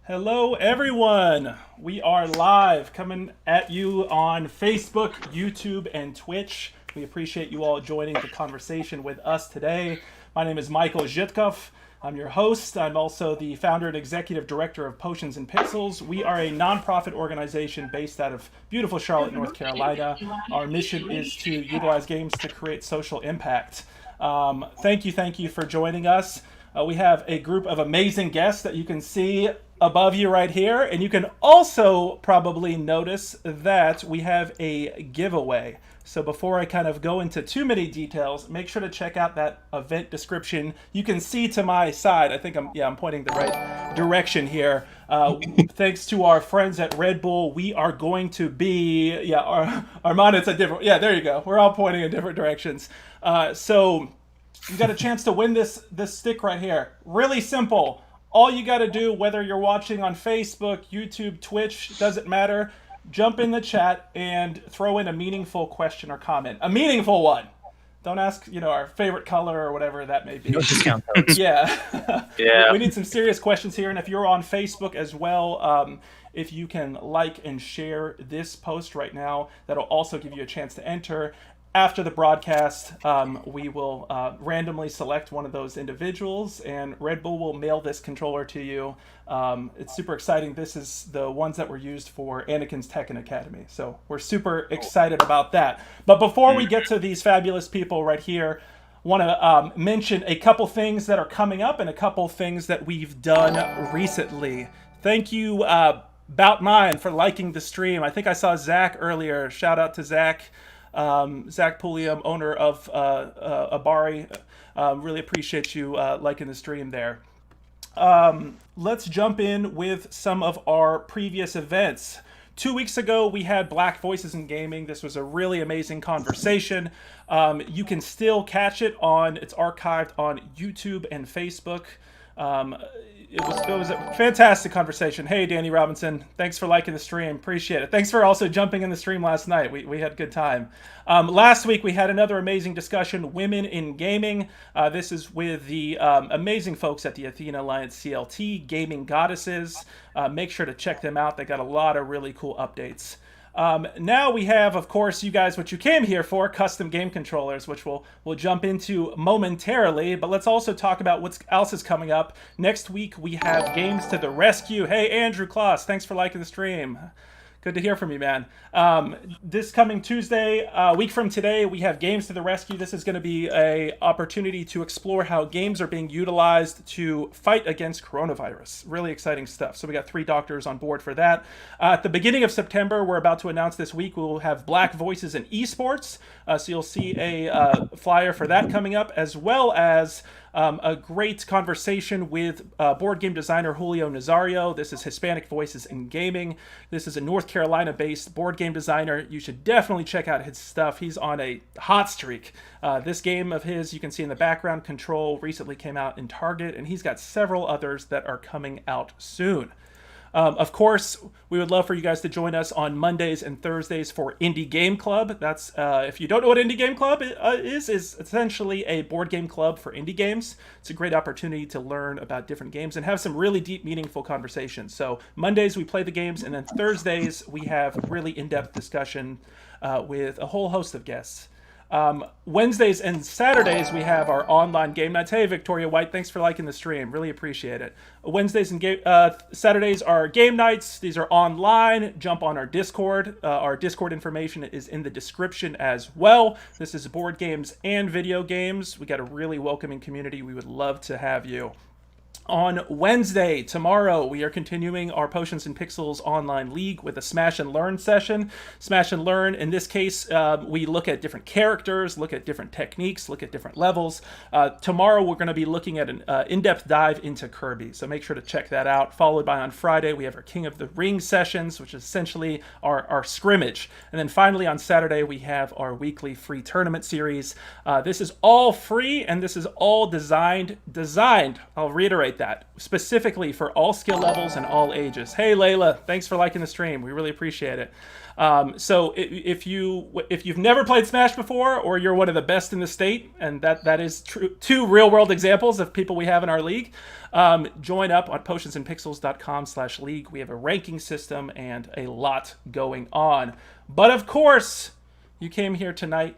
Hello, everyone. We are live coming at you on Facebook, YouTube, and Twitch. We appreciate you all joining the conversation with us today. My name is Michael Zhitkov. I'm your host. I'm also the founder and executive director of Potions and Pixels. We are a nonprofit organization based out of beautiful Charlotte, North Carolina. Our mission is to utilize games to create social impact. Thank you for joining us. We have a group of amazing guests that you can see above you right here, and you can also probably notice that we have a giveaway. So before I kind of go into too many details, make sure to check out that event description. You can see to my side, I think I'm pointing the right direction here. Thanks to our friends at Red Bull, we are going to be, Arman, it's a different, there you go. We're all pointing in different directions. So you got a chance to win this stick right here. Really simple. All you got to do, whether you're watching on Facebook, YouTube, Twitch, doesn't matter. Jump in the chat and throw in a meaningful question or comment. A meaningful one. Don't ask, our favorite color or whatever that may be. No discount codes. Yeah. We need some serious questions here. And if you're on Facebook as well, if you can like and share this post right now, that'll also give you a chance to enter. After the broadcast, we will randomly select one of those individuals, and Red Bull will mail this controller to you. It's super exciting. This is the ones that were used for Anakin's TEKKEN Academy, so we're super excited about that. But before we get to these fabulous people right here, I want to mention a couple things that are coming up and a couple things that we've done recently. Thank you, Bout Mine, for liking the stream. I think I saw Zach earlier. Shout out to Zach. Zach Pulliam, owner of Abari. Really appreciate you liking the stream there. Let's jump in with some of our previous events. 2 weeks ago, we had Black Voices in Gaming. This was a really amazing conversation. You can still catch it it's archived on YouTube and Facebook. It was a fantastic conversation. Hey, Danny Robinson, thanks for liking the stream. Appreciate it. Thanks for also jumping in the stream last night. We had a good time. Last week, we had another amazing discussion, Women in Gaming. This is with the amazing folks at the Athena Alliance CLT, Gaming Goddesses. Make sure to check them out. They got a lot of really cool updates. Now we have, of course, you guys, what you came here for, custom game controllers, which we'll jump into momentarily. But let's also talk about what else is coming up. Next week, we have Games to the Rescue. Hey, Andrew Kloss, thanks for liking the stream. Good to hear from you, man. This coming Tuesday, a week from today, we have Games to the Rescue. This is going to be an opportunity to explore how games are being utilized to fight against coronavirus. Really exciting stuff. So we got 3 doctors on board for that. At the beginning of September, we're about to announce this week, we'll have Black Voices in eSports. So you'll see a flyer for that coming up, as well as a great conversation with board game designer Julio Nazario. This is Hispanic Voices in Gaming. This is a North Carolina-based board game designer. You should definitely check out his stuff. He's on a hot streak. This game of his, you can see in the background, Control, recently came out in Target, and he's got several others that are coming out soon. Of course, we would love for you guys to join us on Mondays and Thursdays for Indie Game Club. That's, if you don't know what Indie Game Club is essentially a board game club for indie games. It's a great opportunity to learn about different games and have some really deep, meaningful conversations. So Mondays, we play the games, and then Thursdays, we have really in-depth discussion with a whole host of guests. Wednesdays and Saturdays, we have our online game nights. Hey, Victoria White, thanks for liking the stream. Really appreciate it. Wednesdays and Saturdays are game nights. These are online. Jump on our Discord. Our Discord information is in the description as well. This is board games and video games. We got a really welcoming community. We would love to have you. On Wednesday, tomorrow, we are continuing our Potions and Pixels online league with a Smash and Learn session. Smash and Learn, in this case, we look at different characters, look at different techniques, look at different levels. Tomorrow, we're going to be looking at an in-depth dive into Kirby, so make sure to check that out. Followed by on Friday, we have our King of the Ring sessions, which is essentially our scrimmage. And then finally, on Saturday, we have our weekly free tournament series. This is all free, and this is all designed, I'll reiterate, curate that specifically for all skill levels and all ages. Hey, Layla, thanks for liking the stream. We really appreciate it. So if you've never played Smash before, or you're one of the best in the state, and that is true, 2 real-world examples of people we have in our league, join up on potionsandpixels.com/league. We have a ranking system and a lot going on. But of course, you came here tonight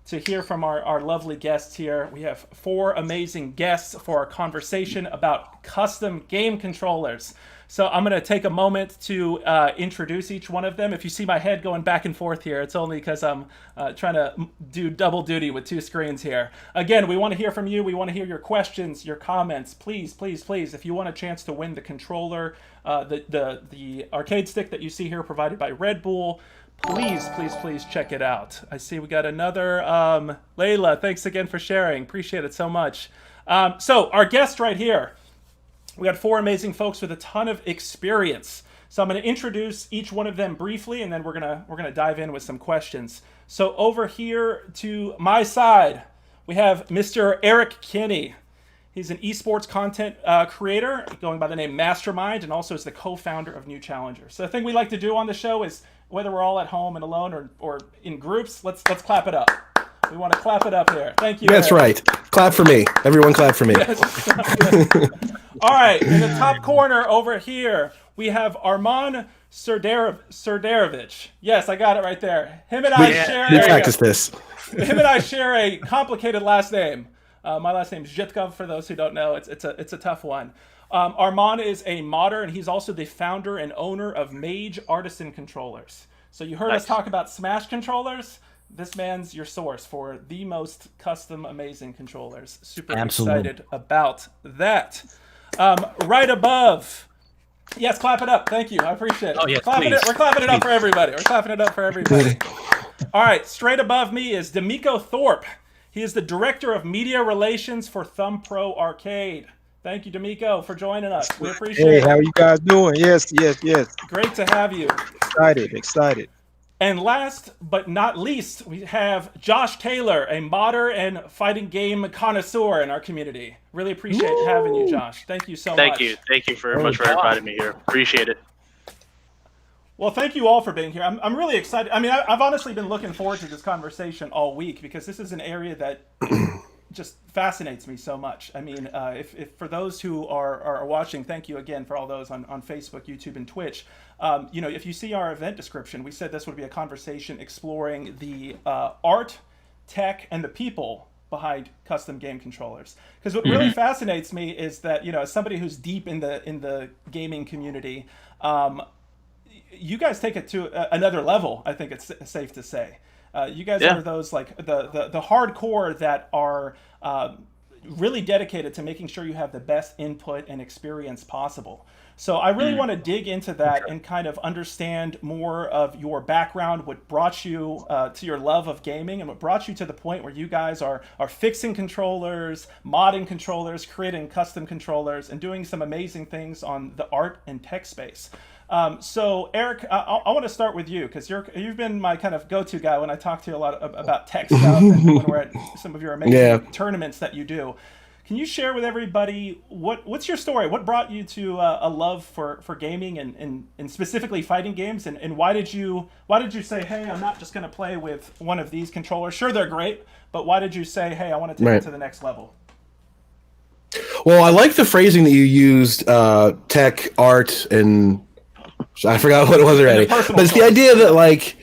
to hear from our lovely guests here. We have 4 amazing guests for our conversation about custom game controllers. So I'm going to take a moment to introduce each one of them. If you see my head going back and forth here, it's only because I'm trying to do double duty with 2 screens here. Again, we want to hear from you. We want to hear your questions, your comments. Please, please, please, if you want a chance to win the controller, the arcade stick that you see here provided by Red Bull, please, please, please check it out. I see we got another. Layla, thanks again for sharing. Appreciate it so much. So our guest right here, we got 4 amazing folks with a ton of experience. So I'm going to introduce each one of them briefly, and then we're gonna dive in with some questions. So over here to my side, we have Mr. Eric Kinney. He's an eSports content creator going by the name Mastermind, and also is the co-founder of New Challengers. So the thing we like to do on the show is, whether we're all at home and alone or in groups, let's clap it up. We want to clap it up here. Thank you. That's Eric. right. Clap for me. Everyone clap for me. All right, in the top corner over here, we have Arman Serdarevic. Yes, I got it right there. Him and I share a complicated last name. My last name is Zhitkov, for those who don't know. It's a tough one. Arman is a modder, and he's also the founder and owner of MAGE Artisan controllers. So you heard us talk about Smash controllers. This man's your source for the most custom, amazing controllers. Super excited about that. Right above. Yes, clap it up. Thank you. I appreciate it. Oh, yes, We're clapping it up for everybody. We're clapping it up for everybody. All right, straight above me is Dameko Thorpe. He is the Director of Media Relations for ThumbPro Arcade. Thank you, Dameko, for joining us. We appreciate it. Hey, how you guys doing? Yes. Great to have you. Excited. And last but not least, we have Josh Taylor, a modder and fighting game connoisseur in our community. Really appreciate having you, Josh. Thank you so much. Thank you very much for inviting me here. Appreciate it. Well, thank you all for being here. I'm really excited. I mean, I've honestly been looking forward to this conversation all week, because this is an area that just fascinates me so much. I mean, if for those who are watching, thank you again for all those on Facebook, YouTube, and Twitch. If you see our event description, we said this would be a conversation exploring the art, tech, and the people behind custom game controllers. Because what really fascinates me is that, as somebody who's deep in the gaming community, you guys take it to another level. I think it's safe to say. You guys are those like the hardcore that are really dedicated to making sure you have the best input and experience possible. So I really want to dig into that and kind of understand more of your background, what brought you to your love of gaming, and what brought you to the point where you guys are fixing controllers, modding controllers, creating custom controllers, and doing some amazing things on the art and tech space. So Eric, I want to start with you, because you've been my kind of go-to guy when I talk to you a lot about tech stuff and when we're at some of your amazing tournaments that you do. Can you share with everybody what's your story? What brought you to a love for gaming and specifically fighting games, and why did you say, hey, I'm not just going to play with one of these controllers? Sure, they're great, but why did you say, hey, I want to take it to the next level? Well, I like the phrasing that you used, tech, art, and I forgot what it was already. But it's the idea that,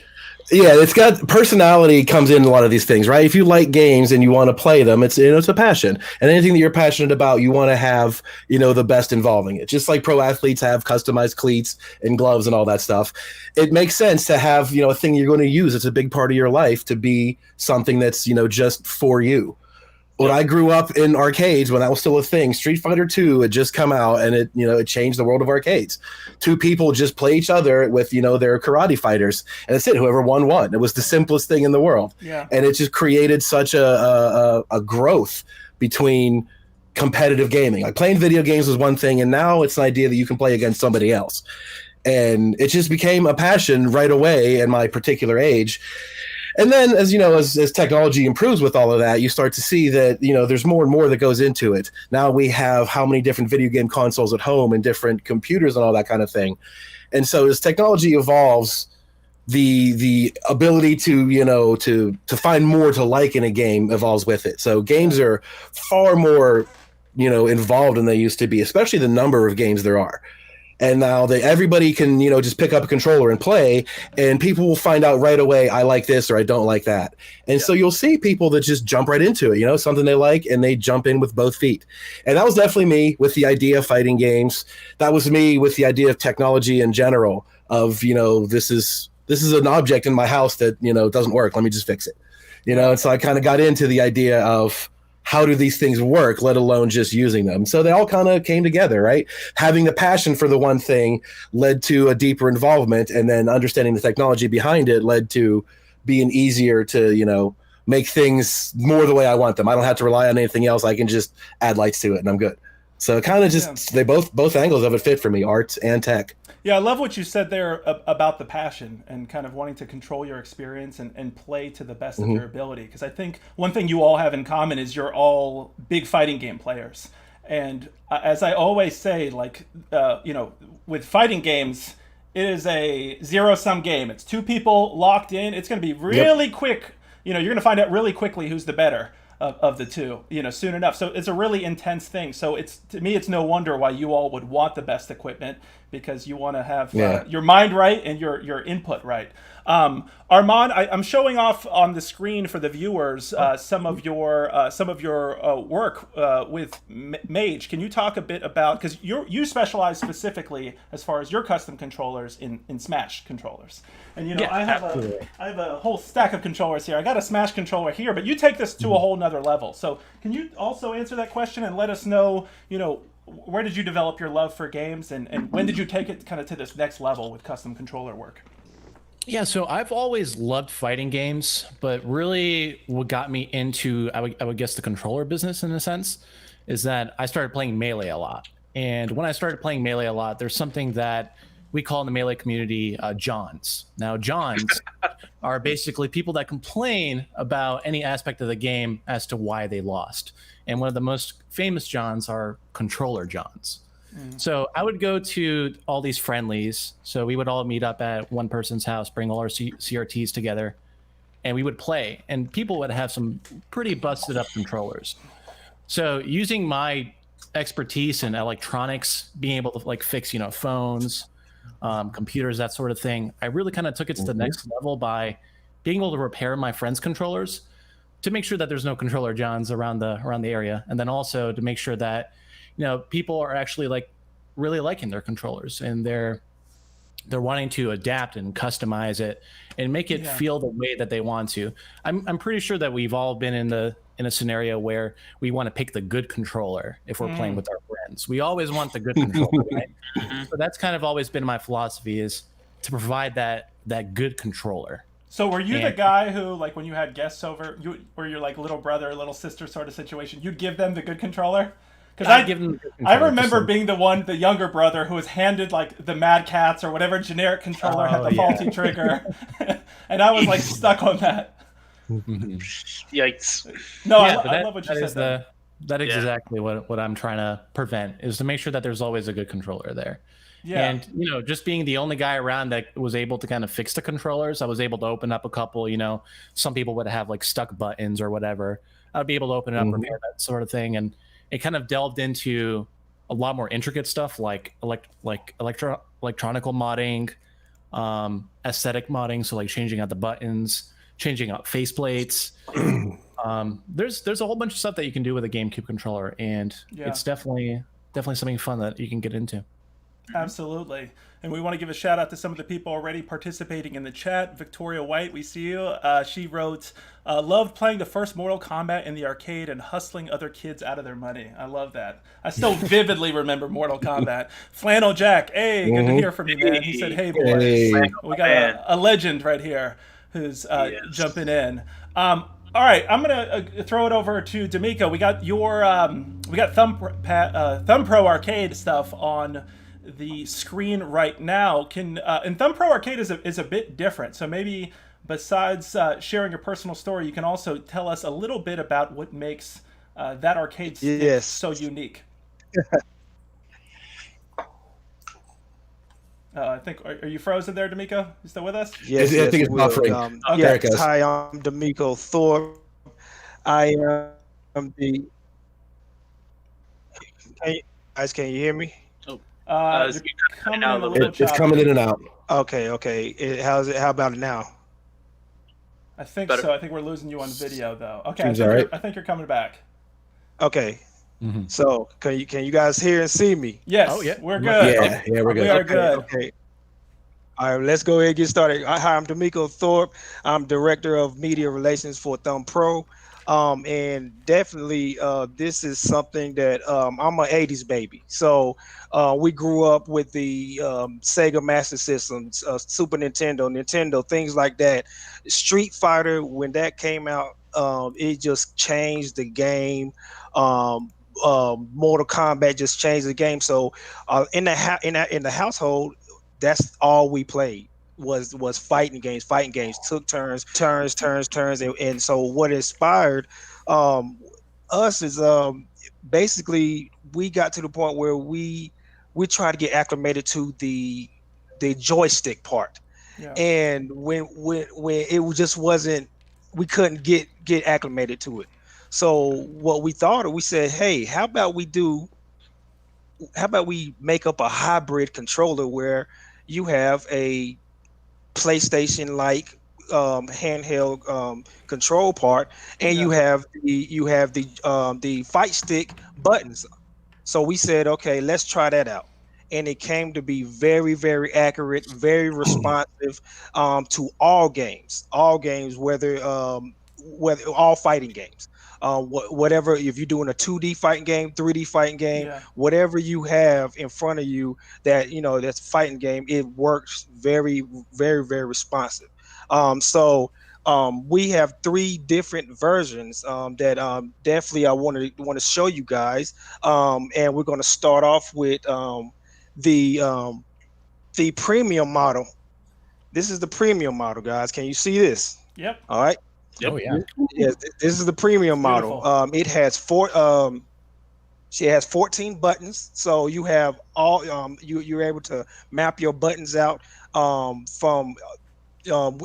it's got personality comes in a lot of these things, right? If you like games and you want to play them, it's a passion. And anything that you're passionate about, you want to have, the best involving it. Just like pro athletes have customized cleats and gloves and all that stuff. It makes sense to have, a thing you're going to use. It's a big part of your life to be something that's, just for you. When I grew up in arcades, when that was still a thing, Street Fighter 2 had just come out, and it changed the world of arcades. 2 people just play each other with, their karate fighters, and that's it. Whoever won. It was the simplest thing in the world. Yeah. And it just created such a growth between competitive gaming. Like, playing video games was one thing, and now it's an idea that you can play against somebody else. And it just became a passion right away in my particular age. And then, as you know, as technology improves with all of that, you start to see that, you know, there's more and more that goes into it. Now we have how many different video game consoles at home and different computers and all that kind of thing. And so as technology evolves, the ability to, you know, to find more to like in a game evolves with it. So games are far more, you know, involved than they used to be, especially the number of games there are. And now that everybody can, you know, just pick up a controller and play, and people will find out right away, I like this or I don't like that. And so you'll see people that just jump right into it, you know, something they like, and they jump in with both feet. And that was definitely me with the idea of fighting games. That was me with the idea of technology in general, of, you know, this is an object in my house that, you know, doesn't work. Let me just fix it. You know, and so I kind of got into the idea of, how do these things work, let alone just using them? So they all kind of came together, right? Having the passion for the one thing led to a deeper involvement, and then understanding the technology behind it led to being easier to, you know, make things more the way I want them. I don't have to rely on anything else. I can just add lights to it and I'm good. So kind of just, they both angles of it fit for me, art and tech. Yeah, I love what you said there about the passion and kind of wanting to control your experience and play to the best of your ability. Because I think one thing you all have in common is you're all big fighting game players. And as I always say, like, you know, with fighting games, it is a zero-sum game. It's two people locked in. It's going to be really quick. You know, you're going to find out really quickly who's the better of the two, you know, soon enough. So it's a really intense thing. So it's, to me, it's no wonder why you all would want the best equipment, because you want to have your mind right and your input right. Arman, I'm showing off on the screen for the viewers some of your work with MAGE. Can you talk a bit about, because you specialize specifically as far as your custom controllers in Smash controllers, and you know I have a whole stack of controllers here. I got a Smash controller here, but you take this to a whole nother level. So can you also answer that question and let us know, you know, where did you develop your love for games, and when did you take it kind of to this next level with custom controller work? Yeah, so I've always loved fighting games, but really what got me into, I would guess, the controller business in a sense, is that I started playing Melee a lot. And when I started playing Melee a lot, there's something that we call in the Melee community Johns. Now, Johns are basically people that complain about any aspect of the game as to why they lost. And one of the most famous Johns are controller Johns. So I would go to all these friendlies. So we would all meet up at one person's house, bring all our CRTs together, and we would play. And people would have some pretty busted up controllers. So using my expertise in electronics, being able to like fix, you know, phones, computers, that sort of thing, I really kind of took it to the next level by being able to repair my friends' controllers to make sure that there's no controller Johns around the area, and then also to make sure that, you know, people are actually like really liking their controllers, and they're wanting to adapt and customize it and make it feel the way that they want to. I'm pretty sure that we've all been in a scenario where we want to pick the good controller if we're playing with our friends. We always want the good controller, right? So that's kind of always been my philosophy, is to provide that good controller. So were you the guy who, like, when you had guests over, were your like little brother, little sister sort of situation, you'd give them the good controller? Because I remember being the younger brother who was handed like the Mad Catz or whatever generic controller had the faulty trigger, and I was like stuck on that. Yikes! No, I love what you said. That is exactly what I'm trying to prevent, is to make sure that there's always a good controller there. Yeah. And, you know, just being the only guy around that was able to kind of fix the controllers, I was able to open up a couple, you know, some people would have like stuck buttons or whatever. I'd be able to open it up, repair that sort of thing. And it kind of delved into a lot more intricate stuff like electronical modding, aesthetic modding. So like changing out the buttons, changing out faceplates. There's a whole bunch of stuff that you can do with a GameCube controller, and it's definitely something fun that you can get into. Absolutely. And we want to give a shout out to some of the people already participating in the chat. Victoria White, we see you. She wrote, loved playing the first Mortal Kombat in the arcade and hustling other kids out of their money. I love that. I still vividly remember Mortal Kombat. Flannel Jack, hey, good to hear from you, man. He said, hey, boys. Hey. We got a legend right here who's jumping in. All right, I'm gonna throw it over to Dameko. We got your ThumbPro arcade stuff on the screen right now. And ThumbPro Arcade is a bit different, so maybe besides sharing your personal story, you can also tell us a little bit about what makes that arcade stick Yes. so unique. I think, are you frozen there, Dameko? You still with us? Yes, I think it's buffering. Okay. There it goes. Hi, I'm Dameko Thorpe. I am the. Can you hear me? You're it's coming out in a a little little bit. It's choppy. coming in and out. Okay. How about it now? I think Better. so. I think we're losing you on video, though. Okay, Seems all right. I think you're coming back. Okay. So can you guys hear and see me? Yes. Oh, yeah. We're good. Yeah, we're We good. are good. Okay. All right, let's go ahead and get started. Hi, I'm Dameko Thorpe. I'm Director of Media Relations for ThumbPro. And definitely this is something that I'm an 80s baby. So we grew up with the Sega Master Systems, Super Nintendo, things like that. Street Fighter, when that came out, it just changed the game. Mortal Kombat just changed the game. So in the household, that's all we played was fighting games, took turns, and so what inspired us is basically we got to the point where we tried to get acclimated to the joystick part. Yeah. And when it just wasn't, we couldn't get acclimated to it. So what we thought, we said, hey, how about we make up a hybrid controller where you have a PlayStation like handheld control part, and you have the fight stick buttons. So we said, okay, let's try that out, and it came to be very, very accurate, very responsive to all games, whether all fighting games. Whatever, if you're doing a 2D fighting game, 3D fighting game, whatever you have in front of you that that's a fighting game, it works very, very, very responsive. So we have 3 different versions that definitely I want to show you guys, and we're going to start off with the premium model. This is the premium model, guys. Can you see this? Yep. All right. Yep. Oh yeah. Yes, this is the premium model. It has she has 14 buttons, so you have all you're able to map your buttons out from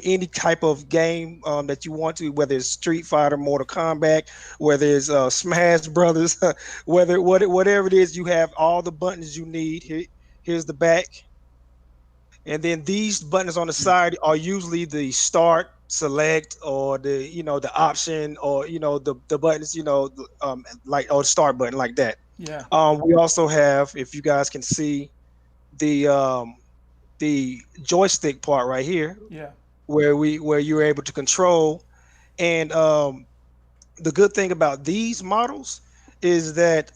any type of game that you want to, whether it's Street Fighter, Mortal Kombat, whether it's Smash Brothers, whatever it is, you have all the buttons you need. Here's the back. And then these buttons on the side are usually the start, select, or the the option, or the buttons, like, or the start button like that. Yeah. We also have, if you guys can see, the joystick part right here. Yeah. Where you're able to control. And the good thing about these models is that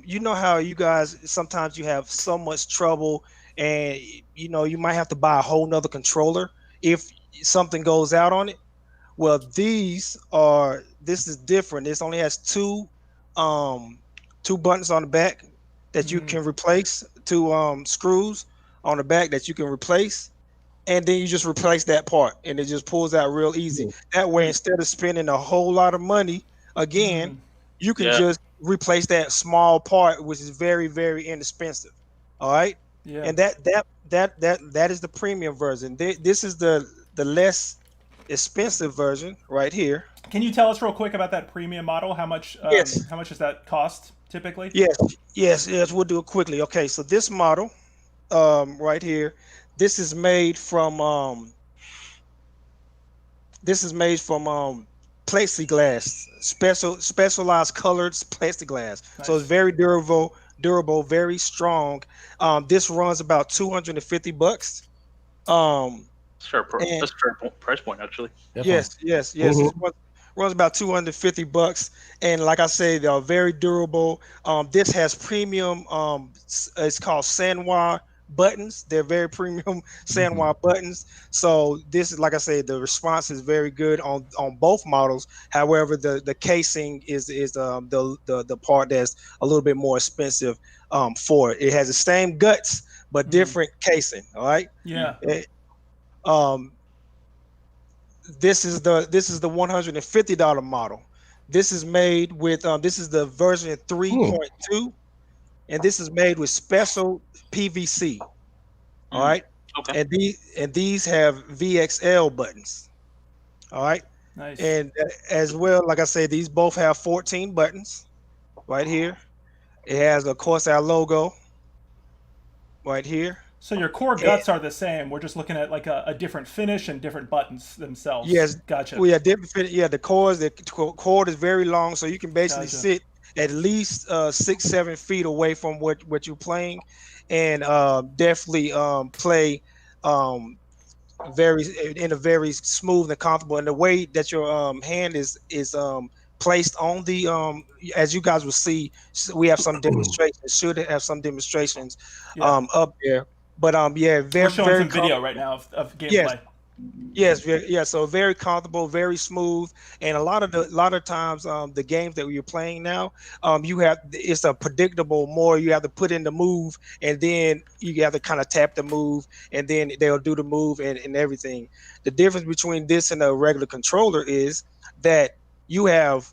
you know how you guys sometimes you have so much trouble, and you might have to buy a whole nother controller if something goes out on it. Well, this is different. This only has two buttons on the back that you can replace, 2 screws on the back that you can replace, and then you just replace that part, and it just pulls out real easy. That way, instead of spending a whole lot of money again, you can just replace that small part, which is very, very inexpensive. All right. Yeah. And that is the premium version. This is the less expensive version right here. Can you tell us real quick about that premium model? How much? Yes. How much does that cost typically? Yes. We'll do it quickly. Okay, so this model, right here, this is made from plexiglass, specialized colored plexiglass. Nice. So it's very durable, very strong. This runs about $250. That's fair price point, actually. Definitely. Yes. It runs about $250, and like I say, they are very durable. This has premium. It's called Sanwa buttons. They're very premium Sanwa buttons. So this is, like I say, the response is very good on both models. However, the casing is the part that's a little bit more expensive for it. It has the same guts but different casing. All right. Yeah. this is the $150 model. This is made with this is the version 3.2, and this is made with special PVC. All right. Okay. And these have VXL buttons. All right. Nice. And as well, like I said, these both have 14 buttons right here. It has, of course, our logo right here. So your core guts are the same. We're just looking at like a different finish and different buttons themselves. Yes, gotcha. We have different fit. Yeah, the cord is very long, so you can basically sit at least 6-7 feet away from what you're playing, and definitely play in a very smooth and comfortable. And the way that your hand is placed on the as you guys will see, we have some demonstrations. Should have some demonstrations up there. But yeah, we're showing some video right now of gameplay. Yes. So very comfortable, very smooth, and a lot of times the games that you're playing now, it's a predictable more. You have to put in the move, and then you have to kind of tap the move, and then they'll do the move and everything. The difference between this and a regular controller is that you have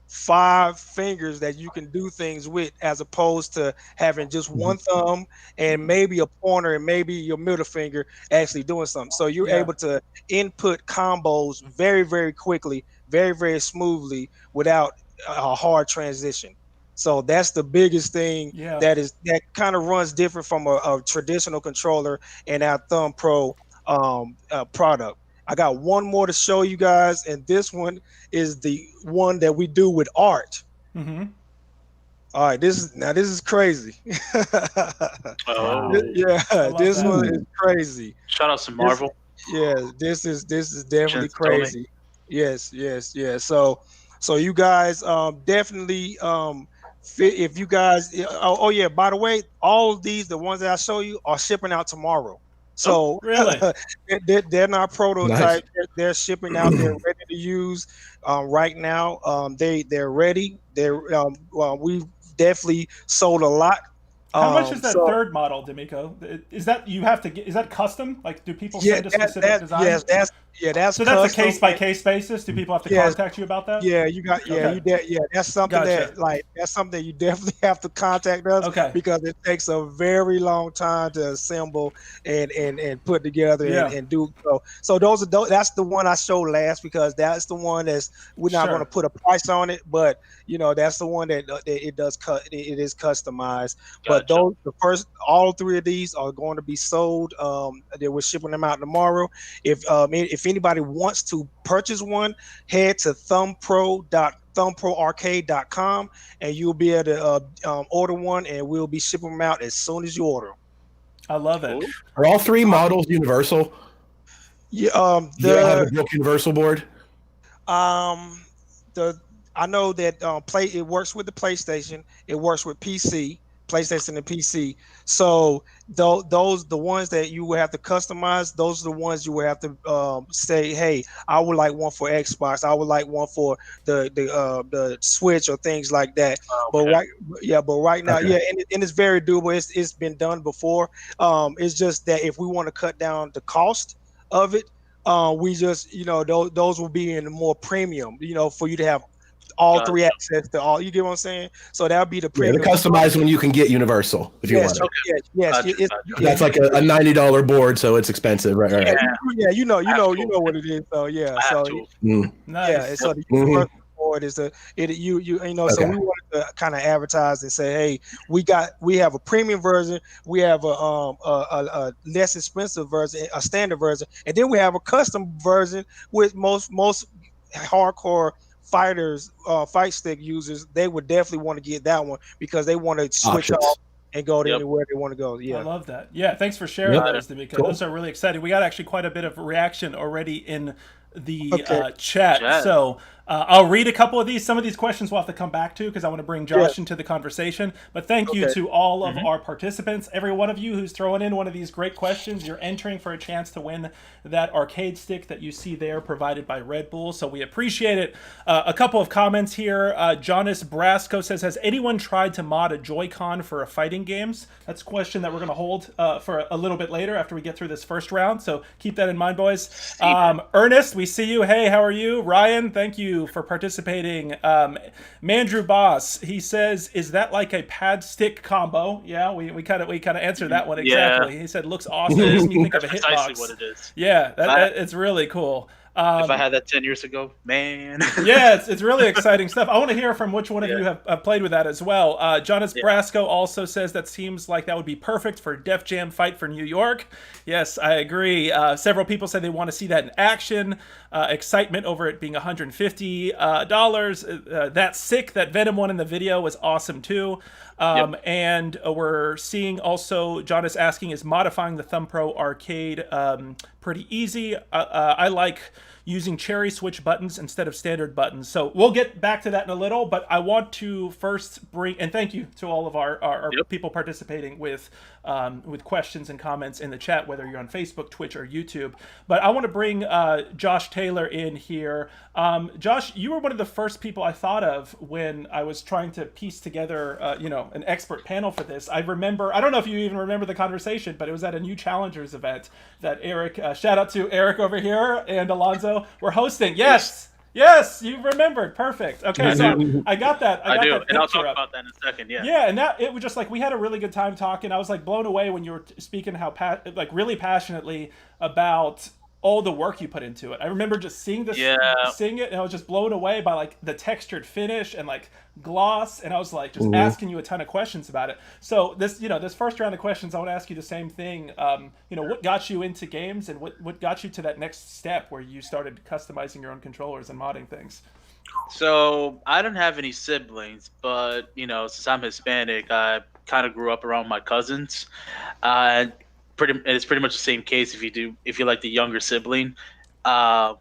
5 fingers that you can do things with, as opposed to having just one thumb and maybe a pointer and maybe your middle finger actually doing something. So you're able to input combos very, very quickly, very, very smoothly without a hard transition. So that's the biggest thing that kind of runs different from a traditional controller and our ThumbPro product. I got one more to show you guys, and this one is the one that we do with art. Mm-hmm. All right, this is crazy. Oh, this one is crazy. Shout out to Marvel. This is definitely crazy. Yes. So you guys definitely if you guys by the way, all of these, the ones that I show you, are shipping out tomorrow. So really, they're not prototype. Nice. They're shipping out. They're ready to use right now. They're ready. We've definitely sold a lot. How much is that third model, Dameko? Is that is that custom? Like, do people send a specific design? Yes, that's so that's a case by case basis. Do people have to contact you about that? Yeah, you got that's something that's something you definitely have to contact us, because it takes a very long time to assemble and put together and do so. That's the one I showed last, because that's the one we're not going to put a price on it, but that's the one that it is customized. But all 3 of these are going to be sold. We're shipping them out tomorrow. If anybody wants to purchase one, head to thumbproarcade.com, and you'll be able to order one, and we'll be shipping them out as soon as you order them. I love it. Are all 3 models universal? Yeah. Do you have a universal board? I know that it works with the PlayStation. It works with PlayStation and PC. So the ones that you will have to customize, those are the ones you will have to say, hey, I would like one for Xbox. I would like one for the Switch or things like that. But right now, and it's very doable. It's been done before. It's just that if we want to cut down the cost of it, we just those will be in more premium. For you to have all 3 access to all. You get what I'm saying? So that'll be the premium. The customized one you can get universal if you want it. Yes. That's like a $90 board, so it's expensive, right? Yeah, you know what it is. So nice. So the universal board is So we wanted to kind of advertise and say, hey, we have a premium version, we have a less expensive version, a standard version, and then we have a custom version with most hardcore fighters, fight stick users. They would definitely want to get that one, because they want to switch off and go to anywhere they want to go. I love that. Thanks for sharing those, Dameko. Cool. Those are really exciting. We got actually quite a bit of reaction already in the chat. So I'll read a couple of these. Some of these questions we'll have to come back to, because I want to bring Josh into the conversation. But thank you to all of our participants. Every one of you who's throwing in one of these great questions, you're entering for a chance to win that arcade stick that you see there, provided by Red Bull. So we appreciate it. A couple of comments here. Jonas Brasco says, has anyone tried to mod a JoyCon for a fighting games? That's a question that we're going to hold for a little bit later after we get through this first round. So keep that in mind, boys. Ernest, we we see you. Hey, how are you? Ryan, thank you for participating. Mandrew Boss, he says, is that like a pad stick combo? Yeah, we kind of answered that one exactly. He said, looks awesome. It makes me think of a That's hitbox. precisely what it is. Yeah, it's really cool. If I had that 10 years ago, man. Yeah, it's really exciting stuff. I want to hear from which one of you have played with that as well. Jonas Brasco also says that seems like that would be perfect for Def Jam Fight for New York. Yes, I agree. Several people say they want to see that in action. Excitement over it being $150. That's sick. That Venom one in the video was awesome too. And we're seeing also Jonas asking, is modifying the ThumbPro arcade pretty easy? I like using cherry switch buttons instead of standard buttons. So we'll get back to that in a little, but I want to first bring, and thank you to all of our people participating with questions and comments in the chat, whether you're on Facebook, Twitch, or YouTube. But I want to bring Josh Taylor in here. Josh, you were one of the first people I thought of when I was trying to piece together, an expert panel for this. I remember, I don't know if you even remember the conversation, but it was at a New Challengers event that Eric, shout out to Eric over here and Alonzo, were hosting. Yes, you remembered. Perfect. Okay, so I got that. I do, that and I'll talk about that in a second. Yeah, and that it was just like we had a really good time talking. I was like blown away when you were speaking really passionately about all the work you put into it. I remember just seeing it, and I was just blown away by like the textured finish and like gloss, and I was like just asking you a ton of questions about it. So this first round of questions, I want to ask you the same thing. What got you into games, and what got you to that next step where you started customizing your own controllers and modding things? So I don't have any siblings, but since I'm Hispanic, I kind of grew up around my cousins. It's pretty much the same case if you like the younger sibling. So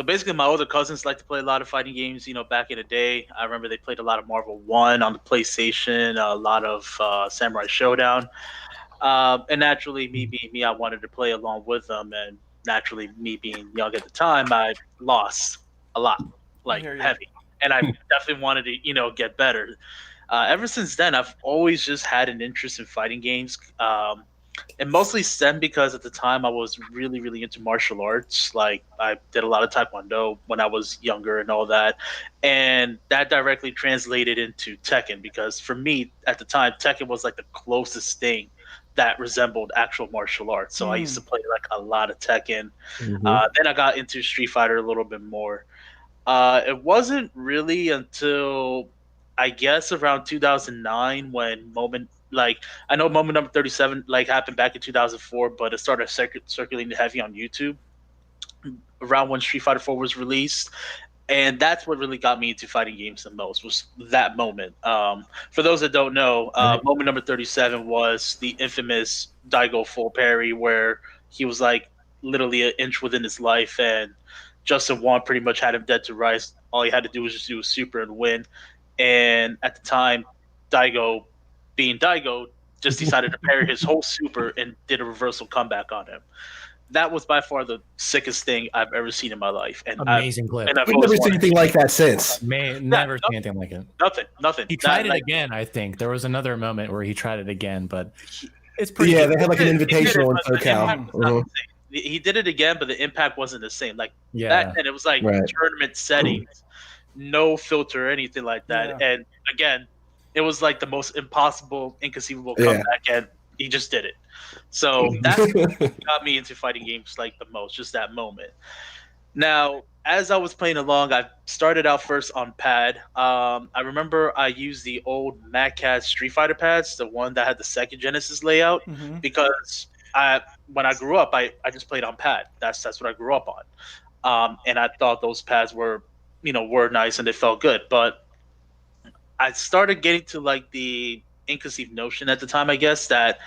basically, my older cousins like to play a lot of fighting games. Back in the day, I remember they played a lot of Marvel 1 on the PlayStation, a lot of Samurai Showdown. And naturally, me being me, I wanted to play along with them. And naturally, me being young at the time, I lost a lot, like heavy. And I definitely wanted to, get better. Ever since then, I've always just had an interest in fighting games. And mostly stemmed because at the time I was really, really into martial arts. Like I did a lot of Taekwondo when I was younger and all that. And that directly translated into Tekken because for me at the time, Tekken was like the closest thing that resembled actual martial arts. So I used to play like a lot of Tekken. Then I got into Street Fighter a little bit more. It wasn't really until I guess around 2009 when I know moment number 37 happened back in 2004, but it started circulating heavy on YouTube around when Street Fighter 4 was released, and that's what really got me into fighting games the most was that moment. For those that don't know, moment number 37 was the infamous Daigo full parry where he was like literally an inch within his life, and Justin Wong pretty much had him dead to rights. All he had to do was just do a super and win. And at the time, Daigo, being Daigo, just decided to parry his whole super and did a reversal comeback on him. That was by far the sickest thing I've ever seen in my life. And amazing clip. I've never seen anything like that since. Never seen anything like it. Nothing. He tried it again, I think. There was another moment where he tried it again, but it's pretty good. They had like an invitational in SoCal. He did it again, but the impact wasn't the same. Back then it was like tournament settings, no filter or anything like that. Yeah. And again, it was like the most impossible, inconceivable comeback, and he just did it. So that's what got me into fighting games like the most, just that moment. Now, as I was playing along, I started out first on pad. I remember I used the old MadCat Street Fighter pads, the one that had the Sega Genesis layout, because when I grew up, I just played on pad. That's what I grew up on, and I thought those pads were nice and they felt good, but I started getting to like the inconceived notion at the time, I guess, that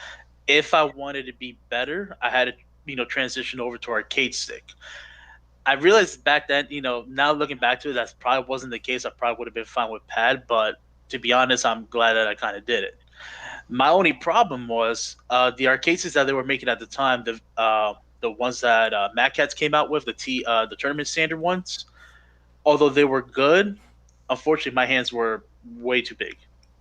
if I wanted to be better, I had to, transition over to arcade stick. I realized back then, now looking back to it, that probably wasn't the case. I probably would have been fine with pad, but to be honest, I'm glad that I kind of did it. My only problem was the arcade sticks that they were making at the time, the ones that MadCats came out with, the tournament standard ones. Although they were good, unfortunately, my hands were way too big.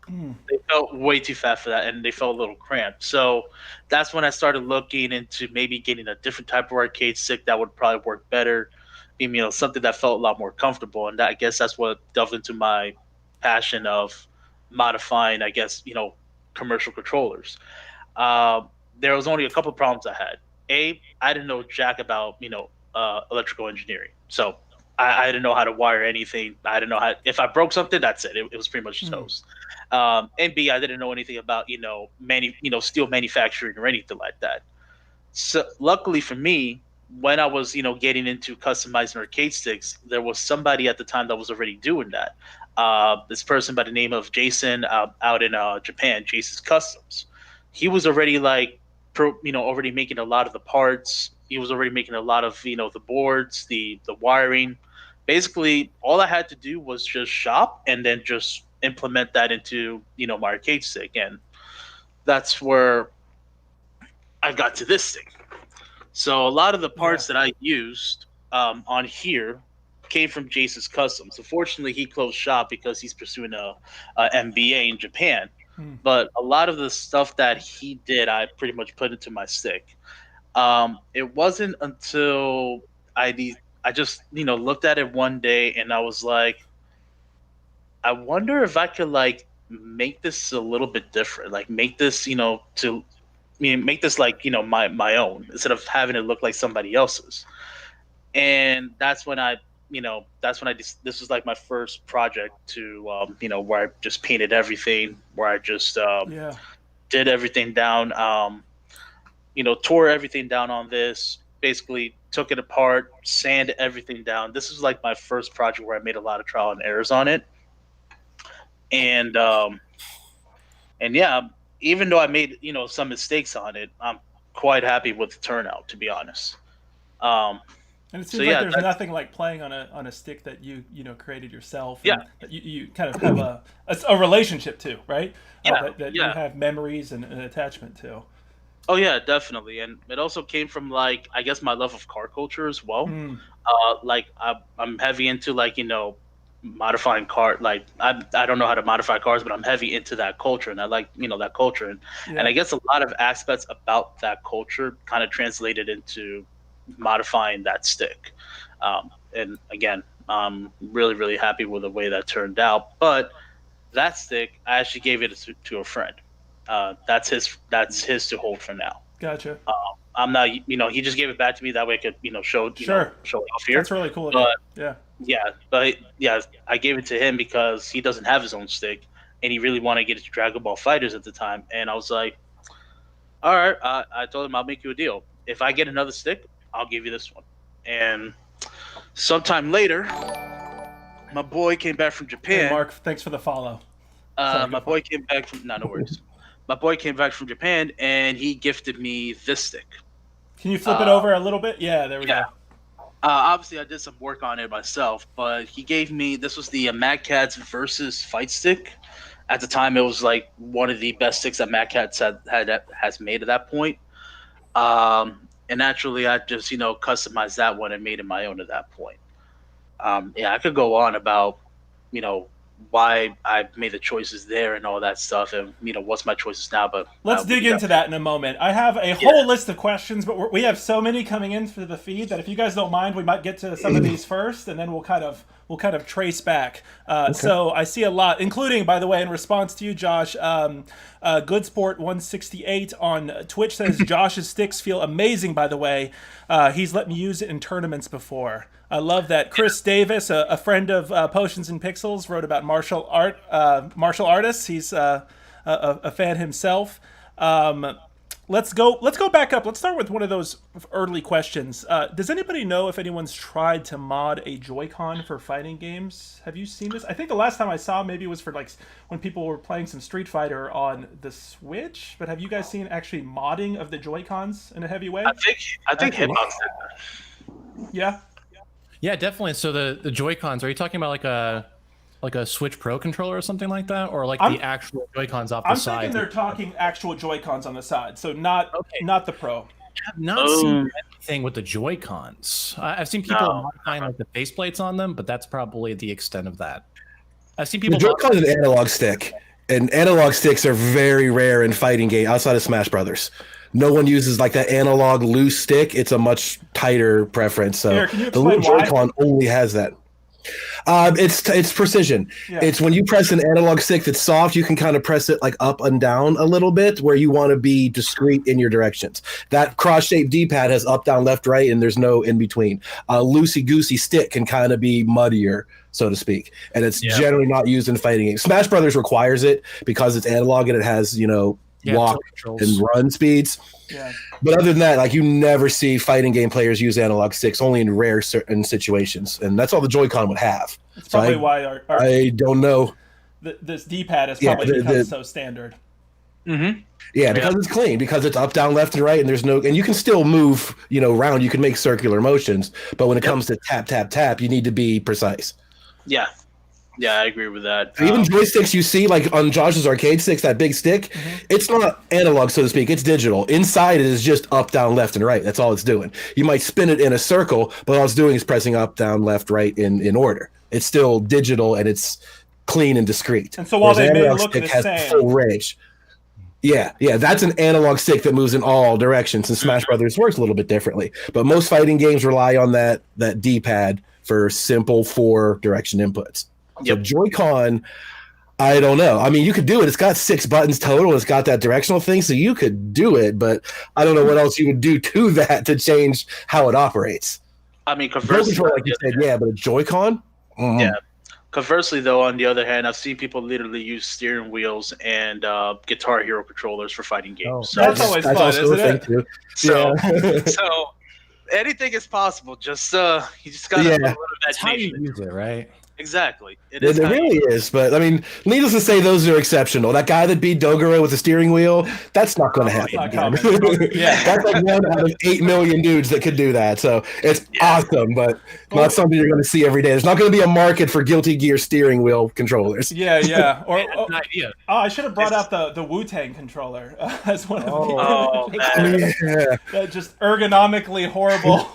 They felt way too fat for that, and they felt a little cramped. So that's when I started looking into maybe getting a different type of arcade stick that would probably work better. something that felt a lot more comfortable, and that, I guess that's what delved into my passion of modifying, I guess, commercial controllers. There was only a couple of problems I had. I didn't know jack about electrical engineering, so I didn't know how to wire anything. I didn't know how. If I broke something, that's it. It was pretty much toast. And B, I didn't know anything about steel manufacturing or anything like that. So luckily for me, when I was getting into customizing arcade sticks, there was somebody at the time that was already doing that. This person by the name of Jason out in Japan, Jason's Customs. He was already already making a lot of the parts. He was already making a lot of the boards, the wiring. Basically, all I had to do was just shop and then just implement that into my arcade stick, and that's where I got to this thing. So a lot of the parts that I used on here came from Jason's Customs. Unfortunately, he closed shop because he's pursuing a MBA in Japan. But a lot of the stuff that he did, I pretty much put into my stick. It wasn't until I just looked at it one day and I was like, I wonder if I could make this a little bit different, make this make this my own instead of having it look like somebody else's. And that's when this was like my first project to where I just painted everything, where I just did everything down, tore everything down on this, basically took it apart, sanded everything down. This is like my first project where I made a lot of trial and errors on it. And yeah, even though I made some mistakes on it, I'm quite happy with the turnout, to be honest. And it seems like there's nothing like playing on a stick that you created yourself. And that you kind of have a relationship to, right? That you have memories and an attachment to. Oh yeah, definitely. And it also came from I guess my love of car culture as well. I'm heavy into modifying car. I don't know how to modify cars, but I'm heavy into that culture, and I like that culture, and I guess a lot of aspects about that culture kind of translated into modifying that stick. And again, I'm really, really happy with the way that turned out. But that stick, I actually gave it to a friend. That's his to hold for now. Gotcha. I'm not, he just gave it back to me that way I could, show it off here. That's really cool. But I gave it to him because he doesn't have his own stick, and he really wanted to get into Dragon Ball Fighters at the time. And I was like, all right, I told him I'll make you a deal. If I get another stick, I'll give you this one. And sometime later, my boy came back from Japan. Hey, Mark, thanks for the follow. My boy came back from no worries. My boy came back from Japan, and he gifted me this stick. Can you flip it over a little bit? Yeah, there we go. Obviously, I did some work on it myself, but he gave me, this was the Mad Catz Versus Fight Stick. At the time, it was like one of the best sticks that Mad Catz has made at that point. And naturally, I just, customized that one and made it my own at that point. I could go on about, why I made the choices there and all that stuff, and what's my choices now. But let's dig into that in a moment. I have a whole list of questions, but we have so many coming in through the feed that if you guys don't mind, we might get to some of these first, and then we'll kind of trace back. So I see a lot, including, by the way, in response to you, Josh, Goodsport168 on Twitch says Josh's sticks feel amazing. By the way, he's let me use it in tournaments before. I love that. Chris Davis, a friend of Potions and Pixels, wrote about martial artists. He's a fan himself. Let's go back up. Let's start with one of those early questions. Does anybody know if anyone's tried to mod a Joy-Con for fighting games? Have you seen this? I think the last time I saw maybe was for when people were playing some Street Fighter on the Switch. But have you guys seen actually modding of the Joy-Cons in a heavy way? I think Hitbox did that. Yeah. Yeah, definitely. So the Joy-Cons, are you talking about like a Switch Pro controller or something like that, or the actual Joy-Cons off the side? I'm thinking they're talking actual Joy-Cons on the side, so not the Pro. I have not seen anything with the Joy-Cons. I've seen people modifying the faceplates on them, but that's probably the extent of that. I've seen people. The Joy-Con is an analog stick. And analog sticks are very rare in fighting game outside of Smash Brothers. No one uses like that analog loose stick. It's a much tighter preference. So Eric, can you the little explain why? Joy-Con only has that. It's precision. Yeah. It's when you press an analog stick that's soft, you can kind of press it like up and down a little bit where you want to be discreet in your directions. That cross-shaped D-pad has up, down, left, right, and there's no in between. A loosey-goosey stick can kind of be muddier, so to speak, and it's generally not used in fighting games. Smash Brothers requires it because it's analog and it has, walk and run speeds. Yeah. But other than that, like you never see fighting game players use analog sticks, only in rare certain situations, and that's all the Joy-Con would have. That's probably why I don't know. This D-pad has probably become so standard. Mm-hmm. Yeah, because it's clean, because it's up, down, left, and right, and there's no, and you can still move, round. You can make circular motions, but when it comes to tap, tap, tap, you need to be precise. Yeah. Yeah, I agree with that. Even joysticks you see, like on Josh's arcade sticks, that big stick, it's not analog, so to speak. It's digital. Inside it is just up, down, left, and right. That's all it's doing. You might spin it in a circle, but all it's doing is pressing up, down, left, right in order. It's still digital, and it's clean and discreet. And so while they may look stick the has same, full range. Yeah, that's an analog stick that moves in all directions, and Smash Brothers works a little bit differently. But most fighting games rely on that D-pad for simple 4-direction inputs. So Joy-Con, I don't know. I mean, you could do it. It's got 6 buttons total. It's got that directional thing, so you could do it. But I don't know what else you would do to that to change how it operates. I mean, conversely, like you said, but a Joy-Con? Yeah. Conversely, though, on the other hand, I've seen people literally use steering wheels and Guitar Hero controllers for fighting games. Oh, so that's always fun, isn't it? Too. So, so anything is possible. Just you just gotta put a little That's how you imagination. use it, right? Exactly. It really is, but I mean, needless to say, those are exceptional. That guy that beat Dogoro with the steering wheel, that's not going to happen again. That's like 1 out of 8 million dudes that could do that. So it's awesome, but not something you're going to see every day. There's not going to be a market for Guilty Gear steering wheel controllers. Yeah. Or an idea. I should have brought out the Wu-Tang controller as one of the just ergonomically horrible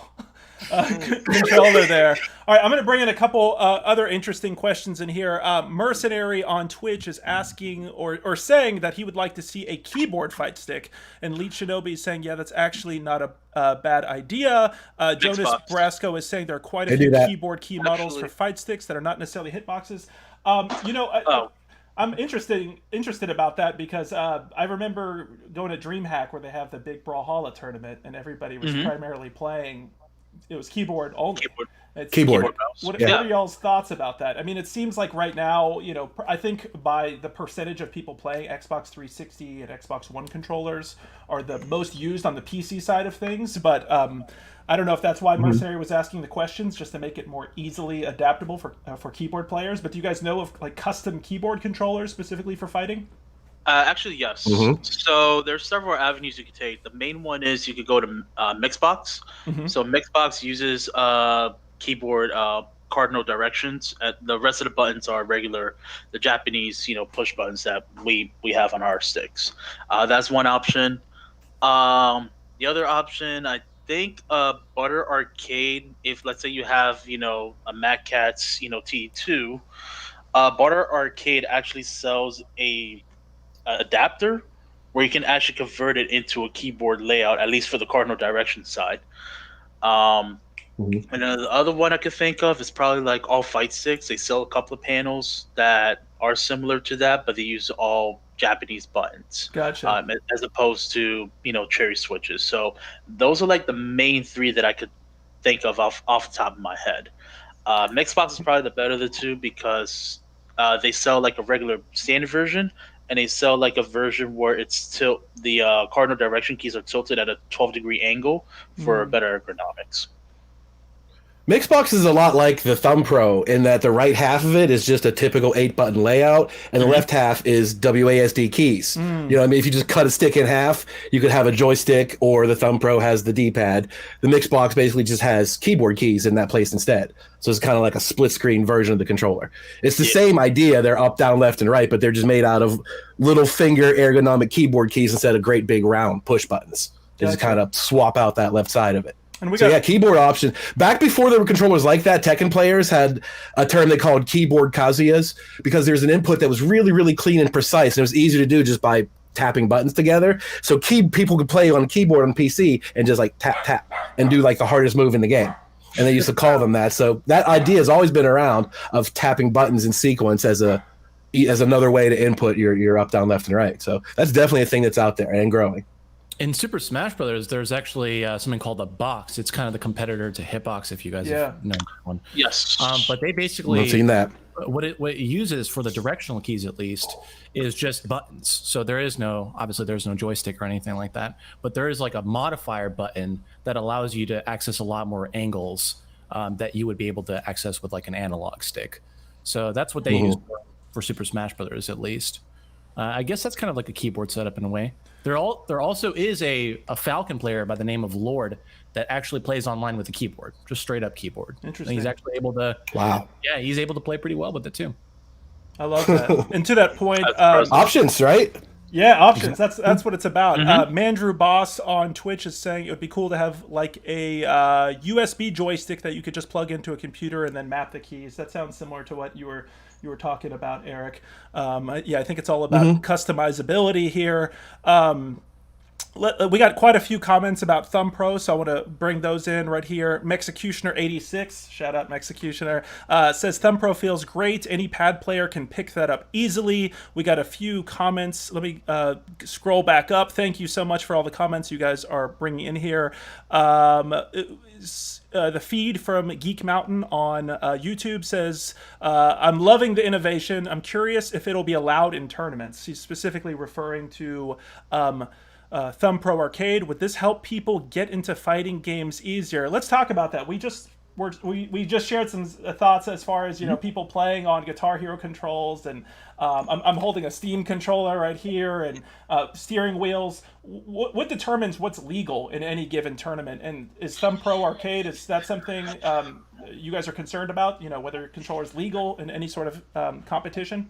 controller there. All right, I'm going to bring in a couple other interesting questions in here. Mercenary on Twitch is asking or saying that he would like to see a keyboard fight stick, and Lead Shinobi is saying, yeah, that's actually not a bad idea. Jonas Brasco is saying there are quite a few keyboard key models for fight sticks that are not necessarily hitboxes. I'm interested about that because I remember going to DreamHack where they have the big Brawlhalla tournament, and everybody was primarily playing. It was keyboard only. Keyboard. What are y'all's thoughts about that? I mean, it seems like right now, I think by the percentage of people playing Xbox 360 and Xbox One controllers are the most used on the PC side of things. But I don't know if that's why Mercenary was asking the questions, just to make it more easily adaptable for keyboard players. But do you guys know of like custom keyboard controllers specifically for fighting? Actually, yes. So there's several avenues you could take. The main one is you could go to Mixbox. So Mixbox uses keyboard cardinal directions. The rest of the buttons are regular, the Japanese, push buttons that we have on our sticks. That's one option. The other option, I think, Butter Arcade. If let's say you have, a Mad Catz, T2, Butter Arcade actually sells a adapter where you can actually convert it into a keyboard layout, at least for the cardinal direction side. And then the other one I could think of is probably like all fight sticks. They sell a couple of panels that are similar to that, but they use all Japanese buttons. Gotcha. As opposed to cherry switches. So those are like the main 3 that I could think of off the top of my head. Mixbox is probably the better of the 2 because they sell like a regular standard version, and they sell like a version where it's the cardinal direction keys are tilted at a 12-degree angle for better ergonomics. Mixbox is a lot like the ThumbPro in that the right half of it is just a typical 8-button layout, and the left half is WASD keys. If you just cut a stick in half, you could have a joystick, or the ThumbPro has the D-pad. The Mixbox basically just has keyboard keys in that place instead. So it's kind of like a split-screen version of the controller. It's the same idea. They're up, down, left, and right, but they're just made out of little finger ergonomic keyboard keys instead of great big round push buttons. They just kind of swap out that left side of it. And keyboard option. Back before there were controllers like that, Tekken players had a term they called keyboard Kazuyas because there's an input that was really, really clean and precise, and it was easier to do just by tapping buttons together. So people could play on keyboard on PC and just like tap, tap, and do like the hardest move in the game. And they used to call them that. So that idea has always been around of tapping buttons in sequence as another way to input your up, down, left, and right. So that's definitely a thing that's out there and growing. In Super Smash Brothers, there's actually something called a box. It's kind of the competitor to Hitbox, if you guys have known that one. Yes. But they basically I've seen that. What it uses for the directional keys, at least, is just buttons. So there's no joystick or anything like that. But there is like a modifier button that allows you to access a lot more angles that you would be able to access with like an analog stick. So that's what they use for Super Smash Brothers, at least. I guess that's kind of like a keyboard setup in a way. There also is a Falcon player by the name of Lord that actually plays online with a keyboard, just straight up keyboard. Interesting. And he's actually able to. Wow. Yeah, he's able to play pretty well with it too. I love that. And to that point, options, right? Yeah, options. That's what it's about. Mandrew Boss on Twitch is saying it would be cool to have like a USB joystick that you could just plug into a computer and then map the keys. That sounds similar to what you were talking about, Eric. I think it's all about customizability here. We got quite a few comments about ThumbPro, so I want to bring those in right here. Mexecutioner86, shout out Mexecutioner, says ThumbPro feels great. Any pad player can pick that up easily. We got a few comments. Let me scroll back up. Thank you so much for all the comments you guys are bringing in here. The feed from Geek Mountain on YouTube says, I'm loving the innovation. I'm curious if it'll be allowed in tournaments. He's specifically referring to ThumbPro Arcade. Would this help people get into fighting games easier? Let's talk about that. We just shared some thoughts as far as people playing on Guitar Hero controls, and I'm holding a Steam controller right here, and steering wheels. What determines what's legal in any given tournament? And is ThumbPro Arcade, is that something you guys are concerned about? Whether controller is legal in any sort of competition?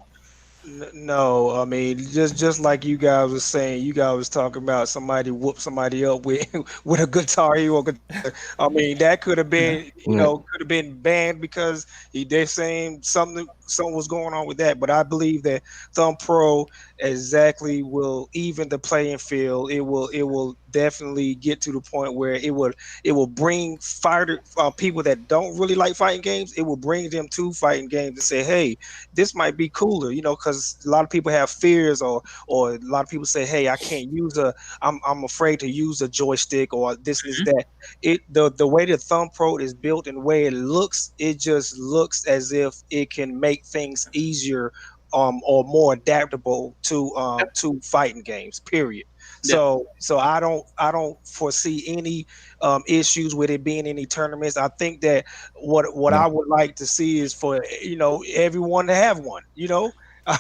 No, I mean, just like you guys was saying, you guys was talking about somebody whoop somebody up with a Guitar Hero. I mean, that could have been, could have been banned because they're saying something was going on with that. But I believe that ThumbPro exactly will even the playing field. It will definitely get to the point where it will bring people that don't really like fighting games. It will bring them to fighting games and say, hey, this might be cooler, because a lot of people have fears, or a lot of people say, hey, I can't use I'm afraid to use a joystick or this is that. The way the ThumbPro is built and the way it just looks as if it can make things easier or more adaptable to fighting games, period. Yeah. So I don't foresee any issues with it being any tournaments. I think that what I would like to see is for everyone to have one.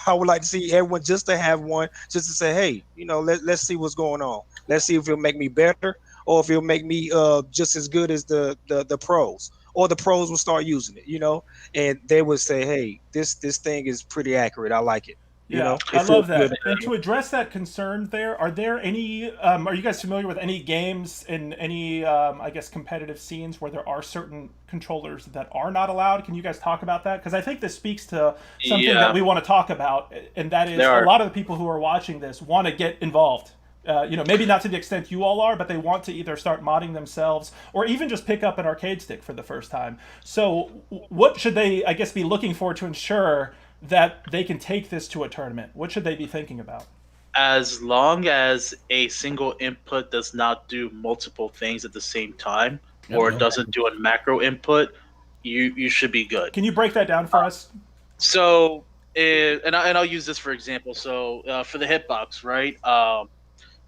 I would like to see everyone just to have one, just to say, hey, let's see what's going on. Let's see if it'll make me better or if it'll make me just as good as the pros. Or the pros will start using it, and they would say, hey, this thing is pretty accurate. I like it. I love that. And to address that concern there, are there any, are you guys familiar with any games in any, I guess, competitive scenes where there are certain controllers that are not allowed? Can you guys talk about that? Because I think this speaks to something that we want to talk about, and that is a lot of the people who are watching this want to get involved. Maybe not to the extent you all are, but they want to either start modding themselves or even just pick up an arcade stick for the first time. So what should they, I guess, be looking for to ensure that they can take this to a tournament? What should they be thinking about? As long as a single input does not do multiple things at the same time, or doesn't do a macro input, you should be good. Can you break that down for us? So, and I'll use this for example. So for the hitbox, right?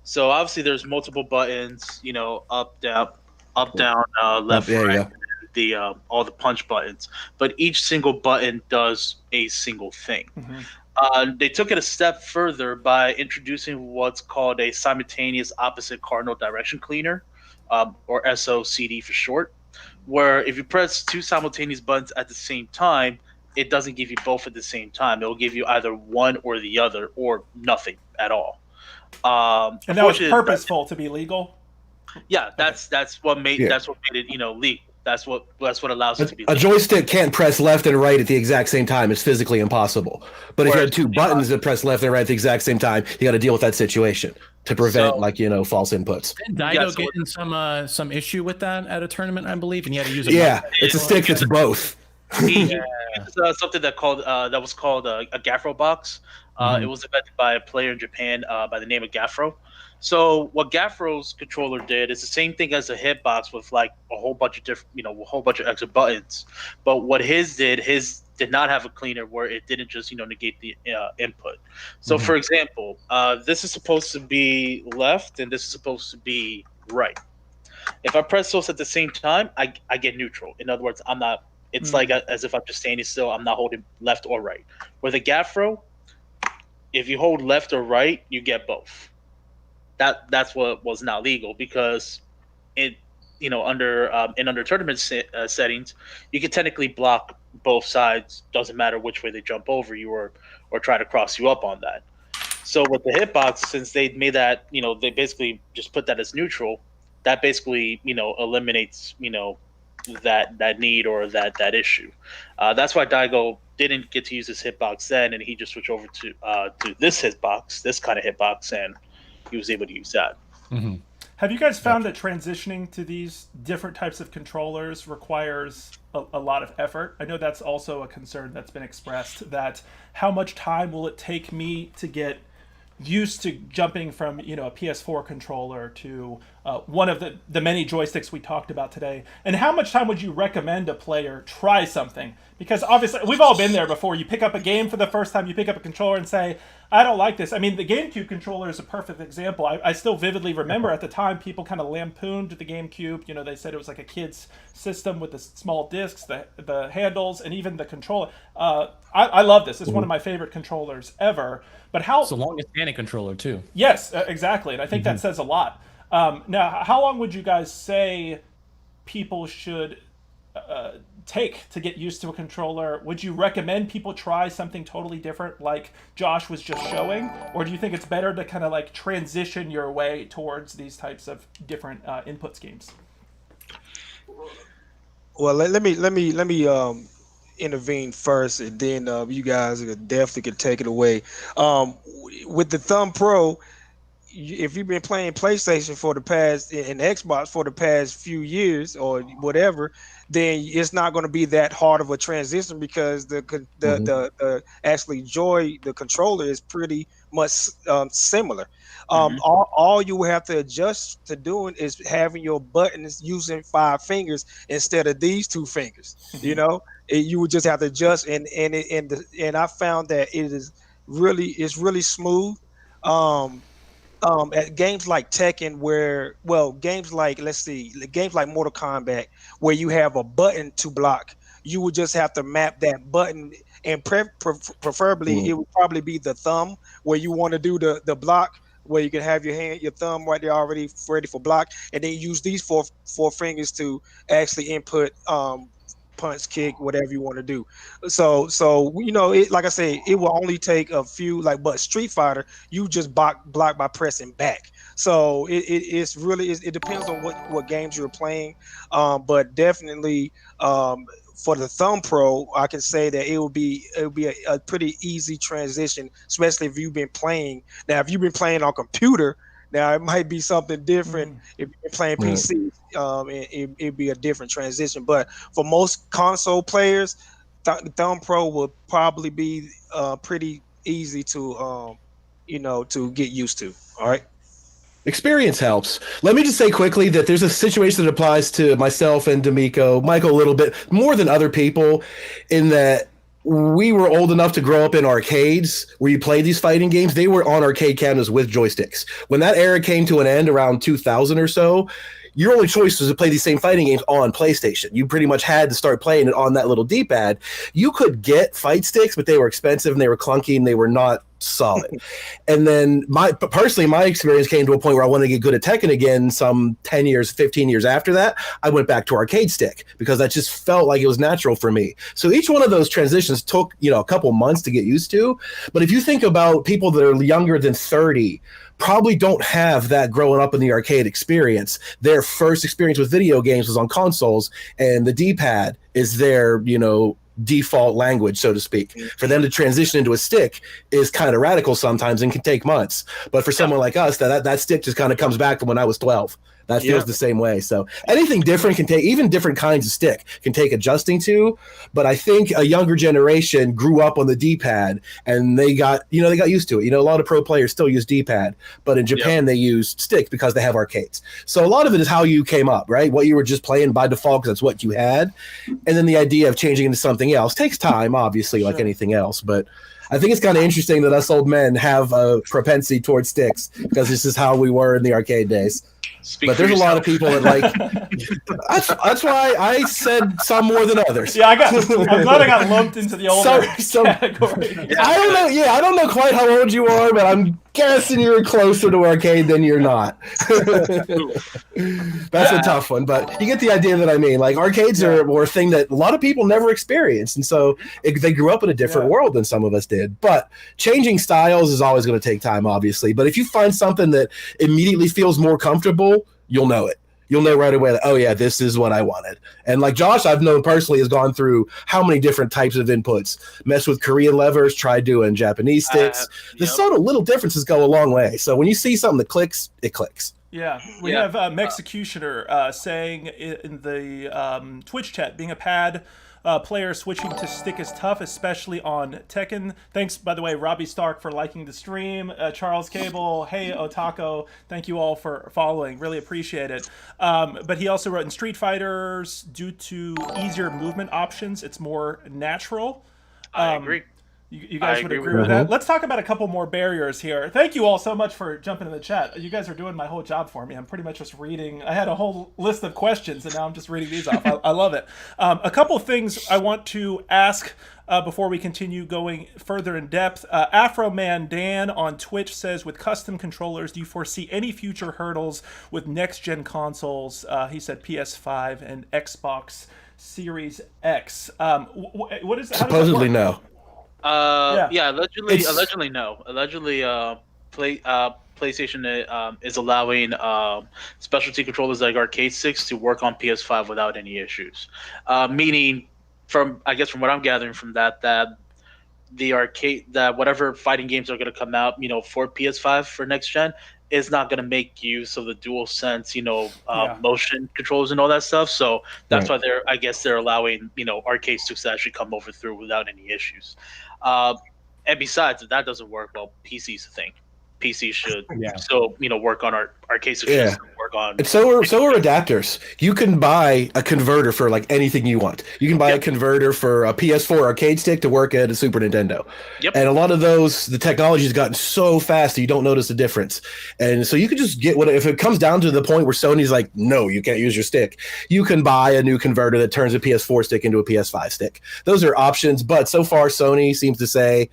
So obviously there's multiple buttons, up, down, left, right, all the punch buttons. But each single button does a single thing. They took it a step further by introducing what's called a simultaneous opposite cardinal direction cleaner, or SOCD for short, where if you press two simultaneous buttons at the same time, it doesn't give you both at the same time. It will give you either one or the other, or nothing at all. And that was purposeful to be legal? Yeah, that's what made it, you know, legal. That's what allows it to be A legal. joystick can't press left and right at the exact same time. It's physically impossible. But if you had two buttons that press left and right at the exact same time, you got to deal with that situation to prevent false inputs. Didn't Daigo get in some issue with that at a tournament, I believe, and he had to use a it's a stick that's both. He used something that was called a Gaffro box. It was invented by a player in Japan by the name of Gaffro. So what Gaffro's controller did is the same thing as a hitbox with like a whole bunch of different, you know, a whole bunch of extra buttons. But what his did not have a cleaner where it didn't just, you know, negate the input. So for example, this is supposed to be left and this is supposed to be right. If I press those at the same time, I get neutral. In other words, I'm not. It's like as if I'm just standing still. I'm not holding left or right. With a Gaffro, if you hold left or right, you get both. That's what was not legal because it, you know, under tournament settings, you can technically block both sides. Doesn't matter which way they jump over you or try to cross you up on that. So with the hitbox, since they made that, you know, they basically just put that as neutral. That basically, you know, eliminates, you know, that need or that issue. That's why Daigo didn't get to use his hitbox then, and he just switched over to this hitbox, this kind of hitbox, and he was able to use that. Mm-hmm. Have you guys found that transitioning to these different types of controllers requires a lot of effort? I know that's also a concern that's been expressed, that how much time will it take me to get used to jumping from, you know, a PS4 controller to one of the many joysticks we talked about today, and how much time would you recommend a player try something? Because obviously we've all been there before. You pick up a game for the first time, you pick up a controller and say, I don't like this. I mean, the GameCube controller is a perfect example. I still vividly remember at the time people kind of lampooned the GameCube. You know, they said it was like a kid's system with the small discs, the handles, and even the controller. I love this. It's one of my favorite controllers ever. But how? It's the longest standing controller too. Yes, exactly. And I think that says a lot. Now, how long would you guys say people should take to get used to a controller? Would you recommend people try something totally different like Josh was just showing? Or do you think it's better to kind of like transition your way towards these types of different input schemes? Well, let me intervene first, and then you guys definitely could take it away. With the ThumbPro, if you've been playing PlayStation for the past and Xbox for the past few years or whatever, then it's not going to be that hard of a transition because the actually the controller is pretty much similar. All you have to adjust to doing is having your buttons using 5 fingers instead of these 2 fingers. You know, you would just have to adjust, and I found that it's really smooth. At games like TEKKEN, games like games like Mortal Kombat, where you have a button to block, you would just have to map that button, and preferably it would probably be the thumb where you want to do the block, where you can have your thumb right there already ready for block, and then use these four fingers to actually input punch, kick, whatever you want to do. So you know, like I say, it will only take a few, but Street Fighter, you just block by pressing back. So it depends on what games you're playing, but definitely for the ThumbPro, I can say that it will be a pretty easy transition, especially if you've been playing. Now, if you've been playing on computer, now it might be something different. If you're playing PC, it'd be a different transition. But for most console players, ThumbPro will probably be pretty easy to to get used to. All right. Experience helps. Let me just say quickly that there's a situation that applies to myself and Dameko, Michael a little bit more than other people, in that we were old enough to grow up in arcades where you played these fighting games. They were on arcade cabinets with joysticks. When that era came to an end around 2000 or so, your only choice was to play these same fighting games on PlayStation. You pretty much had to start playing it on that little D-pad. You could get fight sticks, but they were expensive and they were clunky and they were not solid. And then personally, my experience came to a point where I wanted to get good at Tekken again. Some 10 years, 15 years after that, I went back to arcade stick because that just felt like it was natural for me. So each one of those transitions took, a couple months to get used to. But if you think about people that are younger than 30, probably don't have that growing up in the arcade experience. Their first experience with video games was on consoles, and the D-pad is their, default language, so to speak. For them to transition into a stick is kind of radical sometimes and can take months. But for someone like us, that stick just kind of comes back from when I was 12. That feels the same way. So anything different can take, even different kinds of stick can take adjusting to. But I think a younger generation grew up on the D-pad and they got used to it. A lot of pro players still use D-pad, but in Japan they use stick because they have arcades. So a lot of it is how you came up, right? What you were just playing by default because that's what you had. And then the idea of changing into something else takes time, obviously, like anything else. But I think it's kind of interesting that us old men have a propensity towards sticks because this is how we were in the arcade days. But there's a lot of people that like. That's why I said some more than others. Yeah, I'm glad I got lumped into the older category. I don't know. Yeah, I don't know quite how old you are, but I'm guessing you're closer to arcade than you're not. That's a tough one, but you get the idea that I mean. Like arcades are a thing that a lot of people never experienced, and so they grew up in a different world than some of us did. But changing styles is always going to take time, obviously. But if you find something that immediately feels more comfortable, you'll know it. You'll know right away that, oh yeah, this is what I wanted. And like Josh, I've known personally, has gone through how many different types of inputs, messed with Korean levers, tried doing Japanese sticks. The sort of little differences go a long way. So when you see something that clicks, it clicks. Yeah, we have Mexecutioner saying in the Twitch chat, being a pad player switching to stick is tough, especially on Tekken. Thanks, by the way, Robbie Stark, for liking the stream. Charles Cable, hey, Otako, thank you all for following. Really appreciate it. But he also wrote, in Street Fighters, due to easier movement options, it's more natural. I agree. You guys would agree with that? Let's talk about a couple more barriers here. Thank you all so much for jumping in the chat. You guys are doing my whole job for me. I'm pretty much just reading. I had a whole list of questions, and now I'm just reading these off. I love it. A couple things I want to ask before we continue going further in depth. Afro Man Dan on Twitch says, with custom controllers, do you foresee any future hurdles with next-gen consoles? He said PS5 and Xbox Series X. What is supposedly no. Allegedly no. Allegedly, PlayStation is allowing specialty controllers like arcade sticks to work on PS5 without any issues. Meaning, from what I'm gathering from that whatever fighting games are going to come out, for PS5 for next gen, is not going to make use of the DualSense, motion controls and all that stuff. So that's why they're allowing, arcade sticks to actually come over through without any issues. And besides, if that doesn't work, well, PC's a thing. PC should still, work on arcade sticks. Work on. And so are adapters. You can buy a converter for like anything you want. You can buy a converter for a PS4 arcade stick to work at a Super Nintendo. Yep. And a lot of those, the technology has gotten so fast that you don't notice the difference. And so you could just get if it comes down to the point where Sony's like, no, you can't use your stick. You can buy a new converter that turns a PS4 stick into a PS5 stick. Those are options. But so far, Sony seems to say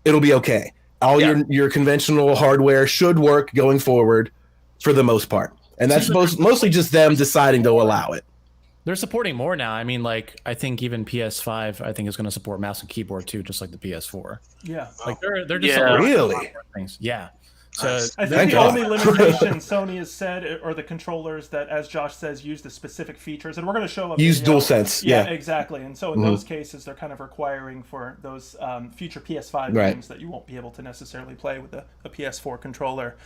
it'll be okay. All your conventional hardware should work going forward for the most part. And that's mostly just them deciding to allow it. They're supporting more now. I mean, like, I think even PS5, I think, is going to support mouse and keyboard too, just like the PS4. Yeah. Like, they're just really things. Yeah. So I think the only limitation Sony has said are the controllers that, as Josh says, use the specific features, and we're going to show up. Use DualSense. Yeah, exactly. And so in those cases, they're kind of requiring for those future PS5 games that you won't be able to necessarily play with a PS4 controller.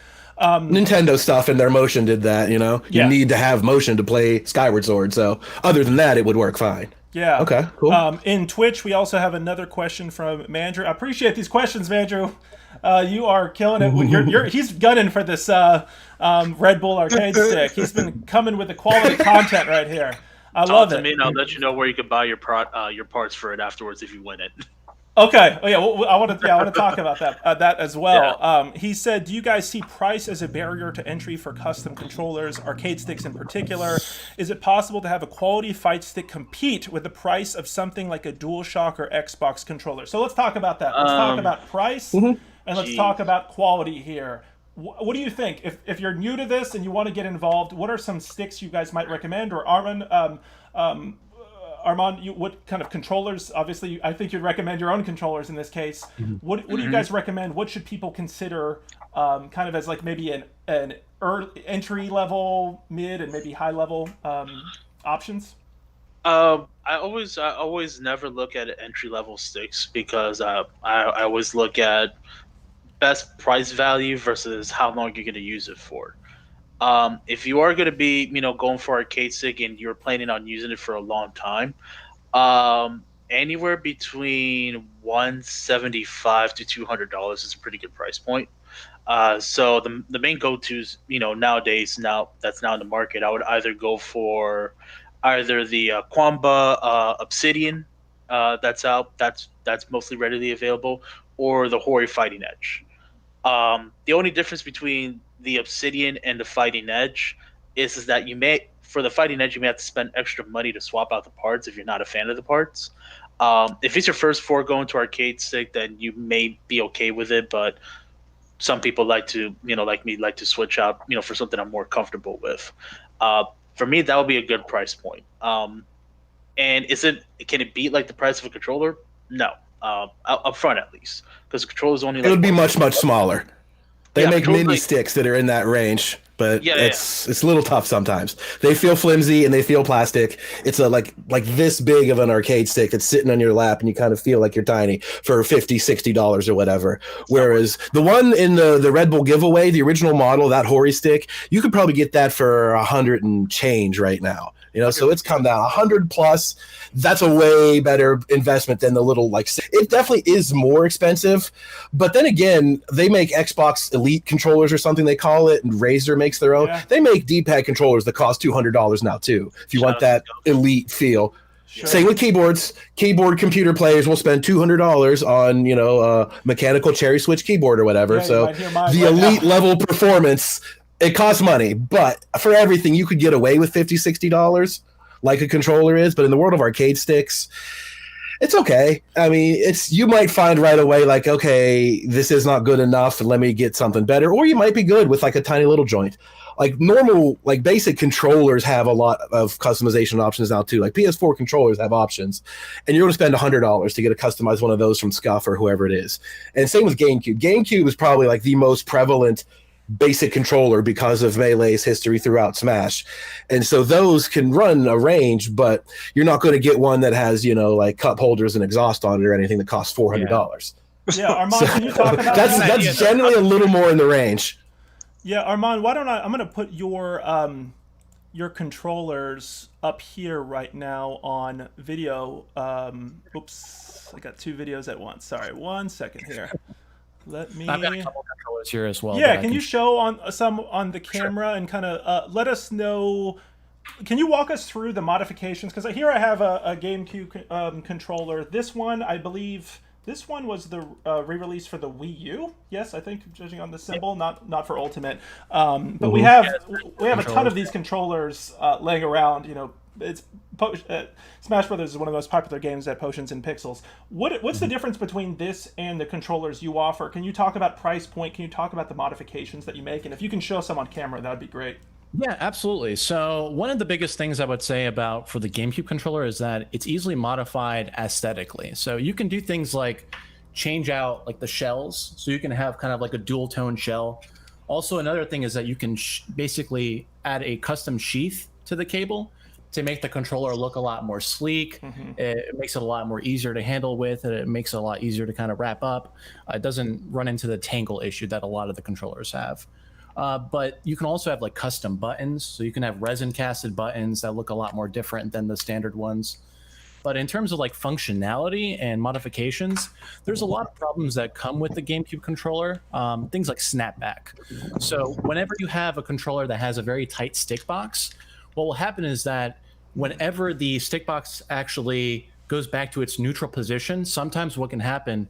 Nintendo stuff and their motion did that. You need to have motion to play Skyward Sword. So other than that, it would work fine. Yeah. Okay. Cool. In Twitch, we also have another question from Mandrew. I appreciate these questions, Mandrew. You are killing it. He's gunning for this Red Bull arcade stick. He's been coming with the quality content right here. I love it. I'll let you know where you can buy your parts for it afterwards if you win it. Okay. Oh yeah. Well, I want to talk about that as well. Yeah. He said, "Do you guys see price as a barrier to entry for custom controllers, arcade sticks in particular? Is it possible to have a quality fight stick compete with the price of something like a DualShock or Xbox controller?" So let's talk about that. Let's talk about price. and let's talk about quality here. What do you think? If you're new to this and you want to get involved, what are some sticks you guys might recommend? Or Arman, what kind of controllers? Obviously, I think you'd recommend your own controllers in this case. What do you guys recommend? What should people consider kind of as like maybe an entry level, mid, and maybe high level options? I always never look at entry level sticks because I always look at best price value versus how long you're going to use it for. If you are going to be, going for arcade stick and you're planning on using it for a long time, anywhere between $175 to $200 is a pretty good price point. So the main go-tos, nowadays, that's now in the market, I would either go for either the Quamba Obsidian that's out, that's mostly readily available, or the Hori Fighting Edge. The only difference between the Obsidian and the Fighting Edge is that for the Fighting Edge, you may have to spend extra money to swap out the parts if you're not a fan of the parts. If it's your first foregoing to arcade stick, then you may be okay with it, but some people like to, like me, like to switch out, for something I'm more comfortable with. For me, that would be a good price point. And can it beat like the price of a controller? No, up front at least, because the controller's only. It would be much smaller. They make mini like, sticks that are in that range, but it's a little tough sometimes. They feel flimsy and they feel plastic. It's like this big of an arcade stick that's sitting on your lap, and you kind of feel like you're tiny for $50, $60 or whatever. Whereas the one in the Red Bull giveaway, the original model, that Hori stick, you could probably get that for $100 and change right now. So it's come down $100 plus. That's a way better investment than the little it definitely is more expensive. But then again, they make Xbox Elite controllers or something they call it, and Razer makes their own. Yeah. They make D-pad controllers that cost $200 now too, if you want that elite feel. Sure. Same with keyboards. Keyboard computer players will spend $200 on a mechanical cherry switch keyboard or whatever. Yeah, so the elite level performance, it costs money, but for everything you could get away with $50, $60 like a controller is. But in the world of arcade sticks, it's okay. I mean, you might find right away okay, this is not good enough, and let me get something better. Or you might be good with a tiny little joint. Normal, basic controllers have a lot of customization options now too. PS4 controllers have options, and you're going to spend $100 to get a customized one of those from Scuff or whoever it is. And same with GameCube. GameCube is probably the most prevalent basic controller because of Melee's history throughout Smash. And so those can run a range, but you're not going to get one that has, cup holders and exhaust on it or anything that costs $400. Yeah, Arman, can you talk about that's generally a little more in the range. Yeah, Arman, I'm going to put your controllers up here right now on video. Oops, I got two videos at once. Sorry, 1 second here. I've got a couple controllers here as well. Yeah, can you show on the camera and kind of let us know? Can you walk us through the modifications? Because here I have a GameCube controller. This one, I believe, this one was the re-release for the Wii U. Yes, I think, judging on the symbol, not for Ultimate. But we have a ton of these controllers laying around. It's Smash Brothers is one of the most popular games at Potions and Pixels. What's the difference between this and the controllers you offer? Can you talk about price point? Can you talk about the modifications that you make? And if you can show some on camera, that would be great. Yeah, absolutely. So one of the biggest things I would say for the GameCube controller is that it's easily modified aesthetically. So you can do things like change out the shells, so you can have kind of a dual tone shell. Also, another thing is that you can basically add a custom sheath to the cable to make the controller look a lot more sleek. Mm-hmm. It makes it a lot more easier to handle with, and it makes it a lot easier to kind of wrap up. It doesn't run into the tangle issue that a lot of the controllers have. But you can also have custom buttons. So you can have resin casted buttons that look a lot more different than the standard ones. But in terms of functionality and modifications, there's a lot of problems that come with the GameCube controller. Things like snapback. So whenever you have a controller that has a very tight stick box, what will happen is that whenever the stick box actually goes back to its neutral position, sometimes what can happen,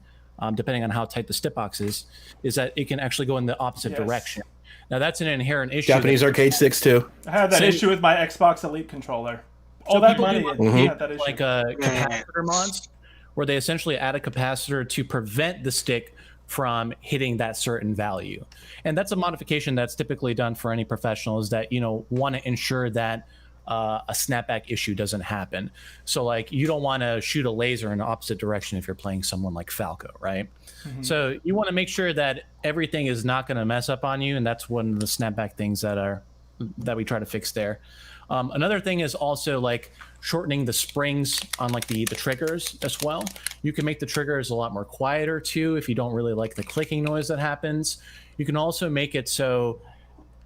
depending on how tight the stick box is that it can actually go in the opposite direction. Now, that's an inherent issue. Japanese arcade sticks, too. I had that issue with my Xbox Elite controller. All that money. That issue. Capacitor mods, where they essentially add a capacitor to prevent the stick from hitting that certain value. And that's a modification that's typically done for any professionals that, you know, want to ensure that a snapback issue doesn't happen. So like you don't want to shoot a laser in the opposite direction if you're playing someone like Falco, right? So you want to make sure that everything is not going to mess up on you, and that's one of the snapback things that we try to fix there. Another thing is also like shortening the springs on like the triggers as well. You can make the triggers a lot more quieter too if you don't really like the clicking noise that happens. You can also make it so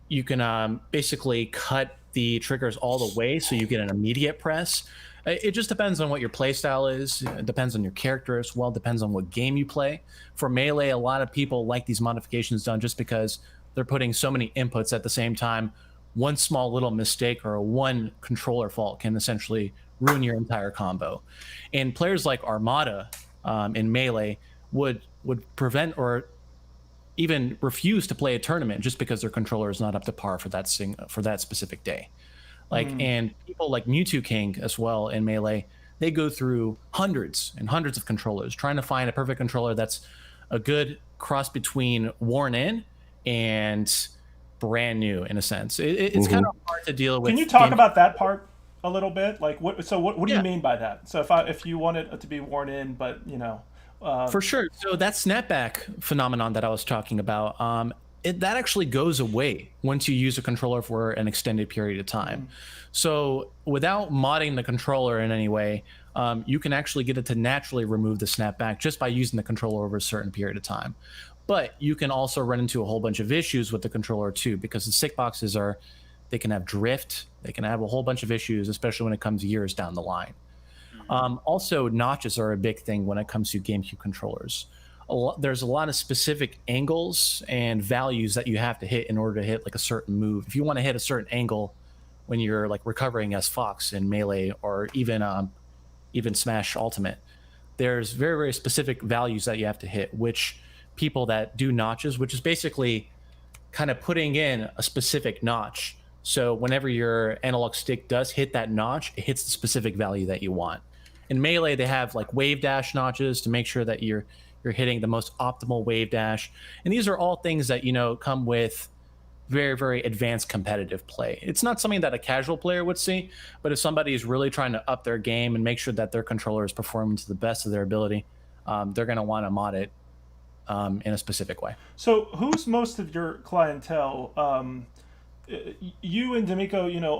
you can basically cut the triggers all the way so you get an immediate press. It just depends on what your play style is. It depends on your character as well. Depends on what game you play. For Melee, a lot of people like these modifications done just because they're putting so many inputs at the same time. One small little mistake or one controller fault can essentially ruin your entire combo. And players like Armada in Melee would prevent or even refuse to play a tournament just because their controller is not up to par for that specific day. Like, and people like Mewtwo King as well in Melee, they go through hundreds and hundreds of controllers trying to find a perfect controller that's a good cross between worn in and brand new in a sense. It's kind of hard to deal with. Can you talk about that part a little bit? Like what do you mean by that? So if you want it to be worn in, but you know, for sure. So that snapback phenomenon that I was talking about, that actually goes away once you use a controller for an extended period of time. So without modding the controller in any way, you can actually get it to naturally remove the snapback just by using the controller over a certain period of time. But you can also run into a whole bunch of issues with the controller too, because the stick boxes they can have drift, they can have a whole bunch of issues, especially when it comes years down the line. Also, notches are a big thing when it comes to GameCube controllers. There's a lot of specific angles and values that you have to hit in order to hit like a certain move. If you want to hit a certain angle when you're like recovering as Fox in Melee or even Smash Ultimate, there's very, very specific values that you have to hit, which people that do notches, which is basically kind of putting in a specific notch. So whenever your analog stick does hit that notch, it hits the specific value that you want. In Melee, they have like wave dash notches to make sure that you're hitting the most optimal wave dash. And these are all things that, you know, come with very, very advanced competitive play. It's not something that a casual player would see, but if somebody is really trying to up their game and make sure that their controller is performing to the best of their ability, they're going to want to mod it in a specific way. So who's most of your clientele? You and Dameko, you know,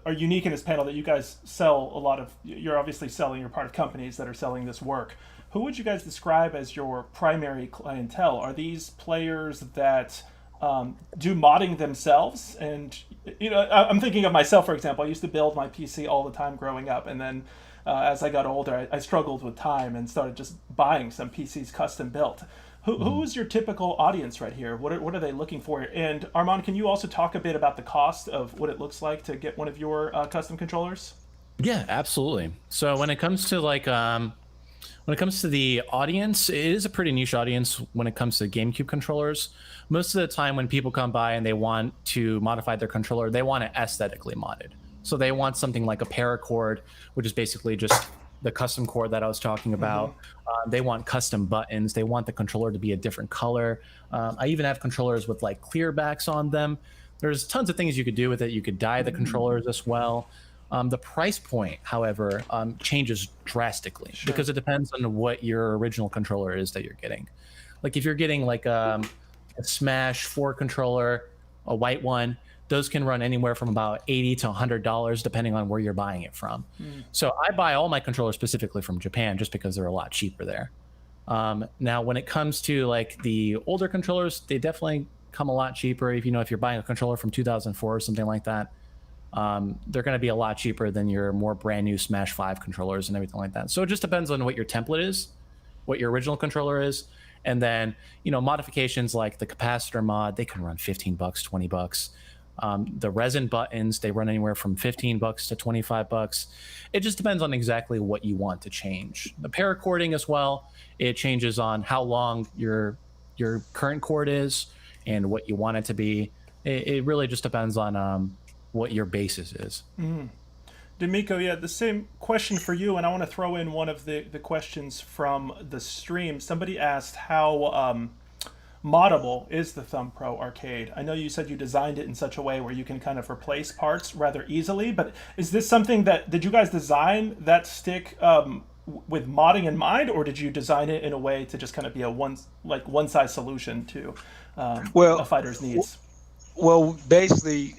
are unique in this panel that you guys sell a lot of. You're obviously selling. You're part of companies that are selling this work. Who would you guys describe as your primary clientele? Are these players that do modding themselves? And you know, I'm thinking of myself, for example. I used to build my PC all the time growing up, and then as I got older, I struggled with time and started just buying some PCs custom built. Who's your typical audience right here? What are they looking for? And Arman, can you also talk a bit about the cost of what it looks like to get one of your custom controllers? Yeah, absolutely. So when it comes to like when it comes to the audience, it is a pretty niche audience when it comes to GameCube controllers. Most of the time when people come by and they want to modify their controller, they want it aesthetically modded. So they want something like a paracord, which is basically just the custom cord that I was talking about. They want custom buttons. They want the controller to be a different color. I even have controllers with like clear backs on them. There's tons of things you could do with it. You could dye the controllers as well. The price point, however, changes drastically because it depends on what your original controller is that you're getting. Like if you're getting like a Smash 4 controller, a white one, those can run anywhere from about $80 to $100 depending on where you're buying it from. So I buy all my controllers specifically from Japan just because they're a lot cheaper there. Now, when it comes to like the older controllers, they definitely come a lot cheaper. If you're buying a controller from 2004 or something like that, they're going to be a lot cheaper than your more brand new Smash 5 controllers and everything like that. So it just depends on what your template is, what your original controller is. And then, modifications like the capacitor mod, they can run $15, $20. The resin buttons, they run anywhere from $15 to $25. It just depends on exactly what you want to change. The paracording as well, it changes on how long your current cord is and what you want it to be. It really just depends on what your basis is. Dameko, yeah, the same question for you, and I want to throw in one of the questions from the stream. Somebody asked how moddable is the ThumbPro arcade? I know you said you designed it in such a way where you can kind of replace parts rather easily, but is this something did you guys design that stick with modding in mind, or did you design it in a way to just kind of be a one size solution to a fighter's needs? Well, basically,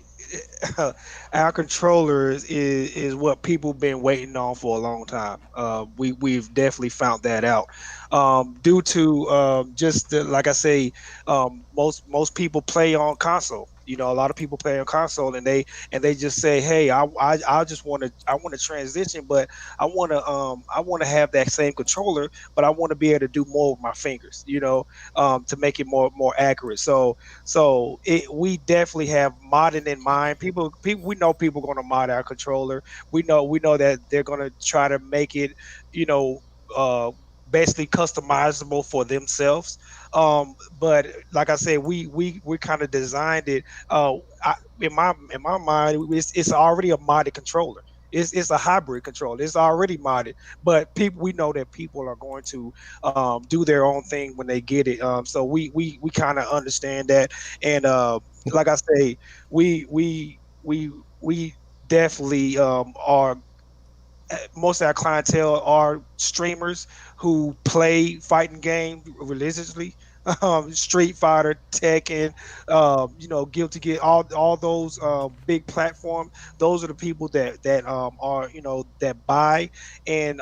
our controller is what people been waiting on for a long time. We've definitely found that out. Due to like I say, most people play on console. You know, a lot of people play on console, and they just say, "Hey, I just want to transition, but I want to have that same controller, but I want to be able to do more with my fingers. You know, to make it more accurate." So we definitely have modding in mind. People, we know people going to mod our controller. We know that they're going to try to make it, you know, basically customizable for themselves. But like I said, we kind of designed it. In my mind, it's already a modded controller. It's a hybrid controller. It's already modded, but we know that people are going to do their own thing when they get it. So we kind of understand that, and like I say, we definitely are. Most of our clientele are streamers who play fighting games religiously. Street Fighter, Tekken, you know, Guilty Gear, all those big platforms. Those are the people that are, you know, that buy, and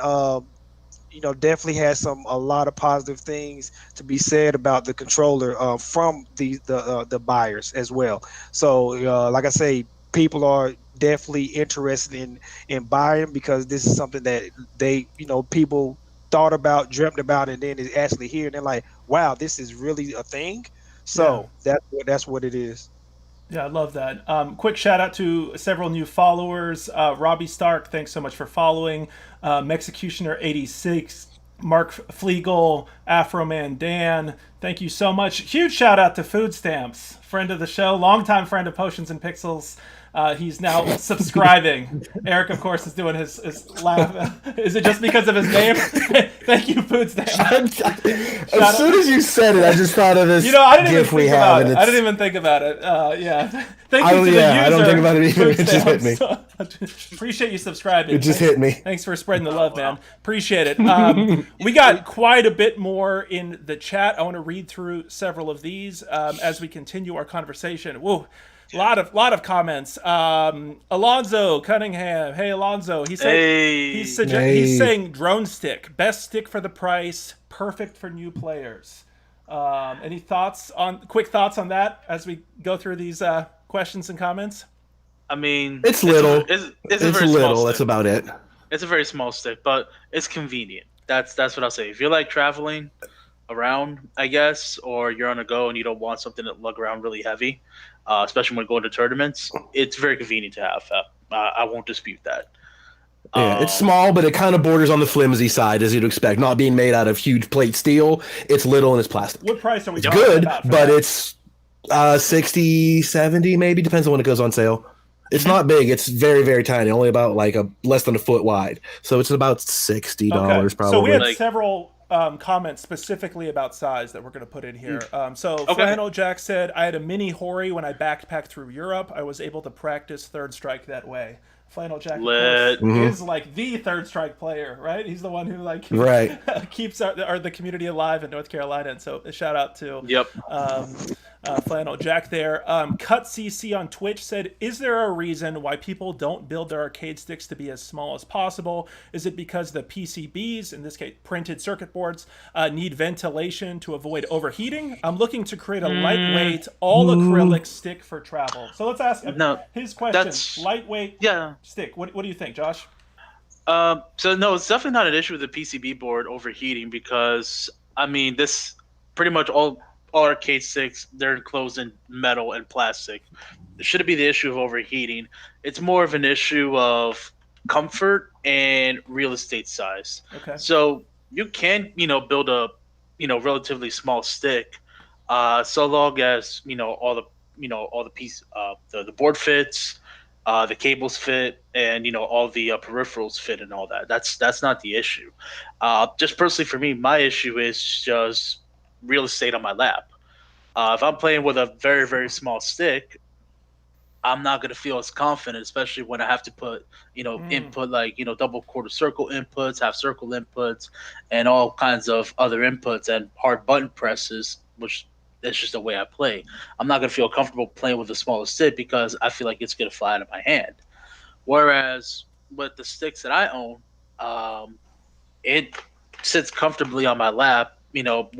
you know, definitely has a lot of positive things to be said about the controller from the buyers as well. So like I say, people are definitely interested in buying, because this is something that they, you know, people thought about, dreamt about, and then it's actually here, and they're like, wow, this is really a thing. So that's what it is. Yeah, I love that. Quick shout out to several new followers. Robbie Stark, thanks so much for following. Executioner86, Mark Flegel, Afroman Dan, thank you so much. Huge shout out to Food Stamps, friend of the show, longtime friend of Potions and Pixels. He's now subscribing. Eric, of course, is doing his laugh. Is it just because of his name? Thank you, Food Stamps. As soon as you said it, I just thought of this. You know, I didn't even think about it. I didn't even think about it. Yeah. Thank you to the user. I don't think about it either. It just hit me. Appreciate you subscribing. It just hit me. Thanks for spreading the love, man. Appreciate it. We got quite a bit more in the chat. I want to read through several of these as we continue our conversation. Whoa. Lot of comments. Alonzo Cunningham. Hey, Alonzo. He's saying drone stick. Best stick for the price. Perfect for new players. Any quick thoughts on that as we go through these questions and comments? I mean, it's little. It's a very little. Small that's about it. It's a very small stick, but it's convenient. That's what I'll say. If you're like traveling around, I guess, or you're on a go and you don't want something to lug around really heavy, especially when going to tournaments, it's very convenient to have. I won't dispute that. Yeah, it's small, but it kind of borders on the flimsy side, as you'd expect. Not being made out of huge plate steel, it's little and it's plastic. What price are we talking about? It's good, but it's 60, 70 maybe, depends on when it goes on sale. It's not big. It's very, very tiny. Only about like less than a foot wide. So it's about $60 probably. So we had several comments specifically about size that we're going to put in here. Flannel Jack said, I had a mini Hori when I backpacked through Europe. I was able to practice Third Strike that way. Flannel Jack is like the Third Strike player, right? He's the one who keeps the community alive in North Carolina. And so a shout out to Flannel Jack there. Cut CC on Twitch said, is there a reason why people don't build their arcade sticks to be as small as possible? Is it because the PCBs, in this case printed circuit boards, need ventilation to avoid overheating? I'm looking to create a lightweight all acrylic stick for travel. So let's ask his question. Lightweight stick. What do you think, Josh? So no, it's definitely not an issue with the PCB board overheating, because I mean, this pretty much all arcade sticks, they're enclosed in metal and plastic. It shouldn't be the issue of overheating. It's more of an issue of comfort and real estate size. Okay. So you can, build a, relatively small stick, so long as all the piece, the board fits, the cables fit, and all the peripherals fit and all that. That's not the issue. Just personally for me, my issue is just real estate on my lap. If I'm playing with a very, very small stick, I'm not gonna feel as confident, especially when I have to put, input like double quarter circle inputs, half circle inputs, and all kinds of other inputs and hard button presses, which that's just the way I play. I'm not gonna feel comfortable playing with the smallest stick because I feel like it's gonna fly out of my hand. Whereas with the sticks that I own, it sits comfortably on my lap,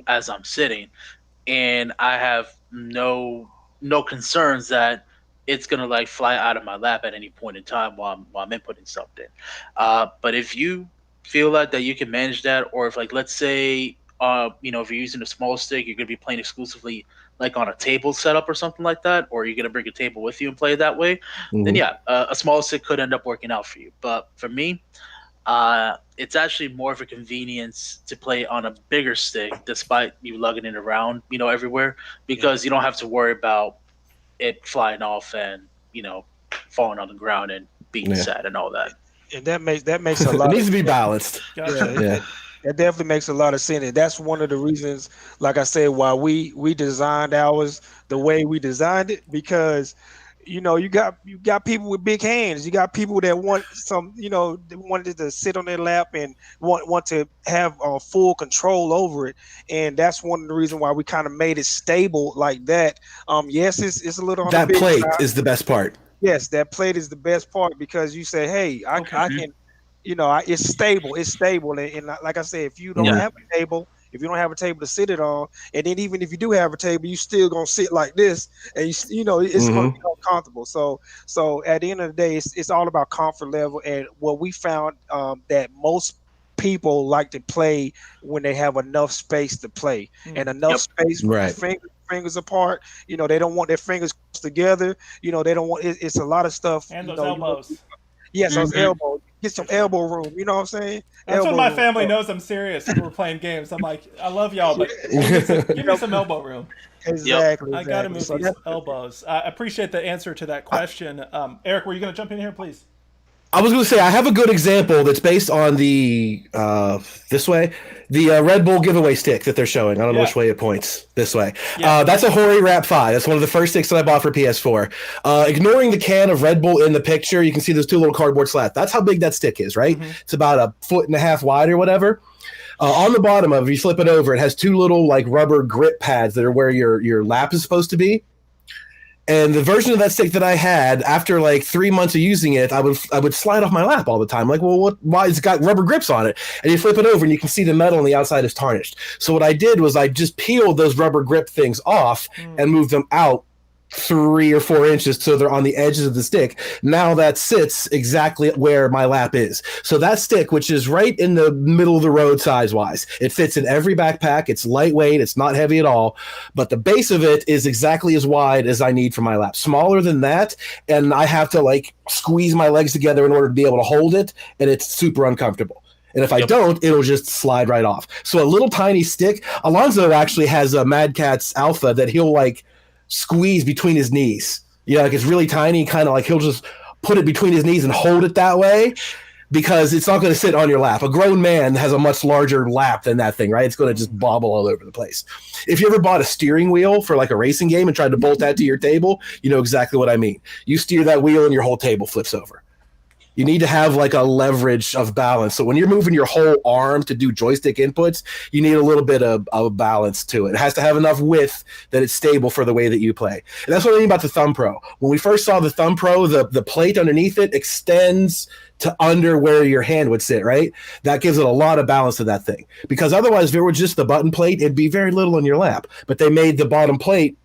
as I'm sitting, and I have no concerns that it's gonna like fly out of my lap at any point in time while I'm inputting something. But if you feel like that you can manage that, or if like let's say if you're using a small stick, you're gonna be playing exclusively like on a table setup or something like that, or you're gonna bring a table with you and play that way, then yeah, a small stick could end up working out for you. But for me, it's actually more of a convenience to play on a bigger stick, despite you lugging it around, everywhere, because you don't have to worry about it flying off and falling on the ground and being sad and all that. And that makes a lot. It needs to be balanced. Yeah. It definitely makes a lot of sense, and that's one of the reasons, like I said, why we designed ours the way we designed it, because you got people with big hands. You got people that want some, they wanted to sit on their lap and want to have full control over it, and that's one of the reasons why we kind of made it stable like that. Yes, it's a little on that the big plate side. is the best part. Yes, that plate is the best part, because you say, hey, I can, it's stable. It's stable. And like I said, if you don't have a table, if you don't have a table to sit it on, and then even if you do have a table, you still going to sit like this, and it's going to be uncomfortable. So at the end of the day, it's all about comfort level. And what we found, that most people like to play when they have enough space to play, and enough space with fingers apart. They don't want their fingers together. They don't want it's a lot of stuff. And those elbows. Yes, those elbows. Get some elbow room. You know what I'm saying? That's when my family knows I'm serious when we're playing games. I'm like, I love y'all, but give me some elbow room. Exactly. I got to move these elbows. I appreciate the answer to that question. Eric, were you going to jump in here, please? I was going to say, I have a good example that's based on the Red Bull giveaway stick that they're showing. I don't know which way it points. This way. That's a Hori Rap 5. That's one of the first sticks that I bought for PS4. Ignoring the can of Red Bull in the picture, you can see those two little cardboard slats. That's how big that stick is, right? It's about 1.5 feet wide or whatever. On the bottom of it, if you flip it over, it has two little like rubber grip pads that are where your lap is supposed to be. And the version of that stick that I had, after like 3 months of using it, I would slide off my lap all the time. Like, well, why? It's got rubber grips on it. And you flip it over and you can see the metal on the outside is tarnished. So what I did was I just peeled those rubber grip things off and moved them out 3 or 4 inches so they're on the edges of the stick. Now that sits exactly where my lap is. So that stick, which is right in the middle of the road size-wise, it fits in every backpack. It's lightweight. It's not heavy at all. But the base of it is exactly as wide as I need for my lap. Smaller than that, and I have to like squeeze my legs together in order to be able to hold it, and it's super uncomfortable. And if I don't, it'll just slide right off. So a little tiny stick. Alonzo actually has a Mad Catz Alpha that he'll like squeeze between his knees. Like it's really tiny, kind of like he'll just put it between his knees and hold it that way, because it's not going to sit on your lap. A grown man has a much larger lap than that thing, right? It's going to just bobble all over the place. If you ever bought a steering wheel for like a racing game and tried to bolt that to your table, you know exactly what I mean. You steer that wheel and your whole table flips over. You need to have like a leverage of balance. So when you're moving your whole arm to do joystick inputs, you need a little bit of balance to it. It has to have enough width that it's stable for the way that you play. And that's what I mean about the ThumbPro. When we first saw the ThumbPro, the plate underneath it extends to under where your hand would sit, right? That gives it a lot of balance to that thing. Because otherwise, if it were just the button plate, it'd be very little on your lap. But they made the bottom plate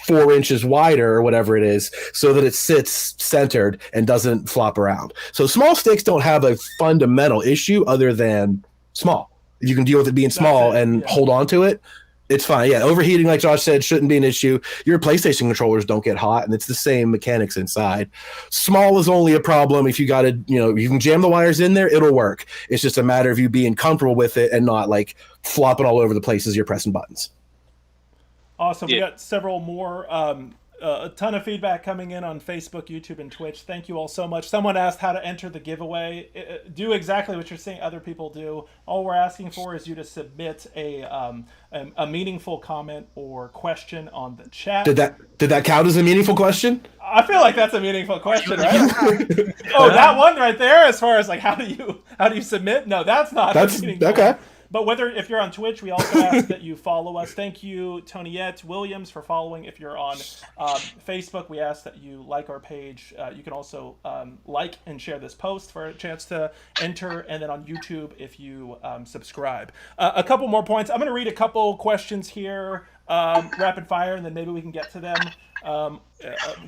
4 inches wider or whatever it is, so that it sits centered and doesn't flop around. So small sticks don't have a fundamental issue other than small. If you can deal with it being small and hold on to it, it's fine. Yeah, overheating, like Josh said, shouldn't be an issue. Your PlayStation controllers don't get hot, and it's the same mechanics inside. Small is only a problem if you got to, you can jam the wires in there, it'll work. It's just a matter of you being comfortable with it and not like flopping all over the place as you're pressing buttons. Awesome. We got several more A ton of feedback coming in on Facebook, YouTube, and Twitch. Thank you all so much. Someone asked how to enter the giveaway. Do exactly what you're seeing other people do. All we're asking for is you to submit a meaningful comment or question on the chat. Did that count as a meaningful question? I feel like that's a meaningful question, right? Oh, that one right there. As far as like how do you submit? No, that's not. That's meaningful. okay. But if you're on Twitch, we also ask that you follow us. Thank you, Toniette Williams, for following. If you're on Facebook, we ask that you like our page. You can also like and share this post for a chance to enter. And then on YouTube, if you subscribe. A couple more points. I'm going to read a couple questions here, rapid fire, and then maybe we can get to them.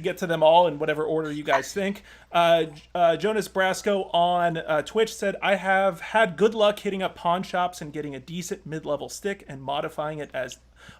Get to them all in whatever order you guys think. Jonas Brasco on Twitch said, I have had good luck hitting up pawn shops and getting a decent mid-level stick and modifying it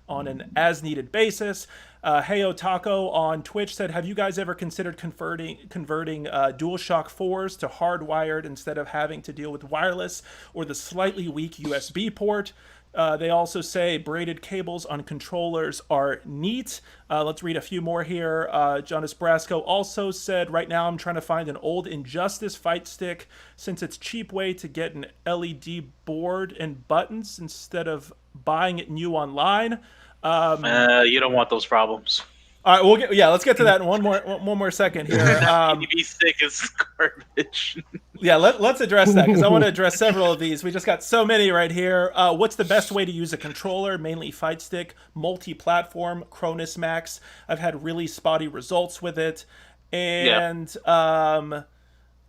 on an as-needed basis. Heyo Taco on Twitch said, have you guys ever considered converting DualShock 4s to hardwired instead of having to deal with wireless or the slightly weak USB port? They also say braided cables on controllers are neat. Let's read a few more here. Jonas Brasco also said, right now I'm trying to find an old Injustice fight stick since it's a cheap way to get an LED board and buttons instead of buying it new online. You don't want those problems. All right, let's get to that in one more second here. TV stick is garbage. Yeah, let's address that because I want to address several of these. We just got so many right here. What's the best way to use a controller? Mainly fight stick, multi-platform, Cronus Max. I've had really spotty results with it, and I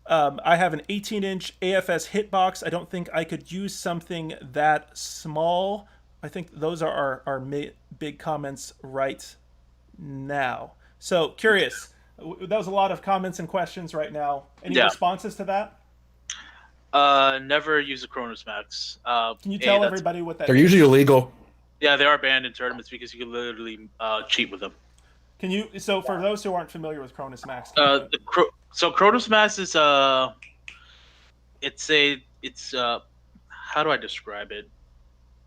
have an 18-inch AFS hitbox. I don't think I could use something that small. I think those are our big comments right now. So curious. That was a lot of comments and questions right now. Any responses to that? Never use a Cronus Max. Can you tell everybody what that They're is? usually illegal. Yeah, they are banned in tournaments because you can literally cheat with them. Can you? So for those who aren't familiar with Cronus Max, so Cronus Max is it's how do I describe it?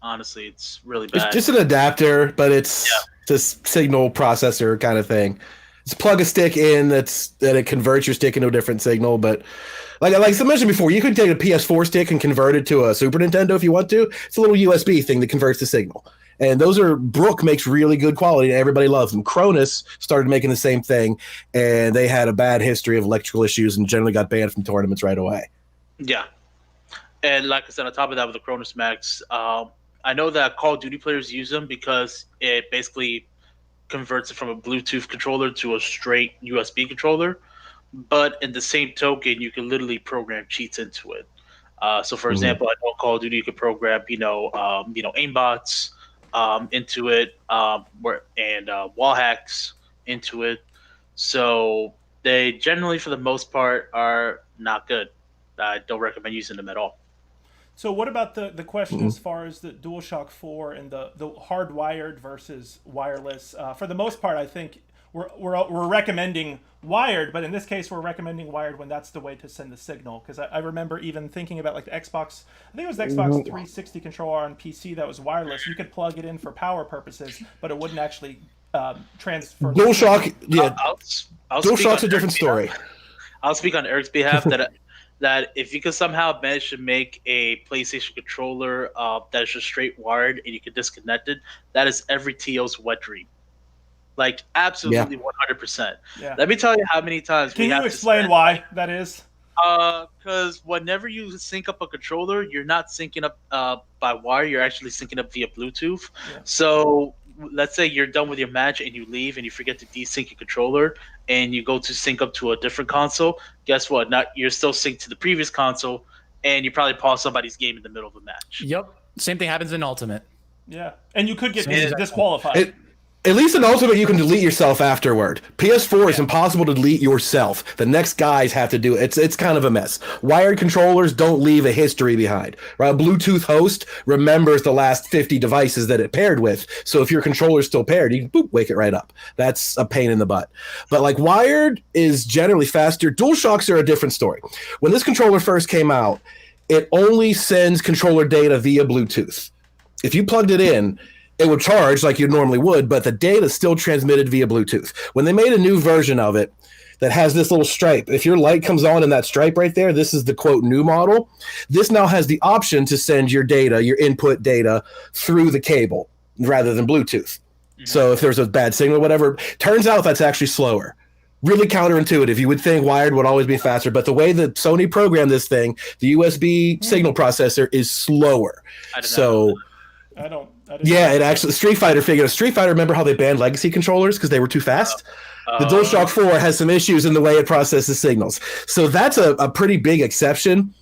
Honestly, it's really bad. It's just an adapter, but it's a signal processor kind of thing. It's plug a stick in that it converts your stick into a different signal. But like I mentioned before, you could take a PS4 stick and convert it to a Super Nintendo if you want to. It's a little USB thing that converts the signal. And Brook makes really good quality, and everybody loves them. Cronus started making the same thing, and they had a bad history of electrical issues and generally got banned from tournaments right away. Yeah. And like I said, on top of that, with the Cronus Max, I know that Call of Duty players use them because it basically converts it from a Bluetooth controller to a straight USB controller. But in the same token, you can literally program cheats into it. So, for example, I know Call of Duty, you can program, aimbots into it, and wall hacks into it. So they generally, for the most part, are not good. I don't recommend using them at all. So what about the question as far as the DualShock 4 and the hardwired versus wireless? For the most part, I think we're recommending wired, but in this case, we're recommending wired when that's the way to send the signal. Because I remember even thinking about like the Xbox, I think it was the Xbox 360 controller on PC that was wireless. You could plug it in for power purposes, but it wouldn't actually transfer. DualShock, I'll DualShock's a different story. I'll speak on Eric's behalf that if you could somehow manage to make a PlayStation controller that's just straight wired and you can disconnect it, that is every TO's wet dream. Like, absolutely 100%. Yeah. Let me tell you how many times Can you explain why that is? Because whenever you sync up a controller, you're not syncing up by wire, you're actually syncing up via Bluetooth. Yeah. So let's say you're done with your match and you leave and you forget to desync your controller and you go to sync up to a different console. Guess what? You're still synced to the previous console, and you probably pause somebody's game in the middle of the match. Yep. Same thing happens in Ultimate. Yeah. And you could get disqualified. At least in Ultimate, you can delete yourself afterward. PS4 is impossible to delete yourself. The next guys have to do it. It's kind of a mess. Wired controllers don't leave a history behind. Right? A Bluetooth host remembers the last 50 devices that it paired with. So if your controller's still paired, you can wake it right up. That's a pain in the butt. But like wired is generally faster. DualShocks are a different story. When this controller first came out, it only sends controller data via Bluetooth. If you plugged it in, it would charge like you normally would, but the data is still transmitted via Bluetooth. When they made a new version of it that has this little stripe, if your light comes on in that stripe right there, this is the quote new model. This now has the option to send your data, your input data, through the cable rather than Bluetooth. So if there's a bad signal or whatever, turns out that's actually slower. Really counterintuitive. You would think wired would always be faster, but the way that Sony programmed this thing, the USB signal processor is slower. I didn't Yeah, it actually Street Fighter figured. Street Fighter, remember how they banned legacy controllers because they were too fast? The DualShock 4 has some issues in the way it processes signals. So that's a pretty big exception.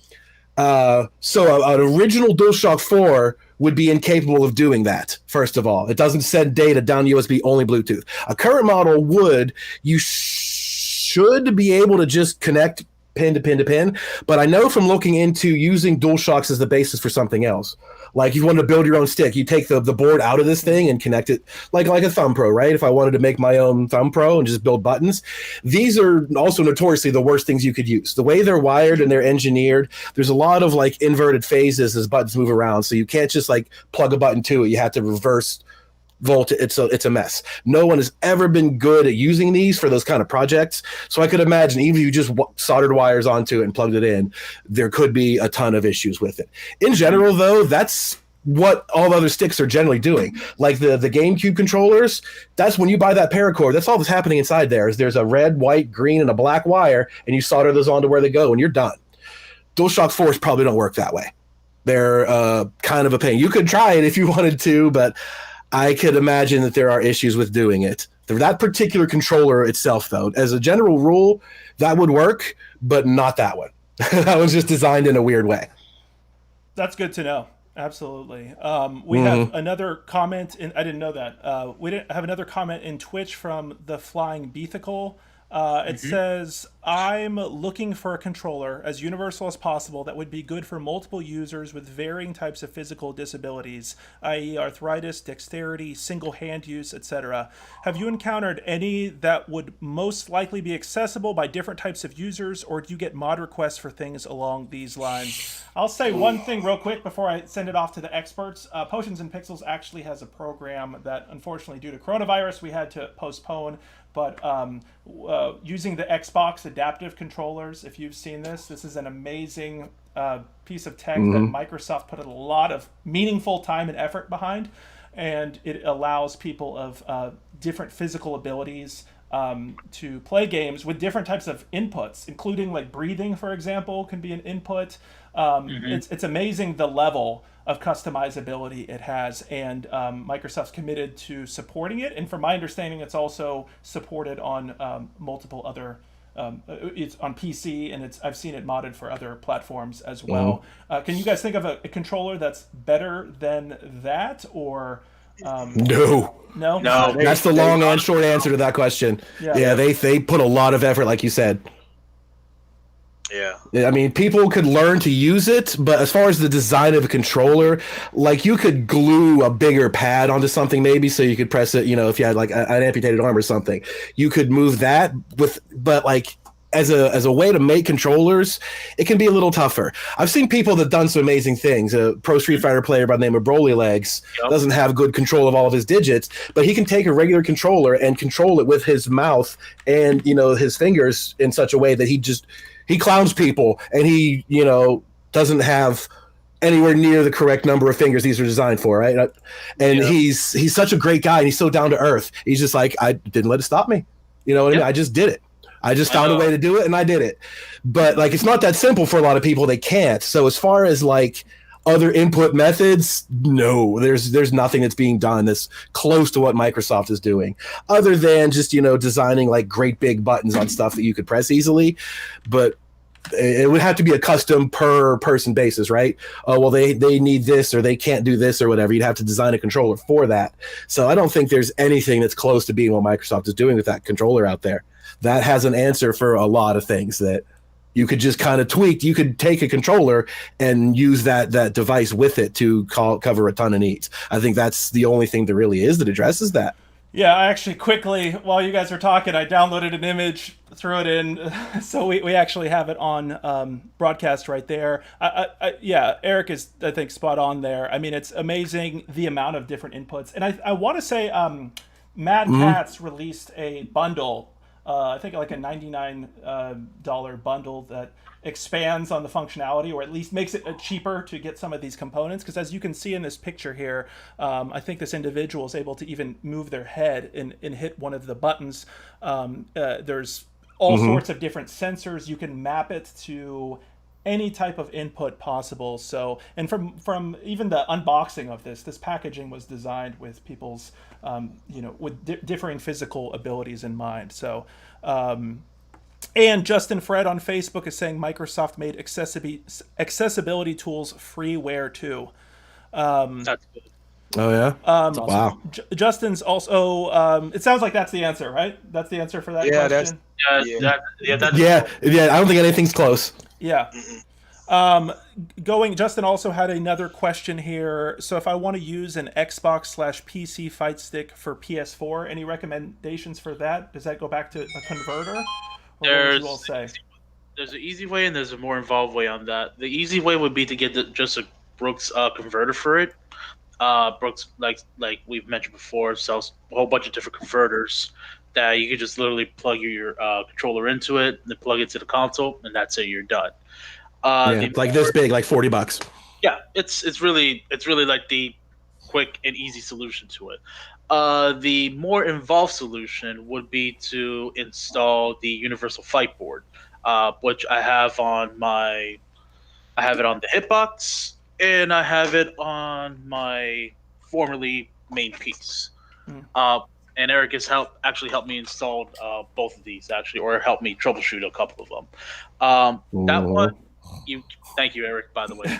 So an original DualShock 4 would be incapable of doing that, first of all. It doesn't send data down USB, only Bluetooth. A current model would. You should be able to just connect pin to pin to pin, but I know from looking into using DualShocks as the basis for something else. Like, you want to build your own stick, you take the board out of this thing and connect it like a ThumbPro, right? If I wanted to make my own ThumbPro and just build buttons, these are also notoriously the worst things you could use. The way they're wired and they're engineered, there's a lot of like inverted phases as buttons move around, so you can't just like plug a button to it. You have to reverse volt. It's a mess. No one has ever been good at using these for those kind of projects. So I could imagine even if you just soldered wires onto it and plugged it in, there could be a ton of issues with it. In general, though, that's what all the other sticks are generally doing. Like the GameCube controllers, that's when you buy that paracord, that's all that's happening inside there. Is there's a red, white, green, and a black wire, and you solder those onto where they go, and you're done. DualShock 4s probably don't work that way. They're kind of a pain. You could try it if you wanted to, but I could imagine that there are issues with doing it. That particular controller itself, though, as a general rule, that would work, but not that one. That was just designed in a weird way. That's good to know. Absolutely. We have another comment I didn't know that. We have another comment in Twitch from the Flying Beethical. It says, I'm looking for a controller as universal as possible that would be good for multiple users with varying types of physical disabilities, i.e. arthritis, dexterity, single hand use, etc. Have you encountered any that would most likely be accessible by different types of users, or do you get mod requests for things along these lines? I'll say one thing real quick before I send it off to the experts. Potions and Pixels actually has a program that, unfortunately, due to coronavirus, we had to postpone. But using the Xbox adaptive controllers, if you've seen this is an amazing piece of tech that Microsoft put a lot of meaningful time and effort behind. And it allows people of different physical abilities to play games with different types of inputs, including like breathing, for example, can be an input. It's amazing the level of customizability it has, and Microsoft's committed to supporting it. And from my understanding, it's also supported on multiple other. It's on PC, and I've seen it modded for other platforms as well. Can you guys think of a controller that's better than that, or? No. That's the long and short answer to that question. Yeah, they put a lot of effort, like you said. Yeah, I mean, people could learn to use it, but as far as the design of a controller, like, you could glue a bigger pad onto something maybe so you could press it, if you had like an amputated arm or something. You could move that but like as a way to make controllers, it can be a little tougher. I've seen people that done some amazing things. A pro Street Fighter player by the name of Broly Legs doesn't have good control of all of his digits, but he can take a regular controller and control it with his mouth and his fingers in such a way that he clowns people, and he doesn't have anywhere near the correct number of fingers these are designed for, right? And he's such a great guy, and he's so down to earth. He's just like, I didn't let it stop me. You know what I mean? I just did it. I just found a way to do it, and I did it. But like, it's not that simple for a lot of people. They can't. So as far as like other input methods, no, there's nothing that's being done that's close to what Microsoft is doing, other than just designing like great big buttons on stuff that you could press easily. But it would have to be a custom per person basis, right? Oh, well, they need this, or they can't do this, or whatever. You'd have to design a controller for that. So I don't think there's anything that's close to being what Microsoft is doing with that controller out there. That has an answer for a lot of things that you could just kind of tweak. You could take a controller and use that device with it to cover a ton of needs. I think that's the only thing there really is that addresses that. Yeah, I actually quickly, while you guys were talking, I downloaded an image, threw it in, so we actually have it on broadcast right there. Yeah, Eric is, I think, spot on there. I mean, it's amazing the amount of different inputs. And I want to say Mad Catz released a bundle, I think like a $99 bundle that expands on the functionality, or at least makes it cheaper to get some of these components. Because as you can see in this picture here, I think this individual is able to even move their head and hit one of the buttons. There's all sorts of different sensors. You can map it to any type of input possible. So, and from even the unboxing of this packaging was designed with people's, with differing physical abilities in mind. So, and Justin Fred on Facebook is saying Microsoft made accessibility tools freeware too. That's good. Oh yeah. Awesome. Wow. Justin's also. It sounds like that's the answer, right? That's the answer for that question. Yeah. I don't think anything's close. Yeah. Justin also had another question here. So if I want to use an Xbox/PC fight stick for PS4, any recommendations for that? Does that go back to a converter? Or what would you all say? There's an easy way and there's a more involved way on that. The easy way would be to get just a Brooks converter for it. Brooks, like we've mentioned before, sells a whole bunch of different converters that you can just literally plug your controller into it, and then plug it to the console, and that's it. You're done. Like this big, like $40. Yeah, it's really like the quick and easy solution to it. The more involved solution would be to install the Universal Fight Board, which I have on it on the Hitbox, and I have it on my formerly main piece. And Eric has actually helped me install both of these, or helped me troubleshoot a couple of them. That one, thank you, Eric, by the way.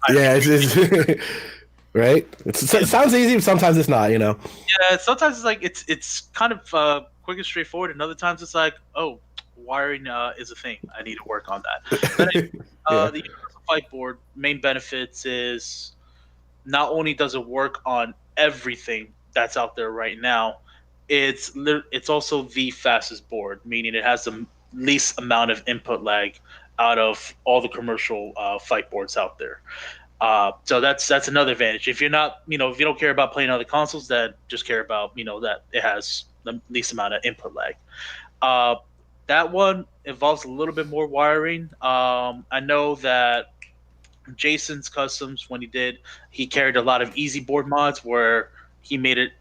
It's right? It sounds easy, but sometimes it's not, Yeah, sometimes it's like it's kind of quick and straightforward, and other times it's like, oh, wiring is a thing. I need to work on that. But the Universal Fight Board main benefits is not only does it work on everything that's out there right now, it's also the fastest board, meaning it has the least amount of input lag out of all the commercial fight boards out there. So that's another advantage. If you're not, if you don't care about playing other consoles, then just care about, that it has the least amount of input lag. That one involves a little bit more wiring. I know that Jason's Customs, when he carried a lot of easy board mods where he made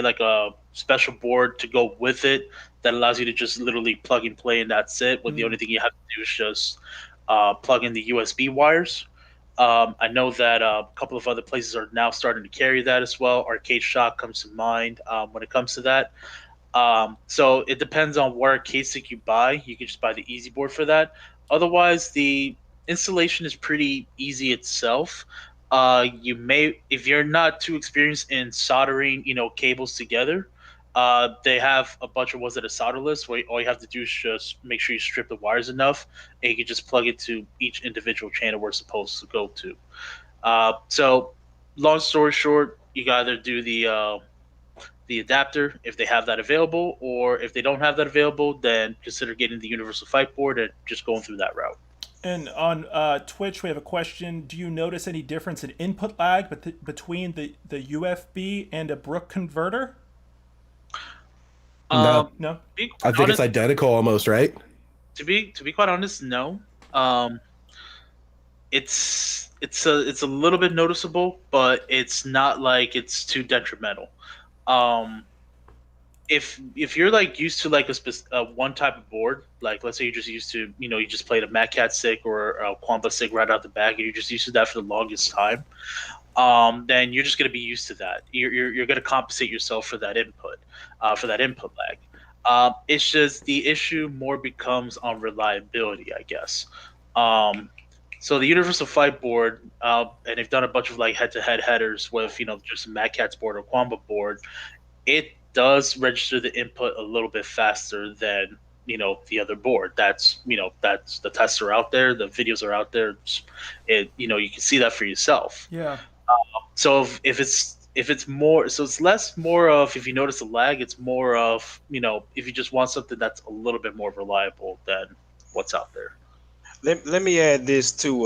like a special board to go with it that allows you to just literally plug and play, and that's it. The only thing you have to do is just plug in the USB wires. I know that a couple of other places are now starting to carry that as well. Arcade Shock comes to mind when it comes to that. So it depends on what arcade stick you buy. You can just buy the easy board for that. Otherwise, the installation is pretty easy itself. You may, if you're not too experienced in soldering, cables together, they have a bunch of ones that are solderless, where all you have to do is just make sure you strip the wires enough, and you can just plug it to each individual channel we're supposed to go to. So, long story short, you can either do the adapter if they have that available, or if they don't have that available, then consider getting the Universal Fight Board and just going through that route. And on Twitch, we have a question. Do you notice any difference in input lag between the UFB and a Brook converter? No. I think it's identical almost, right? To be quite honest, no. It's a little bit noticeable, but it's not like it's too detrimental. If you're like used to like a one type of board, like let's say you're just used to, you just played a Mad Catz stick or a Quamba stick right out the back, and you're just used to that for the longest time, then you're just going to be used to that. You're going to compensate yourself for that input lag. It's just the issue more becomes on reliability, I guess. So the Universal Fight Board, and they've done a bunch of like head-to-head headers with just a Mad Catz board or Quamba board. It does register the input a little bit faster than the other board. That's the tests are out there, the videos are out there. You can see that for yourself. Yeah. So if it's if it's more, so it's less more of if you notice a lag, it's more of, you know, if you just want something that's a little bit more reliable than what's out there. Let me add this too.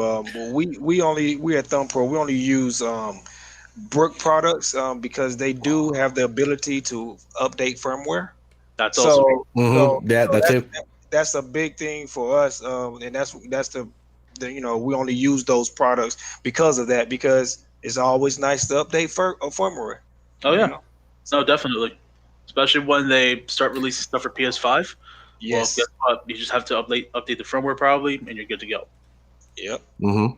We at ThumbPro we only use Brook products because they do have the ability to update firmware. That's also Yeah, that too. That's a big thing for us, and that's the we only use those products because of that, because it's always nice to update firmware. Oh yeah, no, definitely, especially when they start releasing stuff for PS5. Yes. Well, guess what? You just have to update the firmware probably, and you're good to go. Yep. All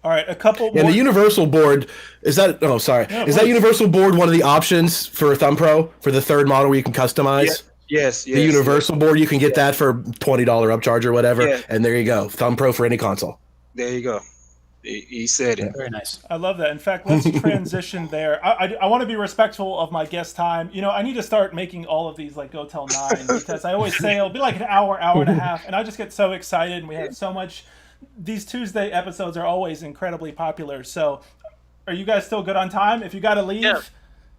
right, a couple Yeah, more. the universal board, is that, oh, sorry. Is that universal board one of the options for ThumbPro for the third model where you can customize? Yes. The universal board, you can get that for $20 upcharge or whatever, and there you go. ThumbPro for any console. There you go. He said it. Very nice. I love that. In fact, let's transition there. I want to be respectful of my guest time. You know, I need to start making all of these like go till 9, because I always say it'll be like an hour and a half, and I just get so excited, and we have so much. These Tuesday episodes are always incredibly popular. So, are you guys still good on time? If you got to leave,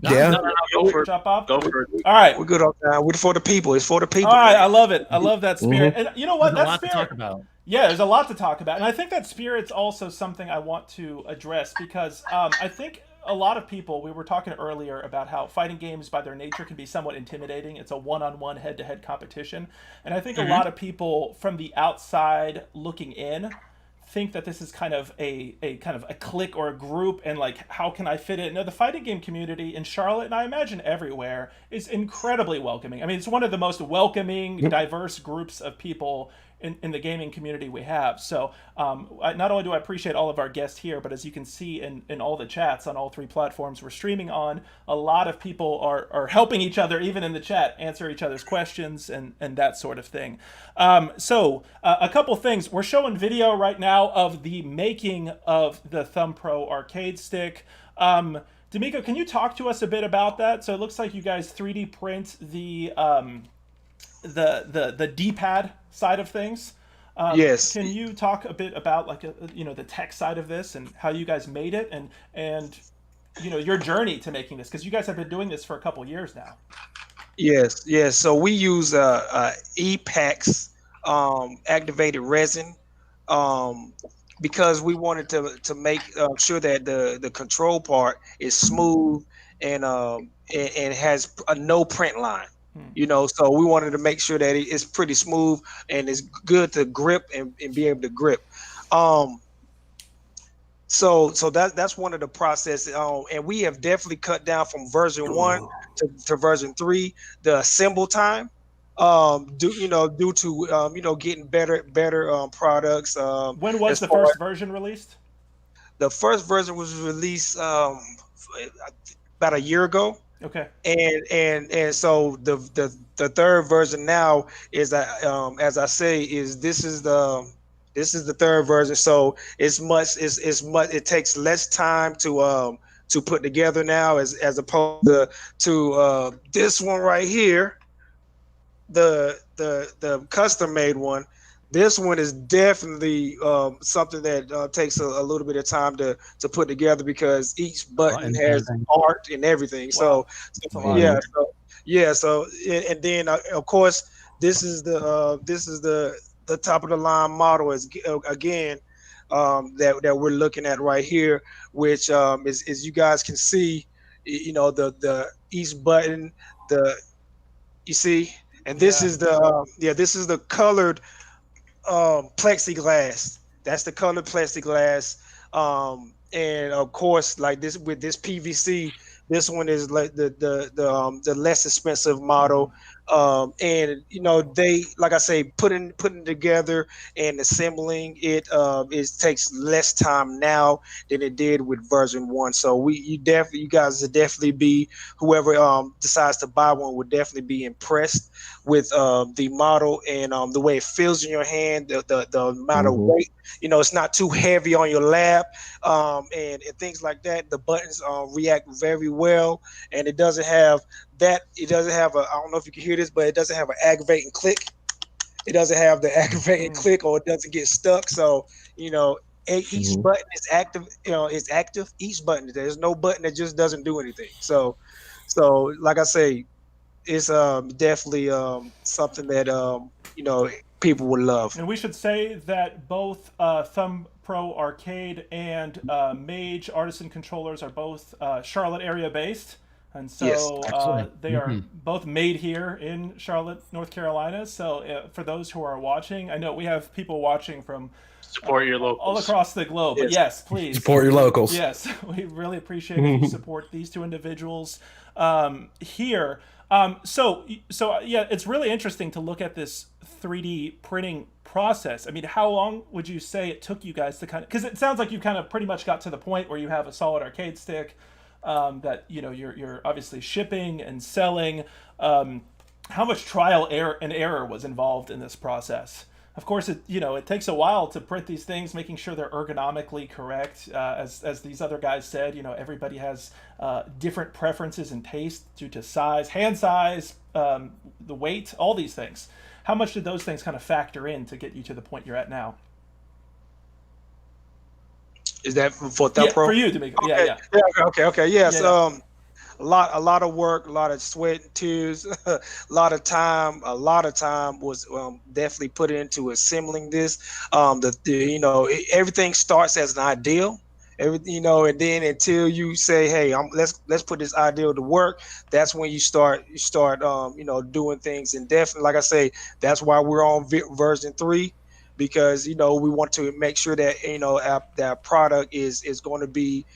Go for it. jump off. Go for it. All right, We're good on time. We're for the people. It's for the people. all right. I love it. I love that spirit. And you know what? There's a That lot to spirit. talk about. Yeah, there's a lot to talk about. And I think that spirit's also something I want to address, because I think a lot of people, we were talking earlier about how fighting games by their nature can be somewhat intimidating. It's a one-on-one, head-to-head competition. And I think a lot of people from the outside looking in think that this is kind of a clique or a group, and like, how can I fit in? No, the fighting game community in Charlotte, and I imagine everywhere, is incredibly welcoming. I mean, it's one of the most welcoming, diverse groups of people in the gaming community we have. So not only do I appreciate all of our guests here, but as you can see in all the chats on all 3 platforms we're streaming on, a lot of people are helping each other, even in the chat, answer each other's questions and that sort of thing. So a couple things. We're showing video right now of the making of the ThumbPro arcade stick. Dameko, can you talk to us a bit about that? So it looks like you guys 3D print the D-pad side of things. Yes. Can you talk a bit about like the tech side of this and how you guys made it, and your journey to making this, because you guys have been doing this for a couple years now. Yes. So we use EPAX activated resin because we wanted to make sure that the control part is smooth and has a no print line. So we wanted to make sure that it's pretty smooth and it's good to grip and be able to grip. So that's one of the processes. And we have definitely cut down from version 1 to version 3 the assemble time. Due to getting better products. When was the first version released? The first version was released about a year ago. Okay. And so the third version now is as I say this is the third version. So it takes less time to put together now as opposed to this one right here, the custom made one. This one is definitely something that takes a little bit of time to put together, because each button has art and everything. Wow. So and then of course this is the top of the line model again that we're looking at right here, which is you guys can see, the each button, you see, and this is the colored plexiglass. That's the colored plexiglass. And of course, like this with this PVC, this one is like the less expensive model. And they, like I say, putting together and assembling it takes less time now than it did with version 1. So you guys would definitely be, whoever decides to buy one would definitely be impressed with the model and the way it feels in your hand, the amount of weight. It's not too heavy on your lap, and things like that. The buttons react very well, and it doesn't have I don't know if you can hear this, but it doesn't have an aggravating click. It doesn't have the aggravating click, or it doesn't get stuck. So Each button is active. It's active. Each button. There's no button that just doesn't do anything. So like I say, it's definitely something that people would love. And we should say that both ThumbPro Arcade and MAGE Artisan controllers are both Charlotte area based. And so yes, they are both made here in Charlotte, North Carolina. So for those who are watching, I know we have people watching from support your locals all across the globe. Yes. But yes, please support your locals. Yes, we really appreciate if you support these two individuals here. So yeah, it's really interesting to look at this 3D printing process. I mean, how long would you say it took you guys to because it sounds like you kind of pretty much got to the point where you have a solid arcade stick that you're obviously shipping and selling. How much trial and error was involved in this process? Of course, it takes a while to print these things, making sure they're ergonomically correct. As these other guys said, everybody has different preferences and taste due to size, hand size, the weight, all these things. How much did those things kind of factor in to get you to the point you're at now? Is that for ThumbPro? Yeah, for you, Dameko. Okay. Yeah. Okay. Yes. Yeah. A lot of work, a lot of sweat and tears, a lot of time was definitely put into assembling this. Everything starts as an ideal, and then until you say, hey, let's put this ideal to work, that's when you start doing things. And definitely, like I say, that's why we're on version 3. Because we want to make sure that that product is going to be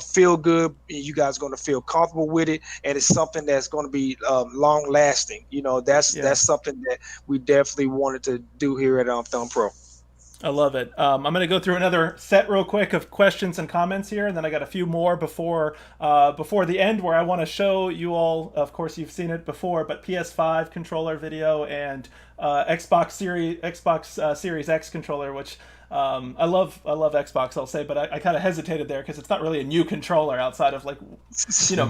feel good, and you guys are going to feel comfortable with it, and it's something that's going to be long lasting. That's something that we definitely wanted to do here at ThumbPro. I love it. I'm going to go through another set real quick of questions and comments here, and then I got a few more before the end where I want to show you all. Of course, you've seen it before, but PS5 controller video and Xbox Series X controller, which I love Xbox, I'll say, but I kind of hesitated there because it's not really a new controller outside of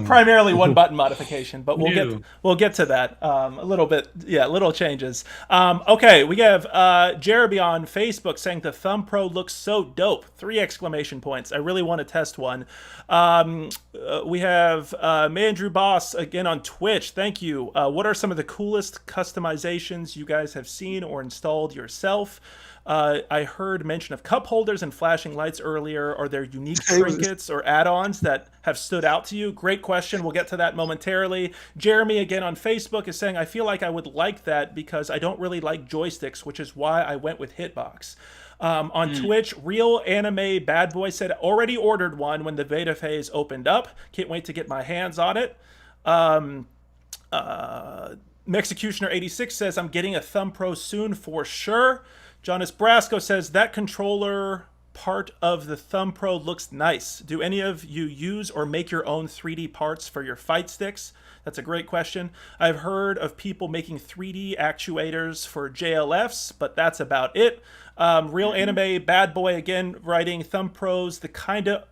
primarily one button modification. But we'll get to that a little bit. Yeah, little changes. Okay, we have Jeremy on Facebook saying the ThumbPro looks so dope! 3 exclamation points. I really want to test one. We have Mandrew Boss again on Twitch. Thank you. What are some of the coolest customizations you guys have seen or installed yourself? I heard mention of cup holders and flashing lights earlier. Are there unique trinkets or add-ons that have stood out to you? Great question. We'll get to that momentarily. Jeremy, again on Facebook, is saying, I feel like I would like that because I don't really like joysticks, which is why I went with Hitbox. On Twitch, Real Anime Bad Boy said, already ordered one when the beta phase opened up. Can't wait to get my hands on it. Mexecutioner86 says, I'm getting a ThumbPro soon for sure. Jonas Brasco says, that controller part of the ThumbPro looks nice. Do any of you use or make your own 3D parts for your fight sticks? That's a great question. I've heard of people making 3D actuators for JLFs, but that's about it. Real Anime Bad Boy again writing, ThumbPro's the kind of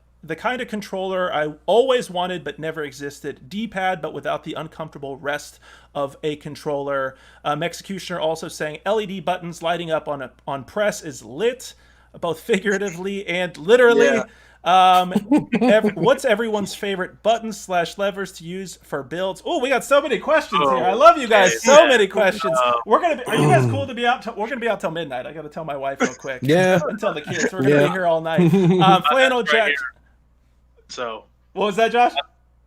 controller I always wanted but never existed. D-pad, but without the uncomfortable rest of a controller. Mexecutioner also saying LED buttons lighting up on press is lit, both figuratively and literally. Yeah. What's everyone's favorite buttons/levers to use for builds? Oh, we got so many questions here. I love you guys. So many questions. Are you guys cool to be out? We're gonna be out till midnight. I gotta tell my wife real quick. Yeah. And tell the kids. We're gonna be here all night. Flannel Jack. So. What was that, Josh?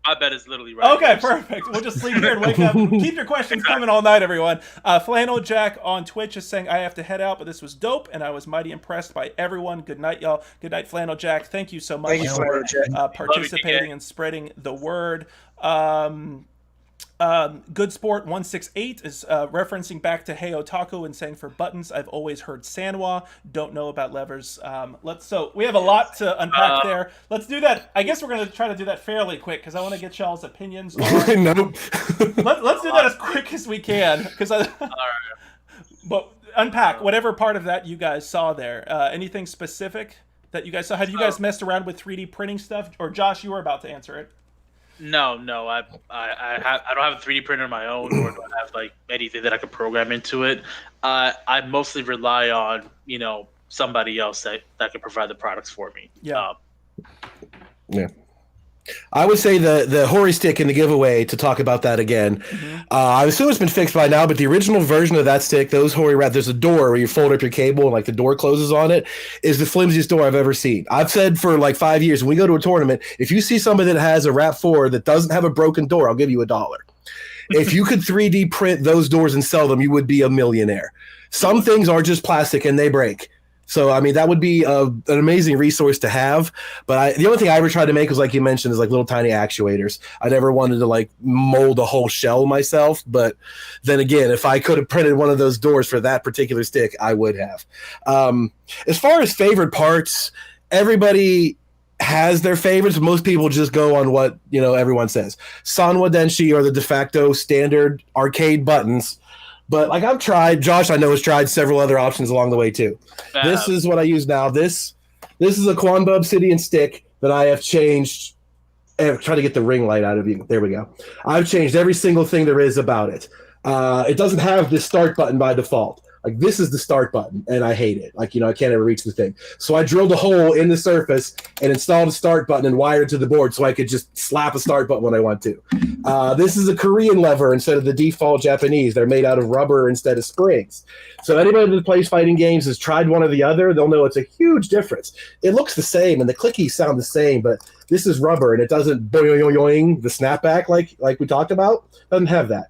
My bed is literally right Okay, perfect. We'll just sleep here and wake up. Keep your questions coming all night, everyone. Flannel Jack on Twitch is saying, I have to head out, but this was dope, and I was mighty impressed by everyone. Good night, y'all. Good night, Flannel Jack. Thank you so much for participating and spreading the word. Good Sport 168 is referencing back to Hey Otaku and saying, for buttons, I've always heard Sanwa. Don't know about levers. So we have a lot to unpack there. Let's do that. I guess we're going to try to do that fairly quick because I want to get y'all's opinions. Nope. Let's do that as quick as we can. All right. But unpack whatever part of that you guys saw there. Anything specific that you guys saw? Have you guys messed around with 3D printing stuff? Or Josh, you were about to answer it. No, I don't have a 3D printer of my own, or do I have like anything that I could program into it. I mostly rely on somebody else that can provide the products for me. Yeah. Yeah. I would say the Hori stick in the giveaway, to talk about that again. I assume it's been fixed by now, but the original version of that stick, those Hori wrap, there's a door where you fold up your cable and like the door closes on it, is the flimsiest door I've ever seen. I've said for like 5 years, when we go to a tournament, if you see somebody that has a Wrap 4 that doesn't have a broken door, I'll give you $1. If you could 3D print those doors and sell them, you would be a millionaire. Some things are just plastic and they break. So, I mean, that would be an amazing resource to have. But the only thing I ever tried to make was, like you mentioned, is like little tiny actuators. I never wanted to like mold a whole shell myself. But then again, if I could have printed one of those doors for that particular stick, I would have. As far as favorite parts, everybody has their favorites. Most people just go on what, everyone says. Sanwa Denshi are the de facto standard arcade buttons. But like I've tried, Josh I know has tried several other options along the way too. This is what I use now. This is a Quanba Obsidian stick that I have changed. I'm trying to get the ring light out of you. There we go. I've changed every single thing there is about it. It doesn't have this start button by default. Like this is the start button, and I hate it. Like, I can't ever reach the thing. So I drilled a hole in the surface and installed a start button and wired it to the board so I could just slap a start button when I want to. This is a Korean lever instead of the default Japanese. They're made out of rubber instead of springs. So anybody that plays fighting games has tried one or the other, they'll know it's a huge difference. It looks the same and the clickies sound the same, but this is rubber and it doesn't boing the snapback like we talked about. Doesn't have that.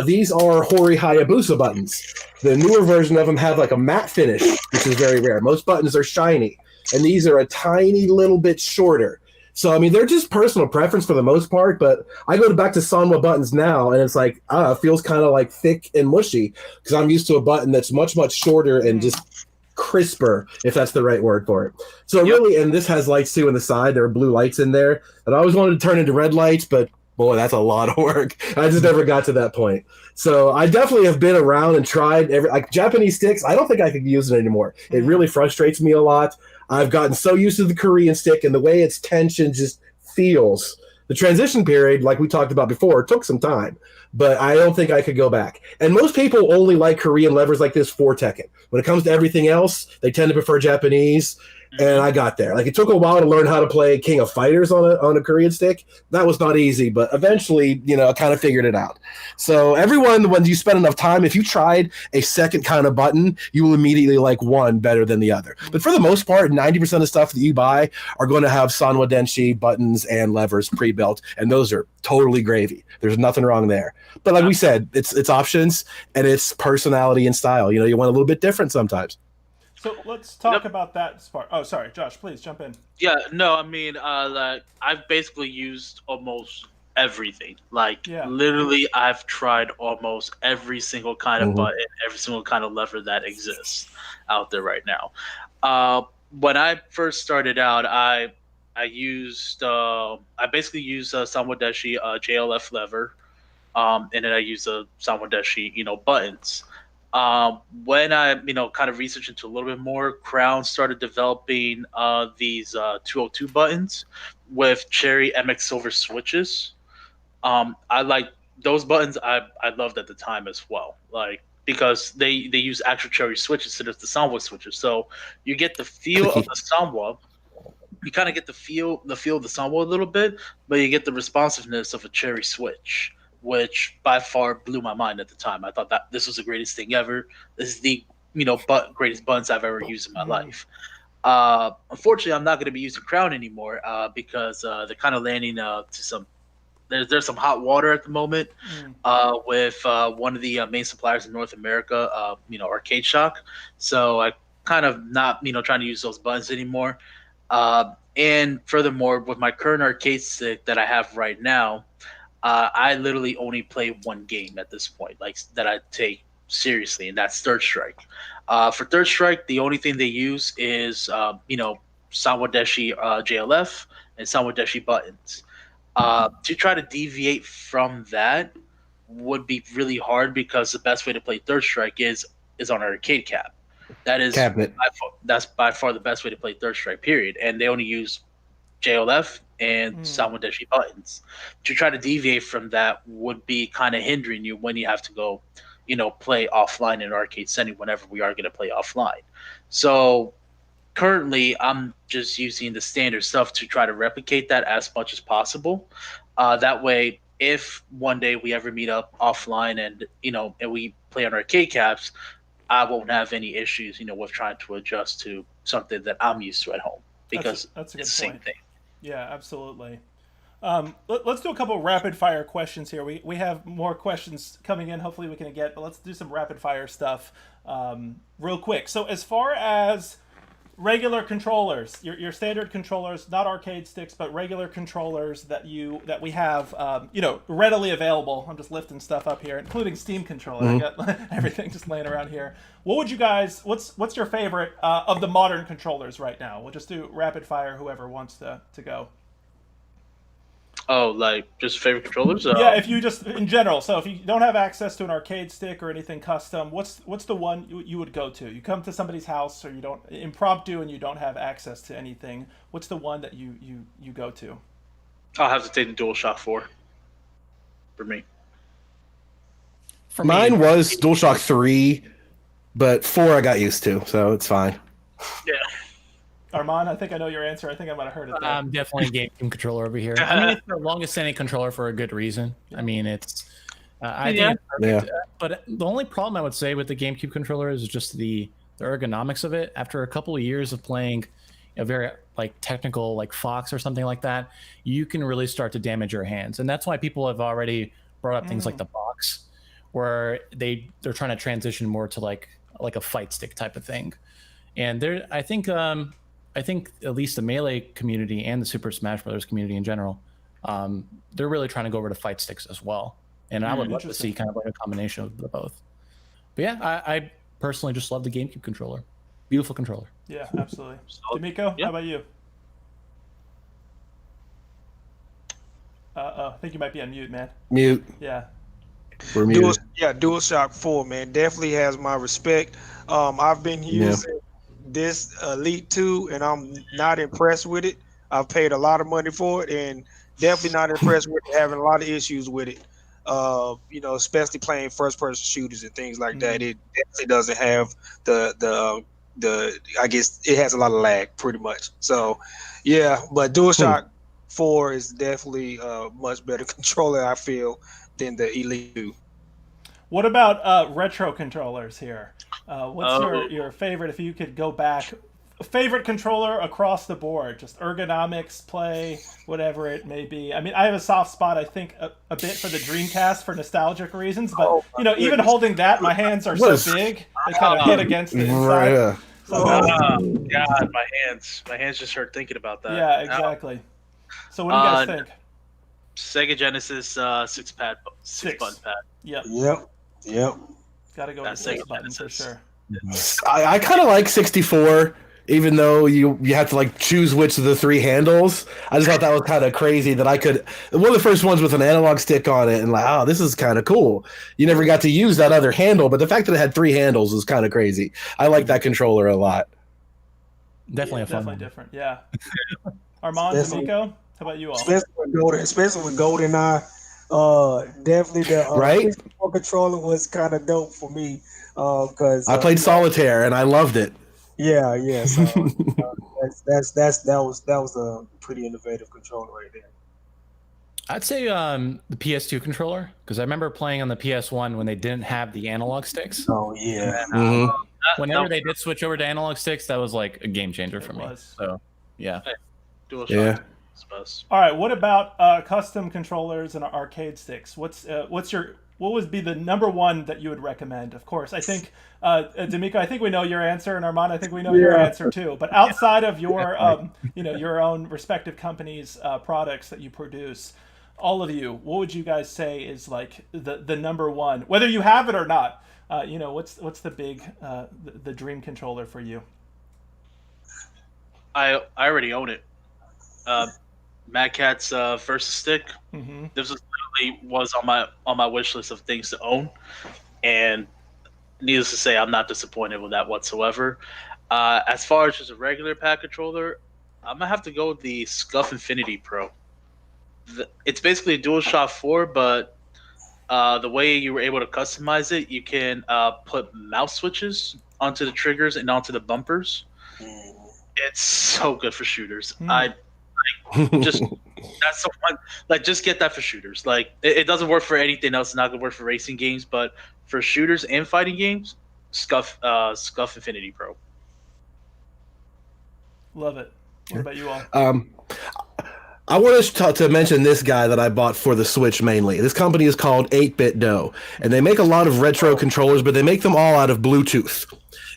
These are Hori Hayabusa buttons. The newer version of them have like a matte finish, which is very rare. Most buttons are shiny, and these are a tiny little bit shorter. So, I mean, they're just personal preference for the most part, but I go back to Sanwa buttons now, and it's like, it feels kind of like thick and mushy, because I'm used to a button that's much, much shorter and just crisper, if that's the right word for it. So really, and this has lights too on the side. There are blue lights in there, and I always wanted to turn into red lights, but boy, that's a lot of work. I just never got to that point. So I definitely have been around and tried like Japanese sticks. I don't think I could use it anymore. It really frustrates me a lot. I've gotten so used to the Korean stick and the way its tension just feels. The transition period, like we talked about before, took some time, but I don't think I could go back. And most people only like Korean levers like this for Tekken. When it comes to everything else, they tend to prefer Japanese. And I got there. Like, it took a while to learn how to play King of Fighters on a Korean stick. That was not easy, but eventually, I kind of figured it out. So everyone, when you spend enough time, if you tried a second kind of button, you will immediately like one better than the other. But for the most part, 90% of stuff that you buy are going to have Sanwa Denshi buttons and levers pre-built, and those are totally gravy. There's nothing wrong there. But like we said, it's options and it's personality and style. You want a little bit different sometimes. So let's talk about that part. Oh, sorry, Josh, please jump in. Yeah, no, I mean, like I've basically used almost everything. Like literally, I've tried almost every single kind of button, every single kind of lever that exists out there right now. When I first started out, I basically used a Sanwa Denshi JLF lever, and then I used a Sanwa Denshi buttons. When I, kind of researched into a little bit more, Crown started developing these 202 buttons with Cherry MX Silver switches. I like those buttons. I loved at the time as well, like because they use actual Cherry switches instead of the Sanwa switches. So you get the feel of the Sanwa. You kind of get the feel of the Sanwa a little bit, but you get the responsiveness of a Cherry switch, which by far blew my mind at the time. I thought that this was the greatest thing ever. This is the greatest buttons I've ever used in my life. Unfortunately, I'm not going to be using Crown anymore because they're kind of landing to some. There's some hot water at the moment with one of the main suppliers in North America, Arcade Shock. So I kind of not trying to use those buttons anymore. And furthermore, with my current arcade stick that I have right now, I literally only play one game at this point, like that I take seriously, and that's Third Strike. For Third Strike, the only thing they use is Sanwa Denshi JLF and Sanwa Denshi buttons. To try to deviate from that would be really hard because the best way to play Third Strike is on an arcade cap. That is that's by far the best way to play Third Strike, period. And they only use JLF and Sanwa Denshi buttons. To try to deviate from that would be kind of hindering you when you have to go play offline in an arcade setting whenever we are going to play offline. So currently, I'm just using the standard stuff to try to replicate that as much as possible. That way, if one day we ever meet up offline and we play on arcade caps, I won't have any issues, with trying to adjust to something that I'm used to at home, because that's a good it's the same point. thing. Yeah, absolutely. Let's do a couple rapid fire questions here. We have more questions coming in. Hopefully we can get, but let's do some rapid fire stuff real quick. So as far as regular controllers, your standard controllers, not arcade sticks, but regular controllers that we have, readily available. I'm just lifting stuff up here, including Steam controller. I got everything just laying around here. What would you guys? What's your favorite of the modern controllers right now? We'll just do rapid fire. Whoever wants to go. Oh, like just favorite controllers? Yeah, if you just in general. So if you don't have access to an arcade stick or anything custom, what's the one you would go to? You come to somebody's house, or you don't impromptu, and you don't have access to anything. What's the one that you go to? I'll have to take the DualShock 4 for me. Mine was DualShock 3, but 4 I got used to, so it's fine. Yeah. Arman, I think I know your answer. I think I might have heard it there. Definitely a GameCube controller over here. I mean, it's the longest standing controller for a good reason. I mean, it's I think it's perfect. Yeah. But the only problem I would say with the GameCube controller is just the ergonomics of it. After a couple of years of playing a very like technical like Fox or something like that, you can really start to damage your hands. And that's why people have already brought up things like the box, where they're trying to transition more to like a fight stick type of thing. And I think at least the Melee community and the Super Smash Brothers community in general, they're really trying to go over to fight sticks as well. And I would love to see kind of like a combination of the both. But yeah, I personally just love the GameCube controller. Beautiful controller. Yeah, absolutely. Dameko, how about you? I think you might be on mute, man. Mute. Yeah. We're muted. DualShock 4, man, definitely has my respect. I've been using this Elite 2, and I'm not impressed with it. I've paid a lot of money for it, and definitely not impressed with it, having a lot of issues with it. Especially playing first-person shooters and things like that. It definitely doesn't have the I guess it has a lot of lag, pretty much. So, yeah, but DualShock 4 is definitely a much better controller, I feel, than the Elite 2. What about retro controllers here? What's your favorite, if you could go back, favorite controller across the board, just ergonomics, play, whatever it may be? I mean, I have a soft spot, I think, a bit for the Dreamcast for nostalgic reasons, but even holding that, my hands are so big, they kind of hit against the inside. Yeah. So, God, my hands just hurt thinking about that. Yeah, exactly. So what do you guys think? Sega Genesis 6-button pad. Yep. Gotta go with the 6 button for sure. I kind of like 64, even though you have to like choose which of the 3 handles. I just thought that was kind of crazy that I could. One of the first ones with an analog stick on it, and like, oh, this is kind of cool. You never got to use that other handle, but the fact that it had 3 handles was kind of crazy. I like that controller a lot. Definitely a fun definitely one. different. Yeah. Armand, Dameko, how about you all? Especially with GoldenEye. Definitely the right? 64 controller was kind of dope for me because I played Solitaire and I loved it. Yeah. So that was a pretty innovative controller right there. I'd say the PS2 controller, because I remember playing on the PS1 when they didn't have the analog sticks. Oh yeah. Whenever they did switch over to analog sticks, that was like a game changer for me. So yeah. DualShock. All right, what about custom controllers and arcade sticks? What would be the number one that you would recommend? Of course, I think Dameko, I think we know your answer, and Armand, I think we know your answer too. But outside of your your own respective companies' products that you produce, all of you, what would you guys say is like the number one, whether you have it or not? What's the big the dream controller for you? I already own it. Mad Catz Versus Stick. This was on my wish list of things to own, and needless to say, I'm not disappointed with that whatsoever. As far as just a regular pad controller, I'm gonna have to go with the Scuff Infinity Pro. It's basically a DualShock 4, but the way you were able to customize it, you can put mouse switches onto the triggers and onto the bumpers. It's so good for shooters. I just that's the one. Like, just get that for shooters. Like, it doesn't work for anything else. It's not gonna work for racing games, but for shooters and fighting games, Scuff Infinity Pro. Love it. What about you all? I want to mention this guy that I bought for the Switch mainly. This company is called 8-Bit Dough, and they make a lot of retro controllers, but they make them all out of Bluetooth.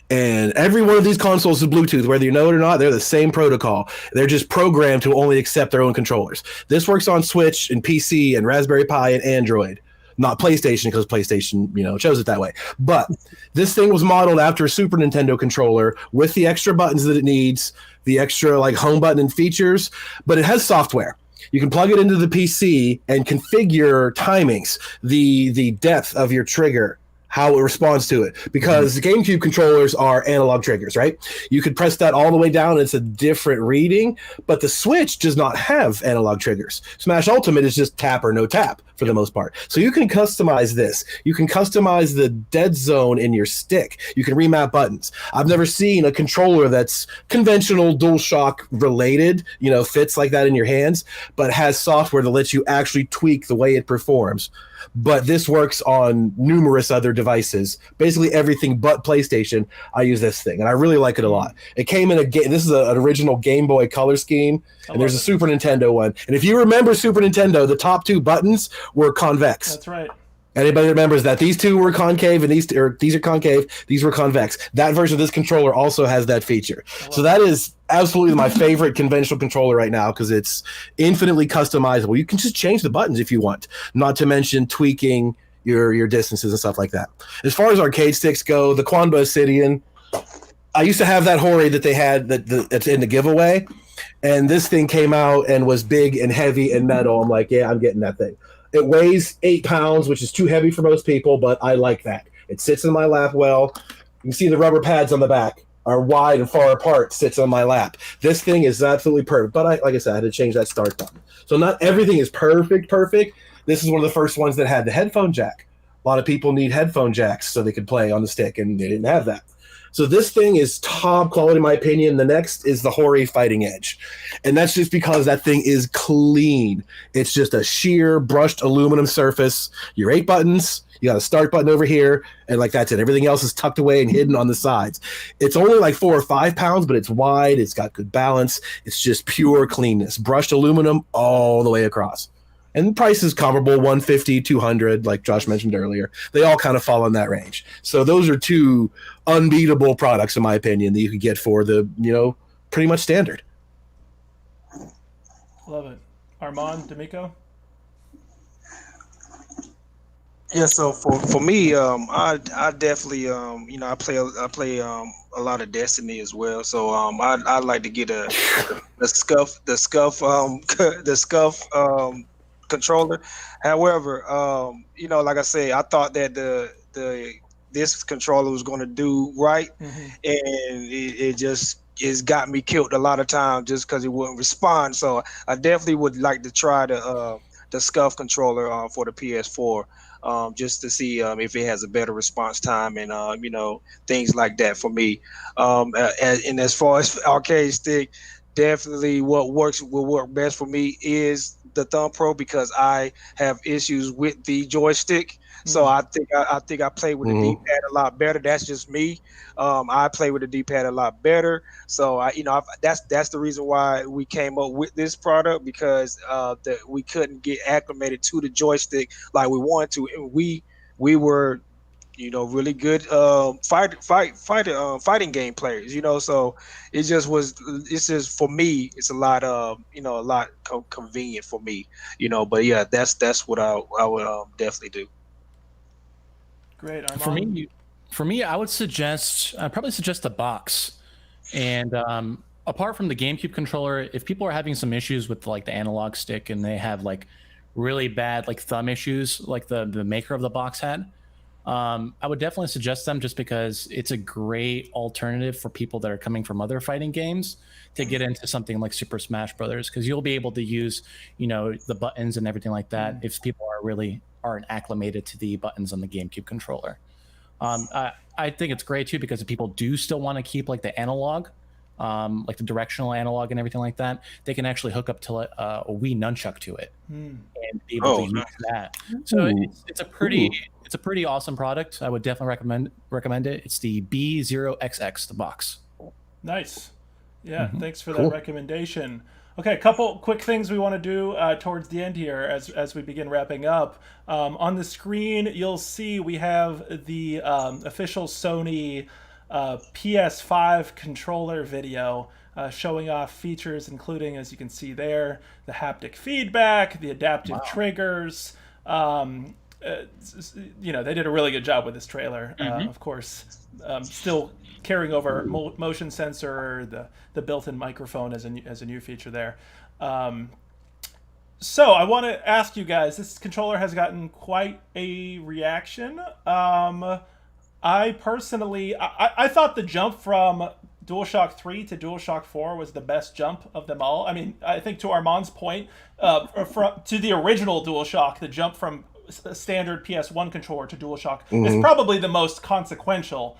And every one of these consoles is Bluetooth, whether you know it or not. They're the same protocol. They're just programmed to only accept their own controllers. This works on Switch and PC and Raspberry Pi and Android. Not PlayStation, because PlayStation, chose it that way. But this thing was modeled after a Super Nintendo controller with the extra buttons that it needs, the extra like home button and features, but it has software. You can plug it into the PC and configure timings, the depth of your trigger, how it responds to it, because the GameCube controllers are analog triggers, right? You could press that all the way down, and it's a different reading, but the Switch does not have analog triggers. Smash Ultimate is just tap or no tap for the most part. So you can customize this. You can customize the dead zone in your stick. You can remap buttons. I've never seen a controller that's conventional DualShock related, fits like that in your hands, but has software that lets you actually tweak the way it performs. But this works on numerous other devices. Basically everything but PlayStation, I use this thing, and I really like it a lot. It came in this is an original Game Boy color scheme, and there's a Super Nintendo one. And if you remember Super Nintendo, the top two buttons were convex. That's right. Anybody remembers that? These two were concave, and these are concave. These were convex. That version of this controller also has that feature. So that is absolutely my favorite conventional controller right now, because it's infinitely customizable. You can just change the buttons if you want, not to mention tweaking your distances and stuff like that. As far as arcade sticks go, the Quanba Obsidian, I used to have that Hori that they had that's in the giveaway, and this thing came out and was big and heavy and metal. I'm like, yeah, I'm getting that thing. It weighs 8 pounds, which is too heavy for most people, but I like that. It sits in my lap well. You can see the rubber pads on the back are wide and far apart, sits on my lap. This thing is absolutely perfect, but like I said, I had to change that start button. So not everything is perfect. This is one of the first ones that had the headphone jack. A lot of people need headphone jacks so they could play on the stick, and they didn't have that. So this thing is top quality in my opinion. The next is the Hori Fighting Edge. And that's just because that thing is clean. It's just a sheer brushed aluminum surface. Your 8 buttons, you got a start button over here, and that's it. Everything else is tucked away and hidden on the sides. It's only like 4 or 5 pounds, but it's wide. It's got good balance. It's just pure cleanness. Brushed aluminum all the way across. And the price is comparable, $150, $200, like Josh mentioned earlier. They all kind of fall in that range. So those are two unbeatable products, in my opinion, that you could get for the, pretty much standard. Love it. Arman, Dameko? Yeah, so for me, I definitely I play a lot of Destiny as well. So I like to get the scuff controller. However, like I said, I thought that this controller was going to do right, and it just got me killed a lot of times just because it wouldn't respond. So I definitely would like to try the scuff controller for the PS4. Just to see if it has a better response time and things like that for me. And as far as arcade stick, definitely will work best for me is the ThumbPro, because I have issues with the joystick. So I think I play with the D-pad a lot better. That's just me. I play with the D-pad a lot better. So that's the reason why we came up with this product, because we couldn't get acclimated to the joystick like we wanted to, and we were really good fighting game players. So it's just for me, it's a lot convenient for me. But yeah, that's what I would definitely do. Great. Arman? For me, I'd probably suggest the box. And apart from the GameCube controller, if people are having some issues with the analog stick and they have really bad thumb issues, like the maker of the box had, I would definitely suggest them, just because it's a great alternative for people that are coming from other fighting games to get into something like Super Smash Brothers, because you'll be able to use the buttons and everything like that if people are really aren't acclimated to the buttons on the GameCube controller. I think it's great too because if people do still want to keep like the analog, like the directional analog and everything like that, they can actually hook up to a Wii nunchuck to it and be able to use that. So it's a pretty awesome product. I would definitely recommend it. It's the B0XX, the box. Nice. Yeah, thanks for that recommendation. Okay, a couple quick things we want to do towards the end here as we begin wrapping up. On the screen, you'll see we have the official Sony PS5 controller video showing off features, including, as you can see there, the haptic feedback, the adaptive triggers. You know, they did a really good job with this trailer. Of course, still carrying over motion sensor, the built-in microphone as a new feature there. So I want to ask you guys, this controller has gotten quite a reaction. I personally, I thought the jump from DualShock 3 to DualShock 4 was the best jump of them all. I mean, I think to Arman's point, to the original DualShock, the jump from standard PS1 controller to DualShock is probably the most consequential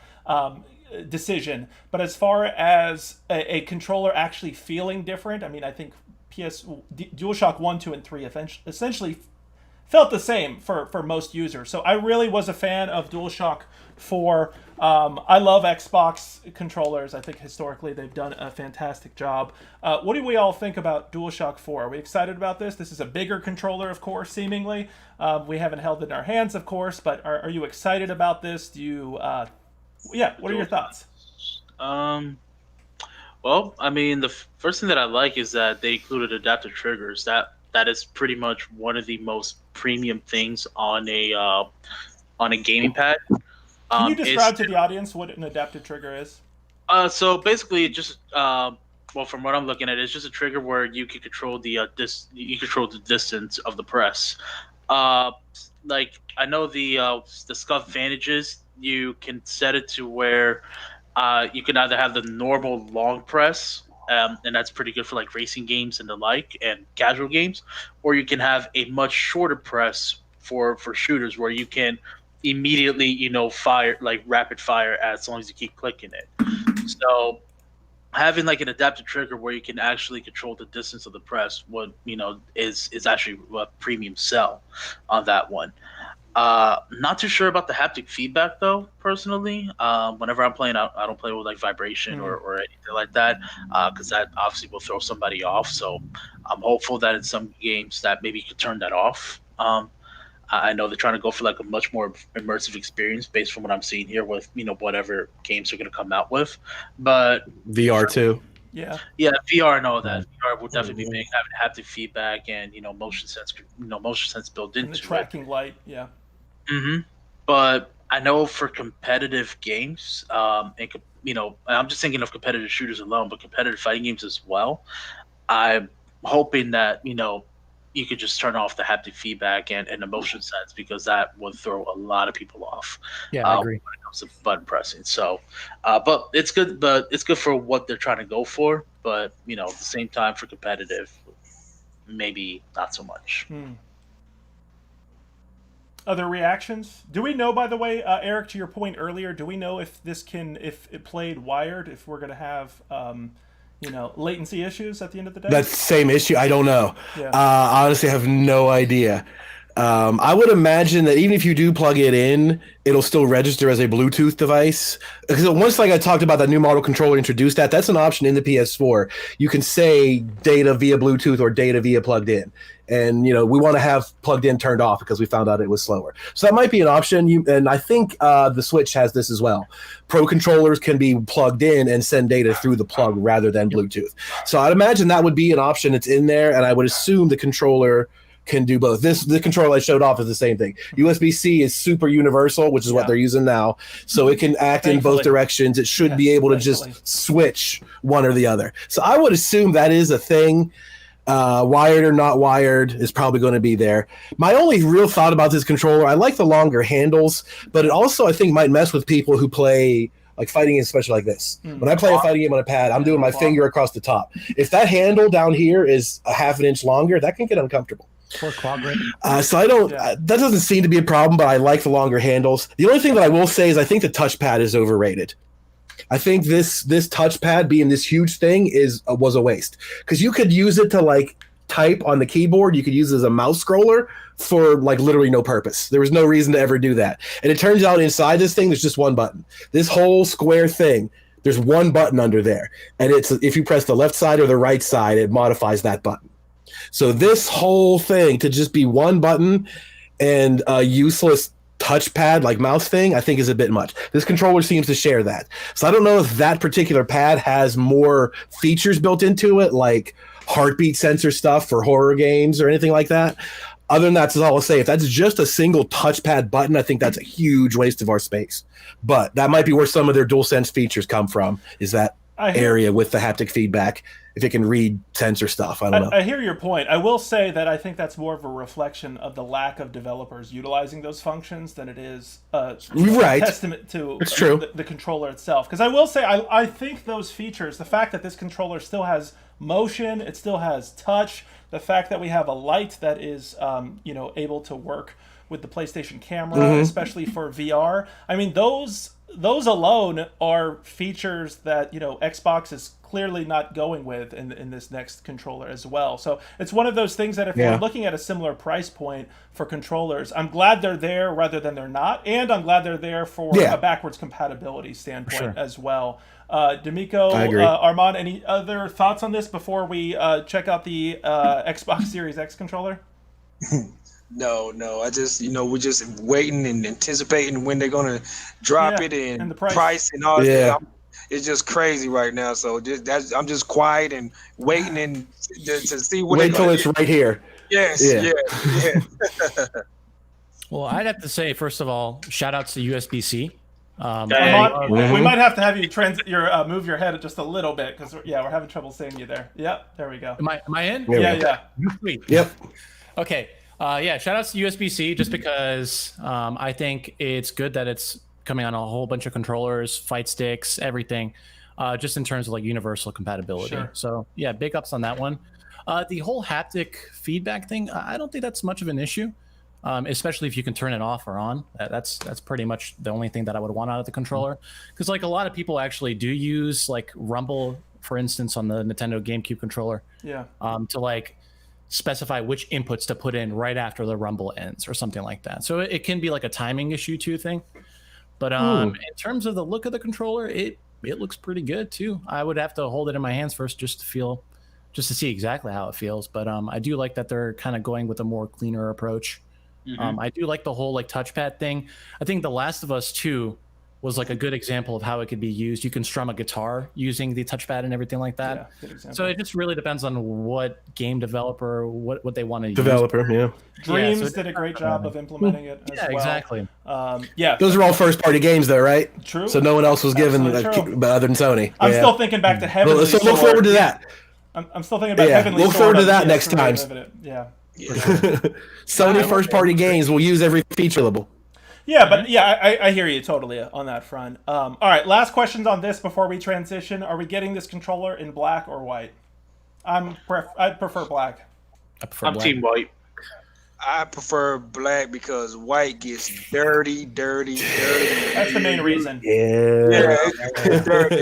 decision. But as far as a controller actually feeling different, I mean, I think DualShock 1, 2, and 3 essentially felt the same for most users. So I really was a fan of DualShock 4. I love Xbox controllers. I think historically they've done a fantastic job. What do we all think about DualShock 4? Are we excited about this? This is a bigger controller, of course, seemingly. We haven't held it in our hands, of course, but are you excited about this? Do you, what are your thoughts? Well, I mean, the first thing that I like is that they included adaptive triggers. That is pretty much one of the most premium things on a gaming pad. Can you describe to the audience what an adaptive trigger is? So basically, just well, from what I'm looking at, it's just a trigger where you can control the distance of the press. Like I know the Scuff Vantages, you can set it to where you can either have the normal long press, and that's pretty good for like racing games and the like, and casual games, or you can have a much shorter press for shooters where you can immediately, fire, like rapid fire, as long as you keep clicking it. So having like an adaptive trigger where you can actually control the distance of the press, is actually a premium sell on that one. Not too sure about the haptic feedback though, personally. Whenever I'm playing, I don't play with like vibration or anything like that, because that obviously will throw somebody off. So I'm hopeful that in some games that maybe you could turn that off. I know they're trying to go for like a much more immersive experience based from what I'm seeing here with, whatever games they're going to come out with. But VR too. Yeah, VR and all that. VR will definitely be big, having haptic feedback and motion sense built into the tracking light. Yeah. But I know for competitive games, I'm just thinking of competitive shooters alone, but competitive fighting games as well. I'm hoping that you could just turn off the haptic feedback and the motion sense, because that would throw a lot of people off. Yeah, I agree. When it comes to button pressing. So, but it's good. But it's good for what they're trying to go for. But at the same time, for competitive, maybe not so much. Other reactions? Do we know, by the way, Eric, to your point earlier, do we know if it played wired, if we're going to have latency issues at the end of the day? That same issue, I don't know. Yeah. Honestly, I have no idea. I would imagine that even if you do plug it in, it'll still register as a Bluetooth device. Because once, like I talked about, that new model controller introduced that's an option in the PS4. You can say data via Bluetooth or data via plugged in. And, we want to have plugged in turned off because we found out it was slower. So that might be an option. And I think the Switch has this as well. Pro controllers can be plugged in and send data through the plug rather than Bluetooth. So I'd imagine that would be an option. It's in there. And I would assume the controller can do both. The controller I showed off is the same thing. USB-C is super universal, which is what they're using now. So it can act in both directions. It should be able to just switch one or the other. So I would assume that is a thing. Wired or not wired is probably going to be there. My only real thought about this controller, I like the longer handles, but it also, I think, might mess with people who play like fighting games, especially like this. When I play a fighting game on a pad, I'm doing my finger across the top. If that handle down here is a half an inch longer, that can get uncomfortable. For quad grip. So I don't. That doesn't seem to be a problem, but I like the longer handles. The only thing that I will say is I think the touchpad is overrated. I think this touchpad being this huge thing was a waste because you could use it to like type on the keyboard. You could use it as a mouse scroller for like literally no purpose. There was no reason to ever do that. And it turns out inside this thing, there's just one button. This whole square thing, there's one button under there. And it's if you press the left side or the right side, it modifies that button. So this whole thing to just be one button and a useless touchpad like mouse thing, I think is a bit much. This controller seems to share that. So I don't know if that particular pad has more features built into it, like heartbeat sensor stuff for horror games or anything like that. Other than that, that's all I'll say. If that's just a single touchpad button, I think that's a huge waste of our space. But that might be where some of their DualSense features come from, is that area with the haptic feedback. If it can read sensor stuff, I don't know. I hear your point. I will say that I think that's more of a reflection of the lack of developers utilizing those functions than it is a testament to the controller itself. Because I will say, I think those features, the fact that this controller still has motion, it still has touch, the fact that we have a light that is able to work with the PlayStation camera, especially for VR. I mean, those alone are features that Xbox is clearly not going with in this next controller as well. So it's one of those things that if we're looking at a similar price point for controllers, I'm glad they're there rather than they're not, and I'm glad they're there for a backwards compatibility standpoint as well. Dameko, Arman, any other thoughts on this before we check out the Xbox Series X controller? No. I just, we're just waiting and anticipating when they're gonna drop it and the price and all that. It's just crazy right now. So I'm just quiet and waiting and to see what. Wait till it's right here. Yes. Yeah. Well, I'd have to say, first of all, shout outs to USB-C. We might have to have you move your head just a little bit because we're having trouble seeing you there. Yep, there we go. Am I in? Yeah. Sweet. Yep. Okay. Shout outs to USB-C just because I think it's good that it's coming on a whole bunch of controllers, fight sticks, everything, just in terms of like universal compatibility. Sure. So yeah, big ups on that one. The whole haptic feedback thing, I don't think that's much of an issue, especially if you can turn it off or on. That's pretty much the only thing that I would want out of the controller, because like a lot of people actually do use like Rumble, for instance, on the Nintendo GameCube controller. To like specify which inputs to put in right after the rumble ends or something like that. So it can be like a timing issue too thing. But in terms of the look of the controller, it looks pretty good too. I would have to hold it in my hands first just to see exactly how it feels. But I do like that they're kind of going with a more cleaner approach. I do like the whole like touchpad thing. I think The Last of Us 2 was like a good example of how it could be used. You can strum a guitar using the touchpad and everything like that. So it just really depends on what game developer, what they want to use. Dreams did a great job of implementing it as well. Exactly. Those are all first-party games, though, right? True. So no one else was given other than Sony. I'm still thinking back to Heavenly So look forward to that. I'm still thinking about Heavenly Sword. Look forward to that next time. Sony first-party games will use every feature level. I hear you totally on that front. All right, last questions on this before we transition. Are we getting this controller in black or white? I'd prefer black. I'm team white. I prefer black because white gets dirty. That's the main reason. Yeah.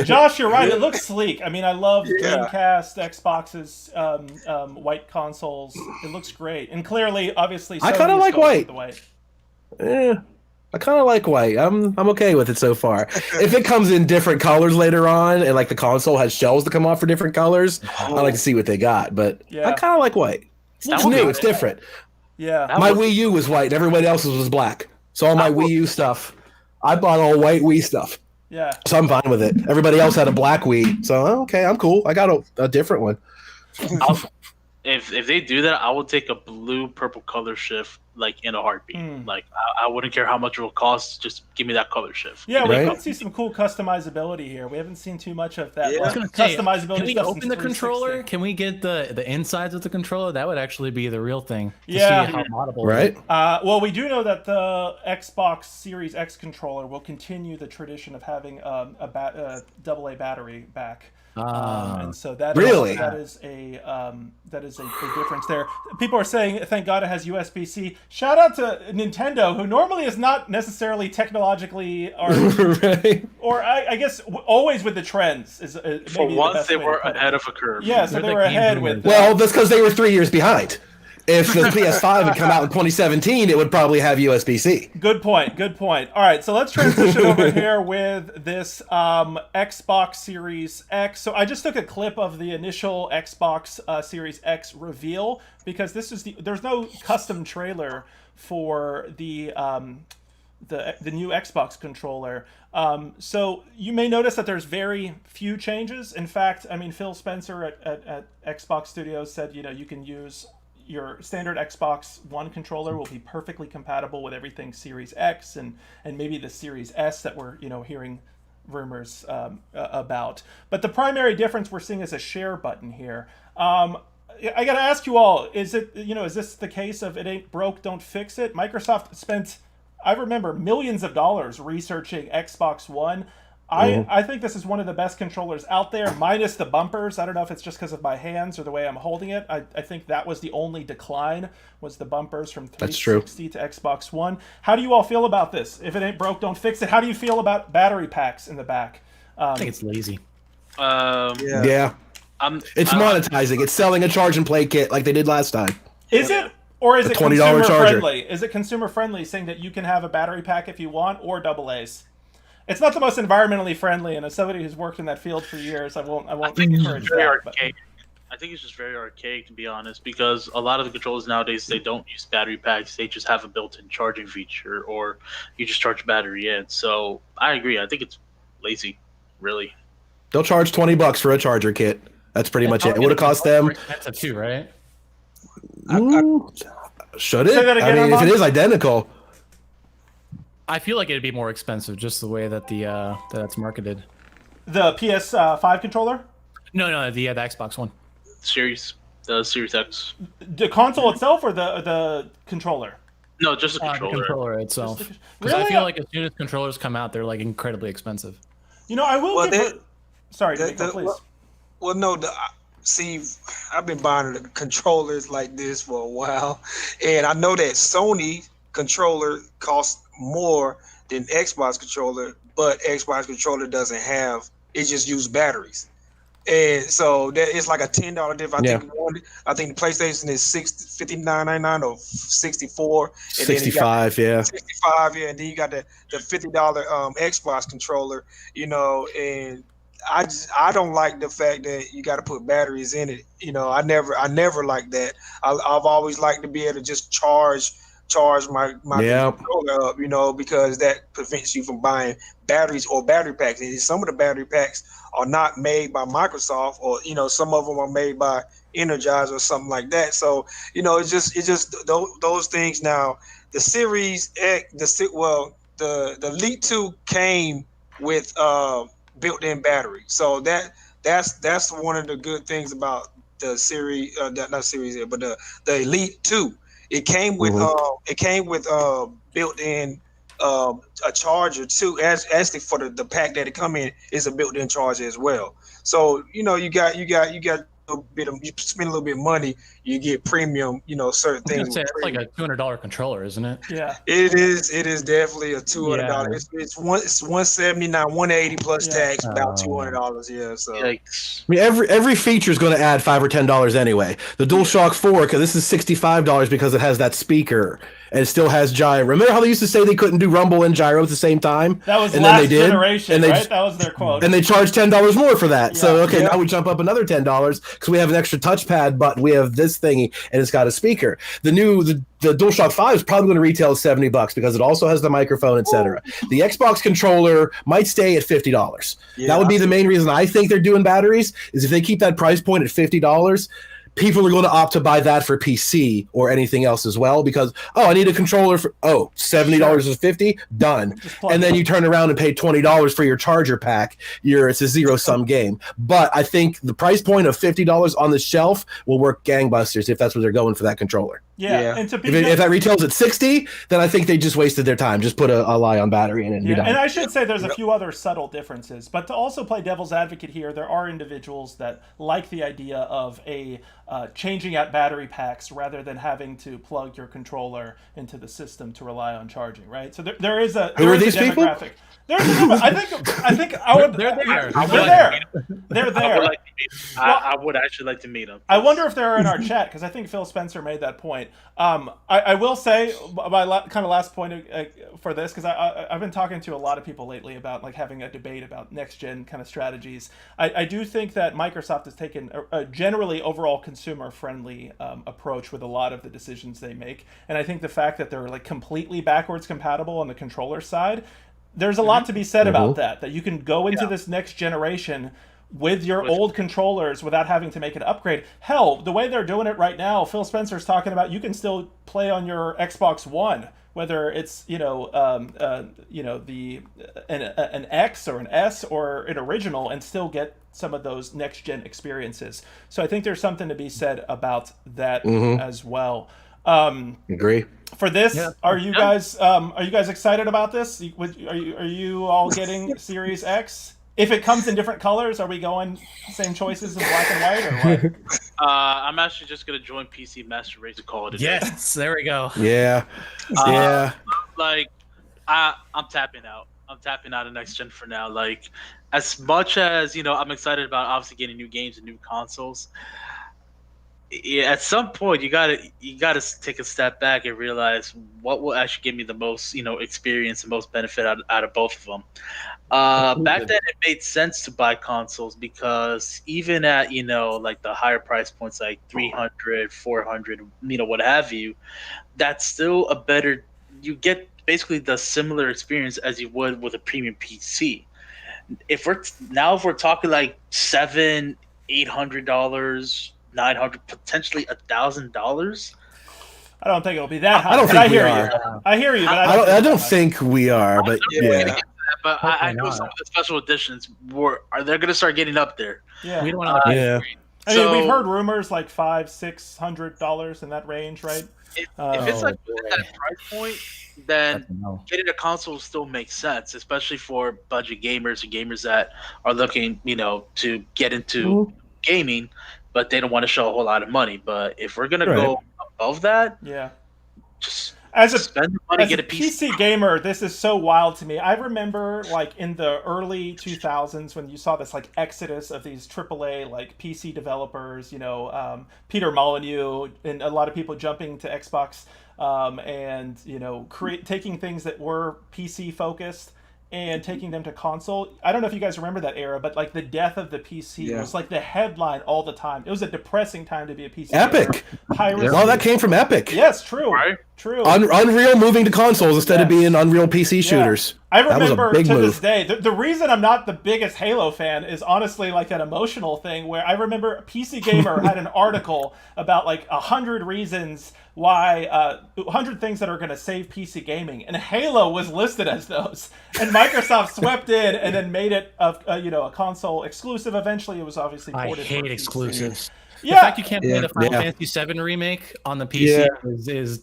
Josh, you're right. It looks sleek. I mean, I love Dreamcast, Xbox's white consoles. It looks great. And clearly, obviously, I kind of like white. Yeah. I kind of like white. I'm okay with it so far. If it comes in different colors later on, and like the console has shells to come off for different colors, I like to see what they got. But I kind of like white. It's new. It's different. My Wii U was white. Everybody else's was black. So all my Wii U stuff, I bought all white Wii stuff. So I'm fine with it. Everybody else had a black Wii. So okay, I'm cool. I got a different one. If they do that, I will take a blue purple color shift like in a heartbeat. Like I wouldn't care how much it will cost. Just give me that color shift. Yeah, Right. we could see some cool customizability here. We haven't seen too much of that. Yeah. like, I was customizability. Can we stuff open since the controller? 360. Can we get the insides of the controller? That would actually be the real thing. To Yeah. see how moddable Right? Well, we do know that the Xbox Series X controller will continue the tradition of having a AA battery back. And so that Really? that is a big difference there. People are saying, "Thank God it has USB-C." Shout out to Nintendo, who normally is not necessarily technologically Right. or I guess always with the trends. Is maybe For the once, best they way to were put it. ahead of a curve. Yeah, so They're they the were game ahead boomers. with. Well, that's because they were 3 years behind. If the PS5 had come out in 2017, it would probably have USB-C. Good point. Good point. All right, so let's transition over here with this Xbox Series X. So I just took a clip of the initial Xbox Series X reveal because there's no custom trailer for the new Xbox controller. So you may notice that there's very few changes. In fact, I mean, Phil Spencer at Xbox Studios said, you can use your standard Xbox One controller will be perfectly compatible with everything Series X and maybe the Series S that we're hearing rumors about. But the primary difference we're seeing is a share button here. I got to ask you all: is this the case of it ain't broke, don't fix it? Microsoft spent, I remember, millions of dollars researching Xbox One. I think this is one of the best controllers out there, minus the bumpers. I don't know if it's just because of my hands or the way I'm holding it. I think that was the only decline, was the bumpers from 360 to Xbox One. How do you all feel about this? If it ain't broke, don't fix it. How do you feel about battery packs in the back? I think it's lazy. Yeah. It's monetizing. It's selling a charge and play kit like they did last time. Is it? Or is it $20 consumer charger. friendly? Is it consumer friendly, saying that you can have a battery pack if you want, or AA's? It's not the most environmentally friendly, and as somebody who's worked in that field for years, I won't encourage that. Archaic. I think it's just very archaic, to be honest, because a lot of the controllers nowadays, they don't use battery packs. They just have a built-in charging feature, or you just charge battery in. So I agree. I think it's lazy, really. They'll charge $20 for a charger kit. That's pretty much it. It would have cost them. Expensive too, right? Should it? Say that again, I mean, if Arman? it is identical. I feel like it'd be more expensive just the way that that's marketed. The PS5 controller? No, the Xbox One. The Series X. The console itself or the controller? No, just the The controller. controller itself. Just the- Because I Really? feel like as soon as controllers come out, they're like incredibly expensive. I will Well, give Sorry, the- Dameko, the- please. Well, no, see, I've been buying the controllers like this for a while, and I know that Sony controller costs more than Xbox controller, but Xbox controller doesn't have, it just uses batteries. And so that it's like a $10 difference. I think the PlayStation is $59.99 or 64. And 65, yeah. 65, yeah, and then you got the $50 Xbox controller, and I don't like the fact that you got to put batteries in it. I never liked that. I've always liked to be able to just charge my controller up, because that prevents you from buying batteries or battery packs. And some of the battery packs are not made by Microsoft, or some of them are made by Energize or something like that. So it's just those things. Now the Series X, the Elite 2 came with built-in battery, so that's one of the good things about the series, not Series X, but the Elite 2. It came with built-in a charger too. Actually, for the pack that it come in is a built-in charger as well. So you got a bit of, you spend a little bit of money, you get premium, certain things. It's like a $200 controller, isn't it? Yeah. It is definitely a $200. Yeah. It's $179, $180 plus tax, about $200. Yeah. So Yikes. I mean, every feature is going to add $5 or $10 anyway. The DualShock 4, because this is $65 because it has that speaker and it still has gyro. Remember how they used to say they couldn't do rumble and gyro at the same time? That was and last then they did, generation, and they, right? That was their quote. And they charged $10 more for that. So Yeah. now we jump up another $10 because we have an extra touchpad button. We have this thingy and it's got a speaker. The DualShock 5 is probably going to retail at $70 because it also has the microphone, etc. The Xbox controller might stay at $50. Yeah, that would be the main reason I think they're doing batteries, is if they keep that price point at $50, people are going to opt to buy that for PC or anything else as well because, I need a controller for, $70 is $50, done. And then you turn around and pay $20 for your charger pack. It's a zero-sum game. But I think the price point of $50 on the shelf will work gangbusters if that's what they're going for that controller. Yeah. And if that retails at $60, then I think they just wasted their time. Just put a Li-on battery in it. And I should say there's a few other subtle differences. But to also play devil's advocate here, there are individuals that like the idea of changing out battery packs rather than having to plug your controller into the system to rely on charging, right? So there is a Who are these people? I think I would. They're there. They're there. I would actually like to meet them. I wonder if they're in our chat because I think Phil Spencer made that point. I will say my kind of last point for this because I've been talking to a lot of people lately about like having a debate about next gen kind of strategies. I do think that Microsoft has taken a generally overall consumer friendly approach with a lot of the decisions they make, and I think the fact that they're like completely backwards compatible on the controller side. There's a lot to be said about that you can go into this next generation with your old controllers without having to make an upgrade. Hell, the way they're doing it right now, Phil Spencer's talking about you can still play on your Xbox One, whether it's an X or an S or an original, and still get some of those next gen experiences. So I think there's something to be said about that as well. Agree. For this, are you guys excited about this? Are you all getting Series X? If it comes in different colors, are we going same choices in black and white or what? I'm actually just gonna join PC Master Race and call it a day. Yes, there we go. Yeah. Like I'm tapping out. I'm tapping out of next gen for now. Like as much as I'm excited about obviously getting new games and new consoles. Yeah, at some point you gotta take a step back and realize what will actually give me the most experience and most benefit out of both of them. Back then it made sense to buy consoles because even at like the higher price points like 300, 400, what have you, that's still you get basically the similar experience as you would with a premium PC. If we're talking like $700-$800, $900, potentially $1,000. I don't think it'll be that high. I don't think we are. I hear you, but I don't think we are. But yeah. But I know some of the special editions are they're going to start getting up there. Yeah. We don't want to. Yeah. I mean, we've heard rumors like $500-$600 in that range, right? If it's like that price point, then getting a console still makes sense, especially for budget gamers and gamers that are looking, to get into gaming, but they don't want to show a whole lot of money. But if we're gonna go above that, just spend the money, get a PC gamer. This is so wild to me. I remember like in the early 2000s when you saw this like exodus of these AAA like PC developers. Peter Molyneux and a lot of people jumping to Xbox and taking things that were PC focused and taking them to console. I don't know if you guys remember that era, but like the death of the PC was like the headline all the time. It was a depressing time to be a PC Epic. Well, that came from Epic. Yes, true. Right? True. Unreal moving to consoles instead of being Unreal PC shooters. I remember that was a big move. This day, the reason I'm not the biggest Halo fan is honestly like an emotional thing where I remember PC Gamer had an article about like 100 reasons why 100 things that are going to save PC gaming, and Halo was listed as those, and Microsoft swept in and then made it a console exclusive. Eventually it was obviously ported. I hate exclusives. Yeah. The fact you can't play the Final Fantasy VII remake on the PC is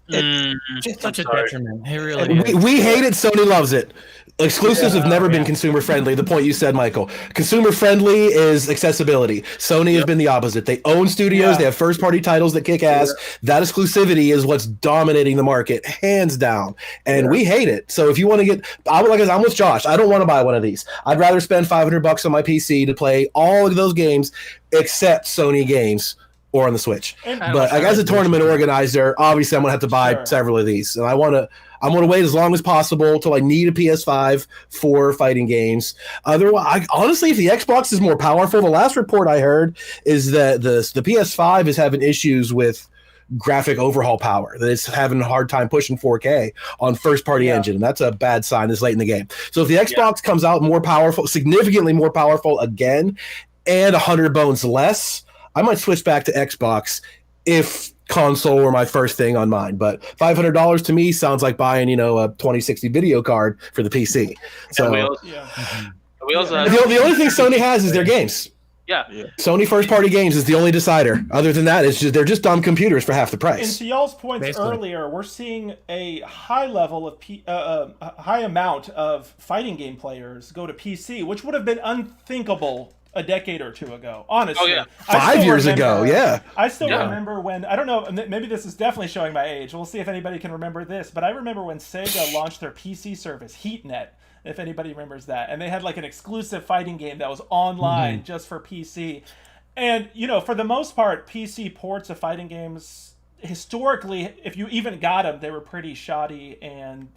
just such a detriment. It really is. We hate it. Sony loves it. Exclusives have never been consumer friendly. The point you said, Michael. Consumer friendly is accessibility. Sony has been the opposite. They own studios. They have first party titles that kick ass. That exclusivity is what's dominating the market, hands down. And we hate it. So if you want to get, I'm with Josh. I don't want to buy one of these. I'd rather spend $500 on my PC to play all of those games except Sony games. Or on the Switch. But as a tournament organizer, obviously I'm gonna have to buy several of these, and I'm gonna wait as long as possible till I need a PS5 for fighting games. Otherwise, honestly, if the Xbox is more powerful, the last report I heard is that the PS5 is having issues with graphic overhaul power, that it's having a hard time pushing 4K on first party engine, and that's a bad sign this late in the game. So if the Xbox comes out more powerful, significantly more powerful again, and 100 bones less, I might switch back to Xbox if console were my first thing on mine. But $500 to me sounds like buying, a 2060 video card for the PC. So we also have, the only thing Sony has is their games. Yeah. Sony first-party games is the only decider. Other than that, they're just dumb computers for half the price. And to y'all's points earlier, we're seeing a high level of a high amount of fighting game players go to PC, which would have been unthinkable a decade or two ago. Honestly, 5 years ago, yeah. I still remember when, I don't know, maybe this is definitely showing my age. We'll see if anybody can remember this, but I remember when Sega launched their PC service, HeatNet. If anybody remembers that. And they had like an exclusive fighting game that was online just for PC. And, for the most part, PC ports of fighting games, historically, if you even got them, they were pretty shoddy. And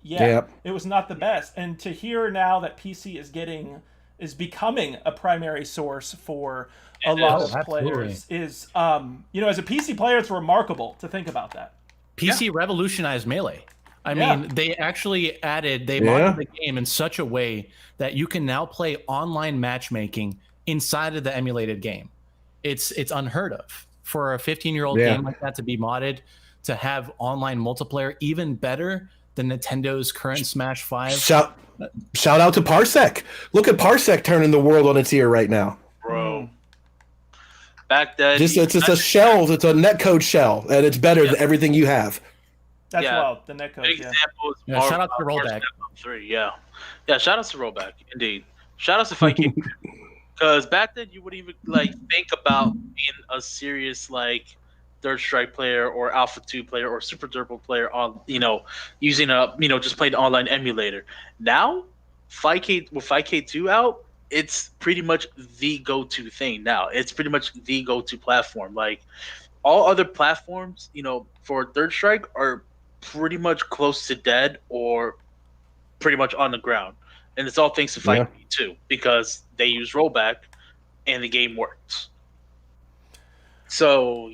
it was not the best. And to hear now that PC is becoming a primary source for a lot of players is, as a PC player, it's remarkable to think about that. PC revolutionized Melee. I mean, they actually modded the game in such a way that you can now play online matchmaking inside of the emulated game. It's unheard of for a 15-year-old game like that to be modded, to have online multiplayer, even better than Nintendo's current Smash 5. Shout out to Parsec. Look at Parsec turning the world on its ear right now. Bro. Back then, it's a shell. It's a netcode shell, and it's better than everything you have. That's wild. The netcode. Big example is shout out to Rollback. 3. Yeah, shout out to Rollback. Indeed. Shout out to Fight Game. Because back then you wouldn't even think about being a serious Third Strike player or Alpha 2 player or Super Turbo player on using just playing the online emulator. Now, with 5K2 out, it's pretty much the go-to thing now. It's pretty much the go-to platform. All other platforms, for Third Strike are pretty much close to dead or pretty much on the ground. And it's all thanks to Fight too, because they use rollback and the game works. So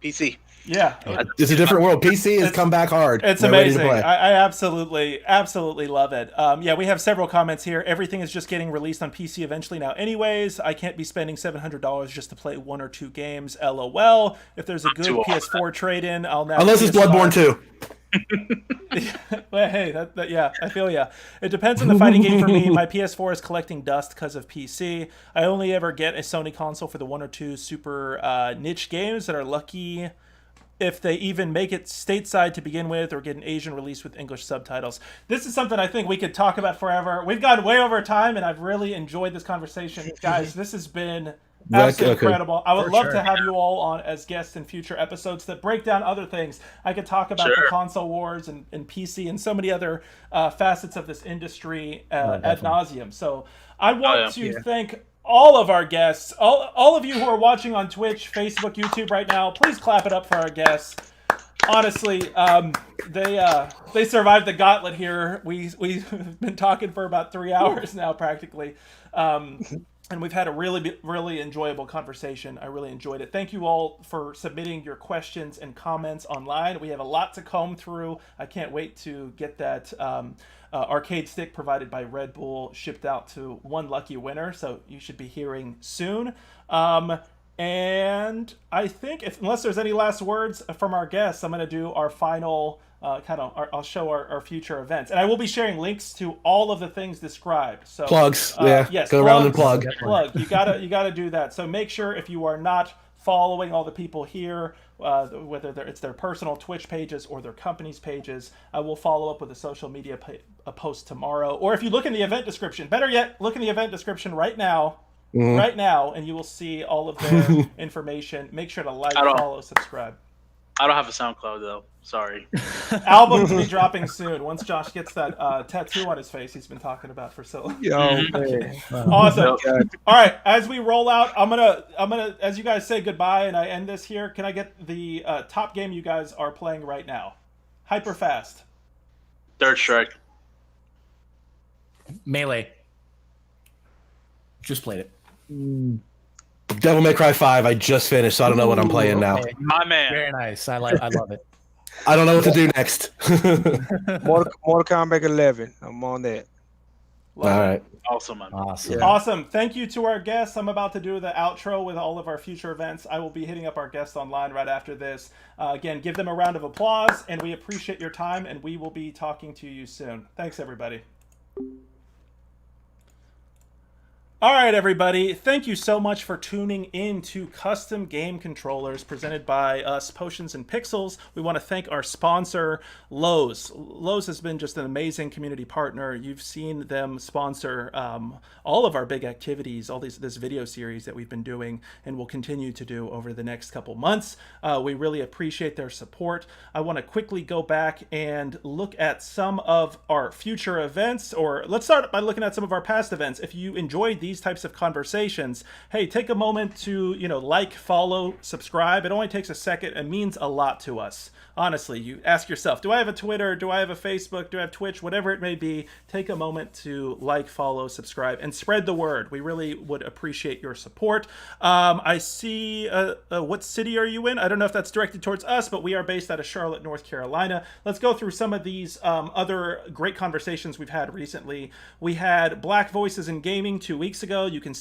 PC. Yeah, it's a different world. PC has come back hard. It's amazing. I absolutely love it. We have several comments here. Everything is just getting released on PC eventually now anyways. I can't be spending $700 just to play 1 or 2 games. LOL. If there's a good PS4 trade-in, I'll now... Unless it's Bloodborne 2. Well, hey, I feel ya. It depends on the fighting game for me. My PS4 is collecting dust because of PC. I only ever get a Sony console for the 1 or 2 super niche games that are lucky if they even make it stateside to begin with or get an Asian release with English subtitles. This is something I think we could talk about forever. We've gone way over time, and I've really enjoyed this conversation. Guys, this has been absolutely incredible. I would love to have you all on as guests in future episodes that break down other things. I could talk about the console wars and PC and so many other facets of this industry ad nauseum. So I want to thank all of our guests, all of you who are watching on Twitch, Facebook, YouTube right now. Please clap it up for our guests. Honestly, they survived the gauntlet here. We've been talking for about 3 hours now, practically. And we've had a really, really enjoyable conversation. I really enjoyed it. Thank you all for submitting your questions and comments online. We have a lot to comb through. I can't wait to get that arcade stick provided by Red Bull shipped out to one lucky winner. So you should be hearing soon. And I think, unless there's any last words from our guests, I'm going to do our final... I'll show our future events, and I will be sharing links to all of the things described. So plugs, yes, go around and plug. You gotta do that. So make sure if you are not following all the people here, whether it's their personal Twitch pages or their company's pages, I will follow up with a social media post tomorrow. Or if you look in the event description, better yet, look in the event description right now. Right now, and you will see all of their information. Make sure to follow, subscribe. I don't have a SoundCloud though. Sorry. Album to be dropping soon. Once Josh gets that tattoo on his face he's been talking about for so long. Awesome. All right, as we roll out, I'm gonna as you guys say goodbye and I end this here, can I get the top game you guys are playing right now? Hyper fast. Third Strike. Melee. Just played it. Devil May Cry 5, I just finished, so I don't know what I'm playing now. My man. Very nice. I love it. I don't know what to do next. Mortal Kombat 11. I'm on that. All right. Awesome, man. Awesome. Yeah. Awesome. Thank you to our guests. I'm about to do the outro with all of our future events. I will be hitting up our guests online right after this. Again, give them a round of applause, and we appreciate your time, and we will be talking to you soon. Thanks, everybody. All right, everybody. Thank you so much for tuning in to Custom Game Controllers presented by us, Potions and Pixels. We want to thank our sponsor, Lowe's. Lowe's has been just an amazing community partner. You've seen them sponsor all of our big activities, all this video series that we've been doing and will continue to do over the next couple months. We really appreciate their support. I want to quickly go back and look at some of our future events, or let's start by looking at some of our past events. If you enjoyed these types of conversations, hey, take a moment to, like, follow, subscribe. It only takes a second. It means a lot to us. Honestly, you ask yourself, do I have a Twitter? Do I have a Facebook? Do I have Twitch? Whatever it may be, take a moment to like, follow, subscribe, and spread the word. We really would appreciate your support. I see, what city are you in? I don't know if that's directed towards us, but we are based out of Charlotte, North Carolina. Let's go through some of these other great conversations we've had recently. We had Black Voices in Gaming 2 weeks ago. You can still